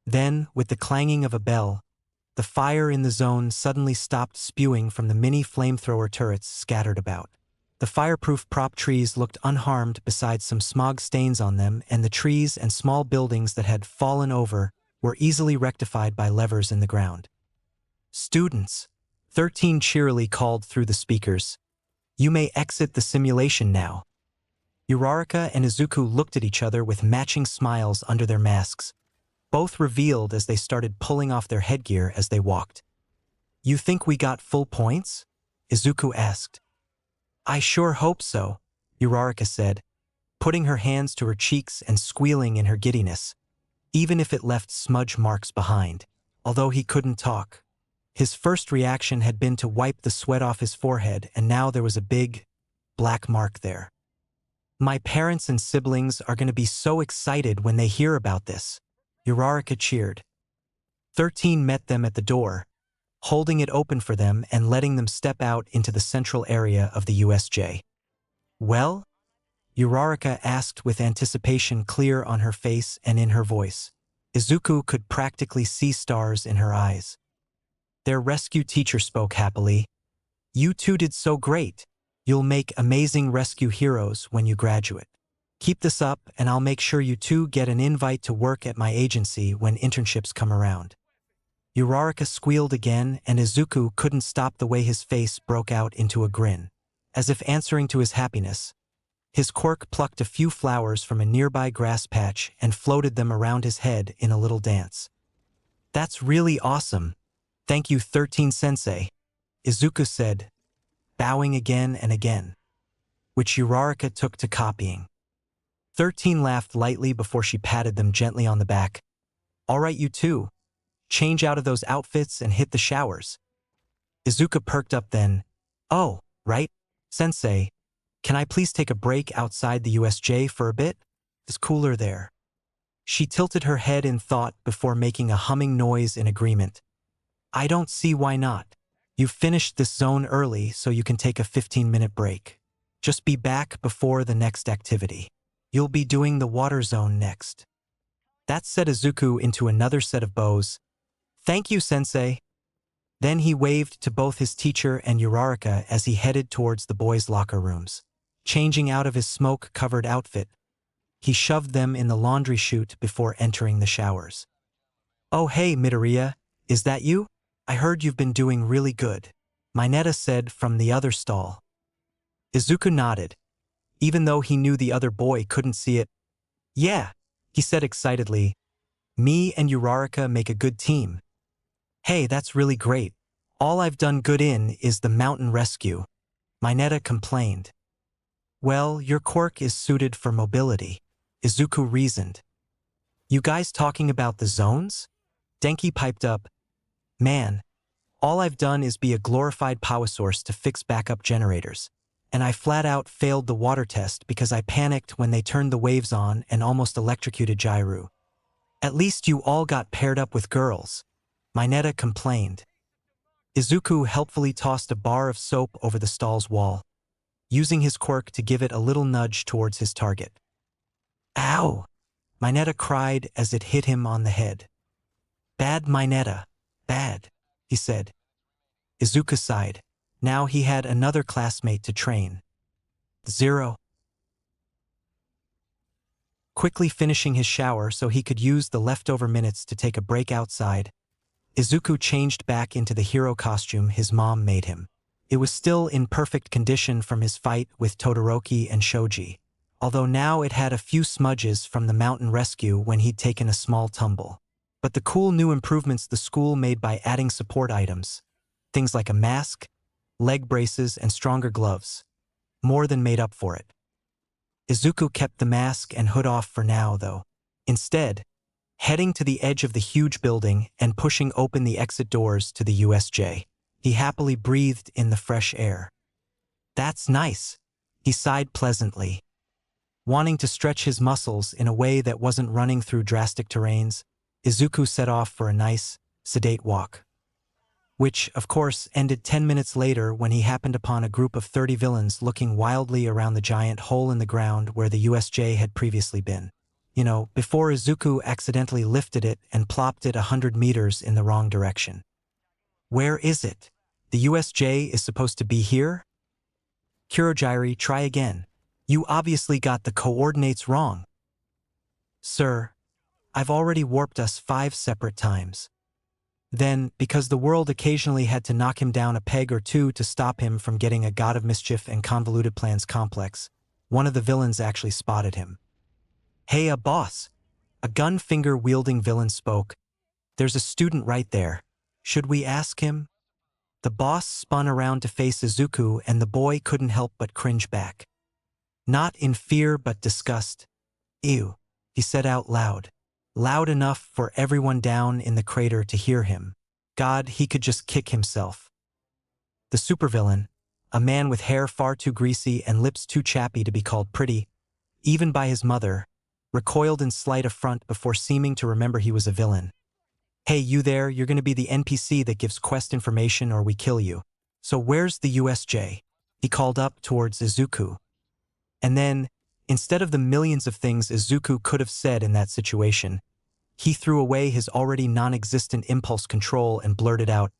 Then, with the clanging of a bell, the fire in the zone suddenly stopped spewing from the mini flamethrower turrets scattered about. The fireproof prop trees looked unharmed beside some smog stains on them, and the trees and small buildings that had fallen over were easily rectified by levers in the ground. Students, 13 cheerily called through the speakers. You may exit the simulation now. Uraraka and Izuku looked at each other with matching smiles under their masks. Both revealed as they started pulling off their headgear as they walked. "You think we got full points?" Izuku asked. "I sure hope so," Uraraka said, putting her hands to her cheeks and squealing in her giddiness, even if it left smudge marks behind. Although he couldn't talk. His first reaction had been to wipe the sweat off his forehead, and now there was a big, black mark there. "My parents and siblings are going to be so excited when they hear about this," Uraraka cheered. 13 met them at the door, holding it open for them and letting them step out into the central area of the USJ. "Well?" Uraraka asked with anticipation clear on her face and in her voice. Izuku could practically see stars in her eyes. Their rescue teacher spoke happily. "You two did so great. You'll make amazing rescue heroes when you graduate. Keep this up and I'll make sure you two get an invite to work at my agency when internships come around." Uraraka squealed again, and Izuku couldn't stop the way his face broke out into a grin. As if answering to his happiness, his quirk plucked a few flowers from a nearby grass patch and floated them around his head in a little dance. "That's really awesome. Thank you, 13-sensei," Izuku said, bowing again and again, which Uraraka took to copying. 13 laughed lightly before she patted them gently on the back. "All right, you two. Change out of those outfits and hit the showers." Izuku perked up then. "Oh, right, sensei. Can I please take a break outside the USJ for a bit? It's cooler there." She tilted her head in thought before making a humming noise in agreement. "I don't see why not. You've finished this zone early so you can take a 15-minute break. Just be back before the next activity. You'll be doing the water zone next." That set Izuku into another set of bows. "Thank you, sensei." Then he waved to both his teacher and Uraraka as he headed towards the boys' locker rooms. Changing out of his smoke-covered outfit, he shoved them in the laundry chute before entering the showers. "Oh hey, Midoriya, is that you? I heard you've been doing really good," Mineta said from the other stall. Izuku nodded, even though he knew the other boy couldn't see it. "Yeah," he said excitedly. "Me and Uraraka make a good team." "Hey, that's really great. All I've done good in is the mountain rescue," Mineta complained. "Well, your quirk is suited for mobility," Izuku reasoned. "You guys talking about the zones?" Denki piped up. "Man, all I've done is be a glorified power source to fix backup generators, and I flat out failed the water test because I panicked when they turned the waves on and almost electrocuted Jairu." "At least you all got paired up with girls," Mineta complained. Izuku helpfully tossed a bar of soap over the stall's wall, using his quirk to give it a little nudge towards his target. "Ow!" Mineta cried as it hit him on the head. "Bad, Mineta, bad," he said. Izuku sighed. Now he had another classmate to train. 0. Quickly finishing his shower so he could use the leftover minutes to take a break outside, Izuku changed back into the hero costume his mom made him. It was still in perfect condition from his fight with Todoroki and Shoji, although now it had a few smudges from the mountain rescue when he'd taken a small tumble. But the cool new improvements the school made by adding support items, things like a mask, leg braces, and stronger gloves, more than made up for it. Izuku kept the mask and hood off for now, though. Instead, heading to the edge of the huge building and pushing open the exit doors to the USJ, he happily breathed in the fresh air. "That's nice," he sighed pleasantly. Wanting to stretch his muscles in a way that wasn't running through drastic terrains, Izuku set off for a nice, sedate walk. Which, of course, ended 10 minutes later when he happened upon a group of 30 villains looking wildly around the giant hole in the ground where the USJ had previously been. Before Izuku accidentally lifted it and plopped it 100 meters in the wrong direction. "Where is it? The USJ is supposed to be here?" "Kurojairi, try again. You obviously got the coordinates wrong." "Sir, I've already warped us 5 separate times." Then, because the world occasionally had to knock him down a peg or two to stop him from getting a God of Mischief and Convoluted Plans complex, one of the villains actually spotted him. "Hey, boss. A gun-finger-wielding villain spoke. There's a student right there. Should we ask him? The boss spun around to face Izuku, and the boy couldn't help but cringe back. Not in fear but disgust. Ew, he said out loud. Loud enough for everyone down in the crater to hear him. God, he could just kick himself. The supervillain, a man with hair far too greasy and lips too chappy to be called pretty, even by his mother, recoiled in slight affront before seeming to remember he was a villain. Hey, you there, you're gonna be the NPC that gives quest information or we kill you. So where's the USJ? He called up towards Izuku. And then, instead of the millions of things Izuku could have said in that situation, he threw away his already non-existent impulse control and blurted out,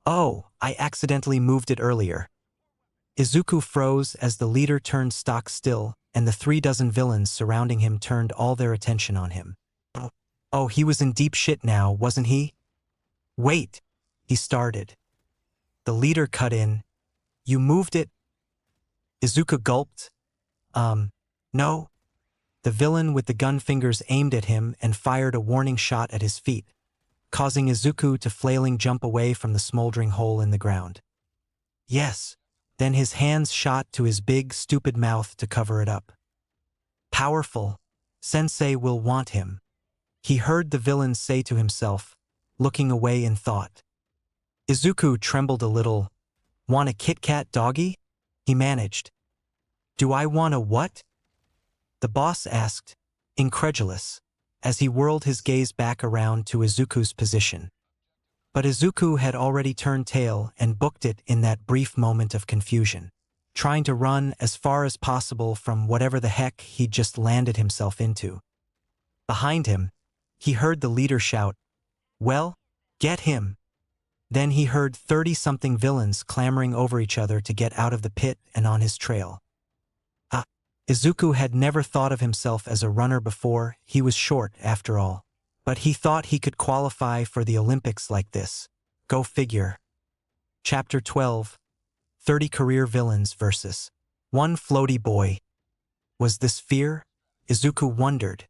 "Oh, I accidentally moved it earlier." Izuku froze as the leader turned stock still, and the 36 villains surrounding him turned all their attention on him. Oh, he was in deep shit now, wasn't he? Wait, he started. The leader cut in. You moved it? Izuku gulped. No. The villain with the gun fingers aimed at him and fired a warning shot at his feet, causing Izuku to flailing jump away from the smoldering hole in the ground. Yes. Then his hands shot to his big, stupid mouth to cover it up. Powerful. Sensei will want him. He heard the villain say to himself, looking away in thought. Izuku trembled a little. Want a Kit Kat doggy? He managed. Do I want a what? The boss asked, incredulous, as he whirled his gaze back around to Izuku's position. But Izuku had already turned tail and booked it in that brief moment of confusion, trying to run as far as possible from whatever the heck he'd just landed himself into. Behind him, he heard the leader shout, "Well, get him!" Then he heard 30-something villains clamoring over each other to get out of the pit and on his trail. Izuku had never thought of himself as a runner before. He was short, after all. But he thought he could qualify for the Olympics like this. Go figure. Chapter 12. 30 Career Villains versus One Floaty Boy. Was this fear? Izuku wondered.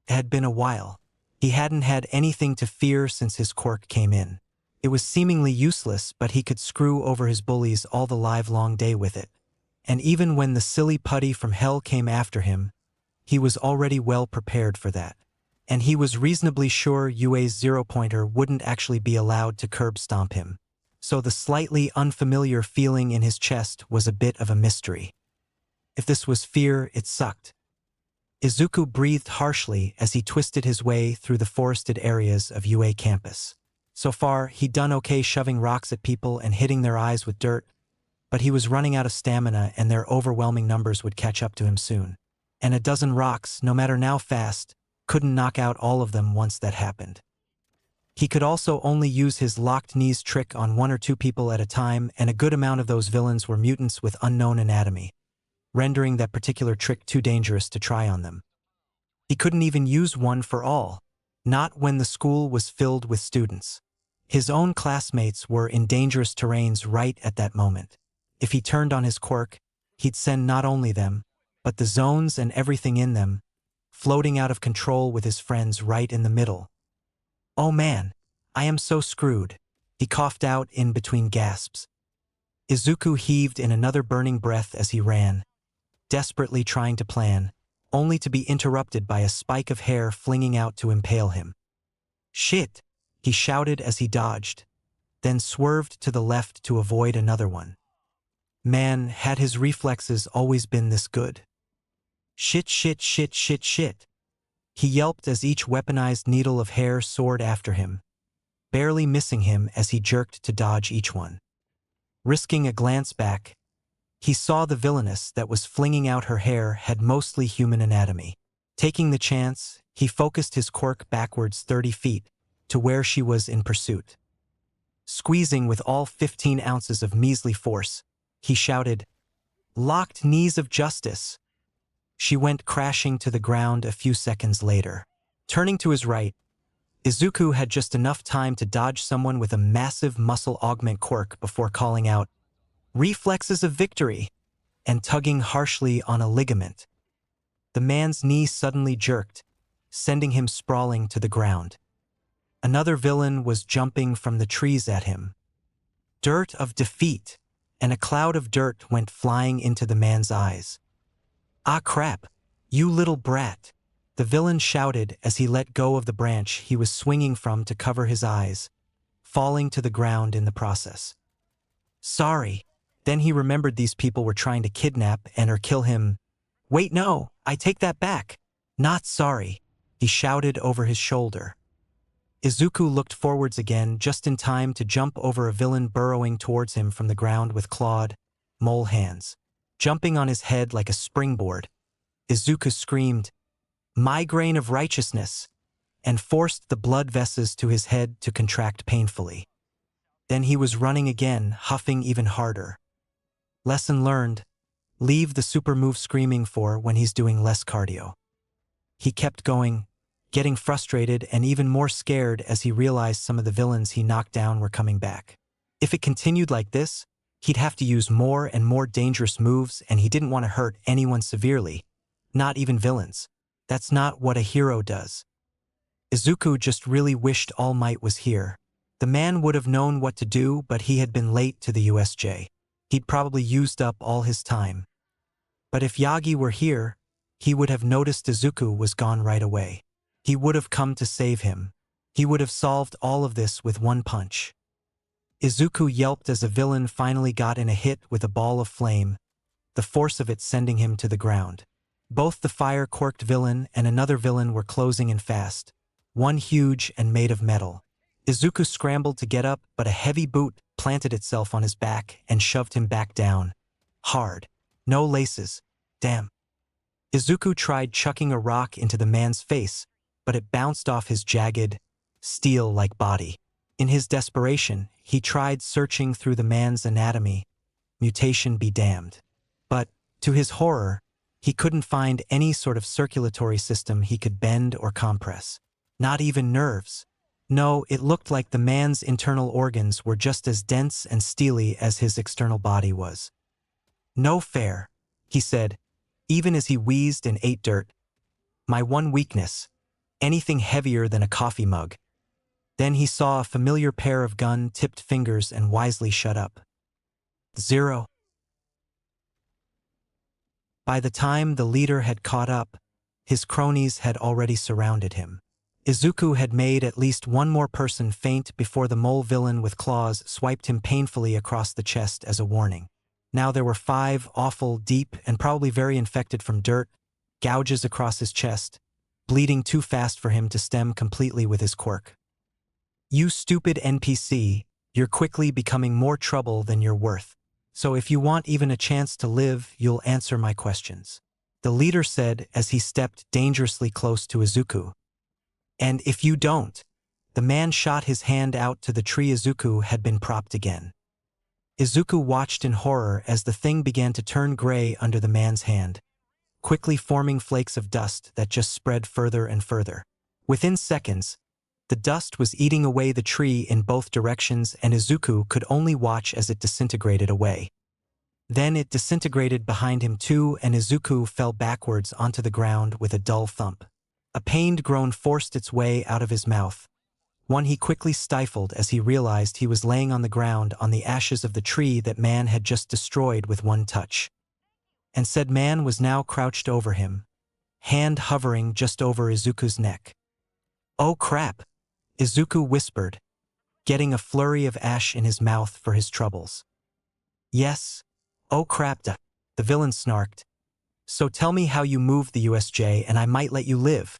It had been a while. He hadn't had anything to fear since his quirk came in. It was seemingly useless, but he could screw over his bullies all the livelong day with it. And even when the silly putty from hell came after him, he was already well prepared for that. And he was reasonably sure Yue's zero-pointer wouldn't actually be allowed to curb stomp him. So the slightly unfamiliar feeling in his chest was a bit of a mystery. If this was fear, it sucked. Izuku breathed harshly as he twisted his way through the forested areas of UA campus. So far, he'd done okay shoving rocks at people and hitting their eyes with dirt, but he was running out of stamina and their overwhelming numbers would catch up to him soon. And a dozen rocks, no matter how fast, couldn't knock out all of them once that happened. He could also only use his locked knees trick on 1 or 2 people at a time, and a good amount of those villains were mutants with unknown anatomy, rendering that particular trick too dangerous to try on them. He couldn't even use one for all, not when the school was filled with students. His own classmates were in dangerous terrains right at that moment. If he turned on his quirk, he'd send not only them, but the zones and everything in them, floating out of control with his friends right in the middle. Oh man, I am so screwed, he coughed out in between gasps. Izuku heaved in another burning breath as he ran, desperately trying to plan, only to be interrupted by a spike of hair flinging out to impale him. Shit, he shouted as he dodged, then swerved to the left to avoid another one. Man, had his reflexes always been this good? Shit, shit, shit, shit, shit. He yelped as each weaponized needle of hair soared after him, barely missing him as he jerked to dodge each one. Risking a glance back, he saw the villainess that was flinging out her hair had mostly human anatomy. Taking the chance, he focused his quirk backwards 30 feet to where she was in pursuit. Squeezing with all 15 ounces of measly force, he shouted, "Locked knees of justice." She went crashing to the ground a few seconds later. Turning to his right, Izuku had just enough time to dodge someone with a massive muscle augment quirk before calling out, "Reflexes of victory," and tugging harshly on a ligament. The man's knee suddenly jerked, sending him sprawling to the ground. Another villain was jumping from the trees at him. Dirt of defeat, and a cloud of dirt went flying into the man's eyes. "Ah crap, you little brat," the villain shouted as he let go of the branch he was swinging from to cover his eyes, falling to the ground in the process. "Sorry." Then he remembered these people were trying to kidnap and/or kill him. "Wait, no, I take that back. Not sorry," he shouted over his shoulder. Izuku looked forwards again just in time to jump over a villain burrowing towards him from the ground with clawed, mole hands. Jumping on his head like a springboard, Izuku screamed, "Migraine of righteousness," and forced the blood vessels to his head to contract painfully. Then he was running again, huffing even harder. Lesson learned: leave the super move screaming for when he's doing less cardio. He kept going, getting frustrated and even more scared as he realized some of the villains he knocked down were coming back. If it continued like this, he'd have to use more and more dangerous moves, and he didn't want to hurt anyone severely, not even villains. That's not what a hero does. Izuku just really wished All Might was here. The man would have known what to do, but he had been late to the USJ. He'd probably used up all his time. But if Yagi were here, he would have noticed Izuku was gone right away. He would have come to save him. He would have solved all of this with one punch. Izuku yelped as a villain finally got in a hit with a ball of flame, the force of it sending him to the ground. Both the fire-quirked villain and another villain were closing in fast, one huge and made of metal. Izuku scrambled to get up, but a heavy boot planted itself on his back and shoved him back down. Hard. No laces. Damn. Izuku tried chucking a rock into the man's face, but it bounced off his jagged, steel-like body. In his desperation, he tried searching through the man's anatomy. Mutation be damned. But, to his horror, he couldn't find any sort of circulatory system he could bend or compress. Not even nerves. No, it looked like the man's internal organs were just as dense and steely as his external body was. "No fair," he said, even as he wheezed and ate dirt. "My one weakness. Anything heavier than a coffee mug." Then he saw a familiar pair of gun-tipped fingers and wisely shut up. 0. By the time the leader had caught up, his cronies had already surrounded him. Izuku had made at least one more person faint before the mole villain with claws swiped him painfully across the chest as a warning. Now there were 5 awful, deep, and probably very infected from dirt, gouges across his chest, bleeding too fast for him to stem completely with his quirk. "You stupid NPC, you're quickly becoming more trouble than you're worth. So if you want even a chance to live, you'll answer my questions," the leader said as he stepped dangerously close to Izuku. "And if you don't," the man shot his hand out to the tree Izuku had been propped again. Izuku watched in horror as the thing began to turn gray under the man's hand, quickly forming flakes of dust that just spread further and further. Within seconds, the dust was eating away the tree in both directions, and Izuku could only watch as it disintegrated away. Then it disintegrated behind him too, and Izuku fell backwards onto the ground with a dull thump. A pained groan forced its way out of his mouth, one he quickly stifled as he realized he was laying on the ground on the ashes of the tree that man had just destroyed with one touch. And said man was now crouched over him, hand hovering just over Izuku's neck. "Oh crap," Izuku whispered, getting a flurry of ash in his mouth for his troubles. "Yes, oh crap," the villain snarked. "So tell me how you moved the USJ and I might let you live."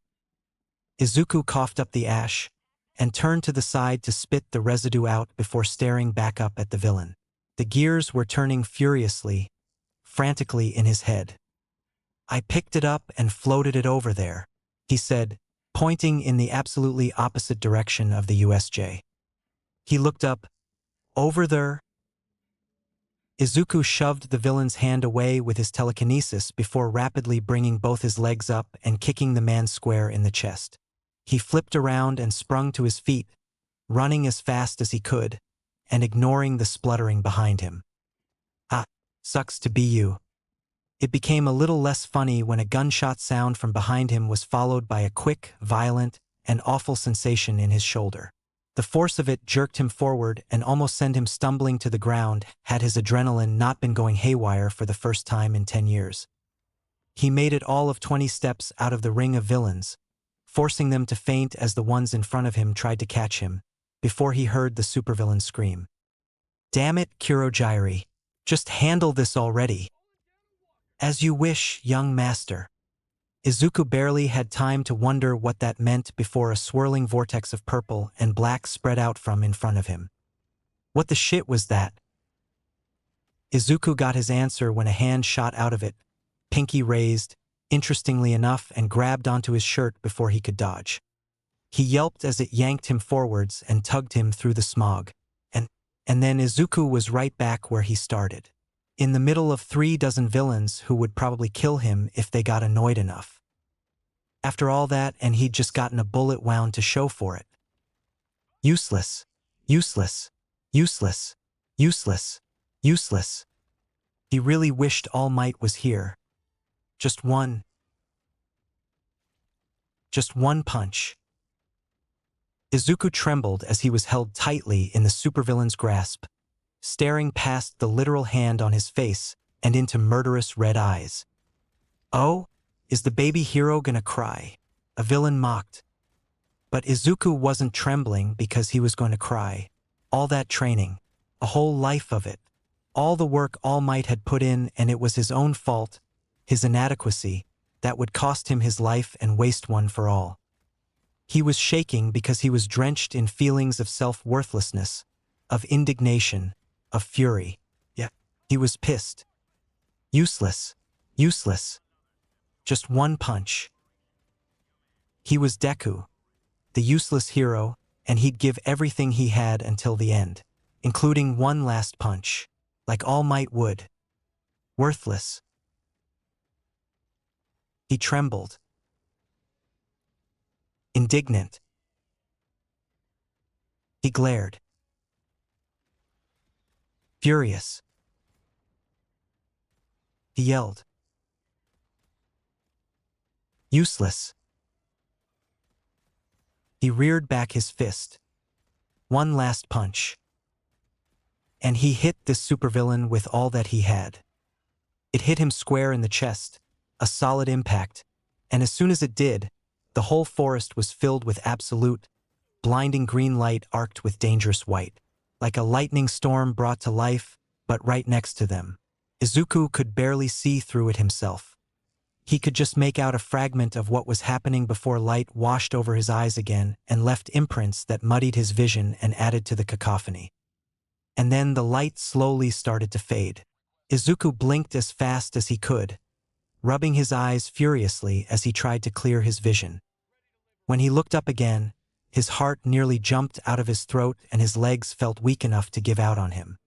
Izuku coughed up the ash and turned to the side to spit the residue out before staring back up at the villain. The gears were turning furiously, frantically in his head. "I picked it up and floated it over there," he said, pointing in the absolutely opposite direction of the USJ. He looked up. "Over there?" Izuku shoved the villain's hand away with his telekinesis before rapidly bringing both his legs up and kicking the man square in the chest. He flipped around and sprung to his feet, running as fast as he could, and ignoring the spluttering behind him. "Ah, sucks to be you." It became a little less funny when a gunshot sound from behind him was followed by a quick, violent, and awful sensation in his shoulder. The force of it jerked him forward and almost sent him stumbling to the ground had his adrenaline not been going haywire for the first time in 10 years. He made it all of 20 steps out of the ring of villains, forcing them to faint as the ones in front of him tried to catch him, before he heard the supervillain scream. "Damn it, Kurogyri. Just handle this already." "As you wish, young master." Izuku barely had time to wonder what that meant before a swirling vortex of purple and black spread out from in front of him. What the shit was that? Izuku got his answer when a hand shot out of it, pinky raised, interestingly enough, and grabbed onto his shirt before he could dodge. He yelped as it yanked him forwards and tugged him through the smog. And then Izuku was right back where he started. In the middle of 36 villains who would probably kill him if they got annoyed enough. After all that, and he'd just gotten a bullet wound to show for it. Useless. Useless. Useless. Useless. Useless. He really wished All Might was here. Just one punch. Izuku trembled as he was held tightly in the supervillain's grasp, staring past the literal hand on his face and into murderous red eyes. "Oh, is the baby hero gonna cry?" a villain mocked. But Izuku wasn't trembling because he was going to cry. All that training, a whole life of it, all the work All Might had put in, and it was his own fault, his inadequacy, that would cost him his life and waste one for all. He was shaking because he was drenched in feelings of self-worthlessness, of indignation, of fury. Yeah, he was pissed. Useless. Useless. Just one punch. He was Deku, the useless hero, and he'd give everything he had until the end, including one last punch, like All Might would. Worthless. He trembled. Indignant. He glared. Furious. He yelled. Useless. He reared back his fist. One last punch. And he hit this supervillain with all that he had. It hit him square in the chest, a solid impact, and as soon as it did, the whole forest was filled with absolute, blinding green light arced with dangerous white, like a lightning storm brought to life, but right next to them. Izuku could barely see through it himself. He could just make out a fragment of what was happening before light washed over his eyes again and left imprints that muddied his vision and added to the cacophony. And then the light slowly started to fade. Izuku blinked as fast as he could, rubbing his eyes furiously as he tried to clear his vision. When he looked up again, his heart nearly jumped out of his throat and his legs felt weak enough to give out on him.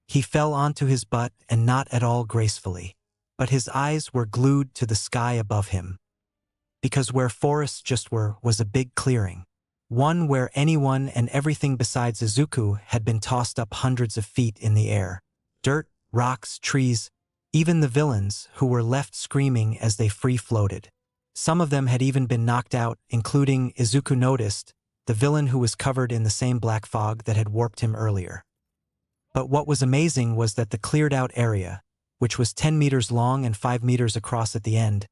He fell onto his butt and not at all gracefully, but his eyes were glued to the sky above him. Because where forests just were was a big clearing, one where anyone and everything besides Izuku had been tossed up hundreds of feet in the air. Dirt, rocks, trees, even the villains who were left screaming as they free-floated. Some of them had even been knocked out, including, Izuku noticed, the villain who was covered in the same black fog that had warped him earlier. But what was amazing was that the cleared-out area, which was 10 meters long and 5 meters across at the end,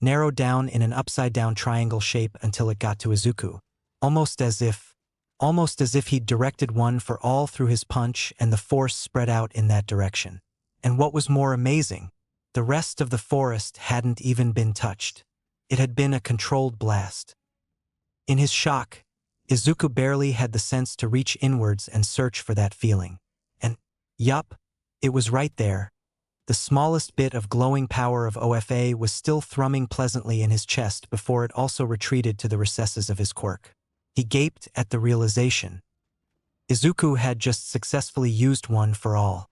narrowed down in an upside-down triangle shape until it got to Izuku, almost as if he'd directed one for all through his punch and the force spread out in that direction. And what was more amazing, the rest of the forest hadn't even been touched. It had been a controlled blast. In his shock, Izuku barely had the sense to reach inwards and search for that feeling. And, yup, it was right there. The smallest bit of glowing power of OFA was still thrumming pleasantly in his chest before it also retreated to the recesses of his quirk. He gaped at the realization. Izuku had just successfully used one for all.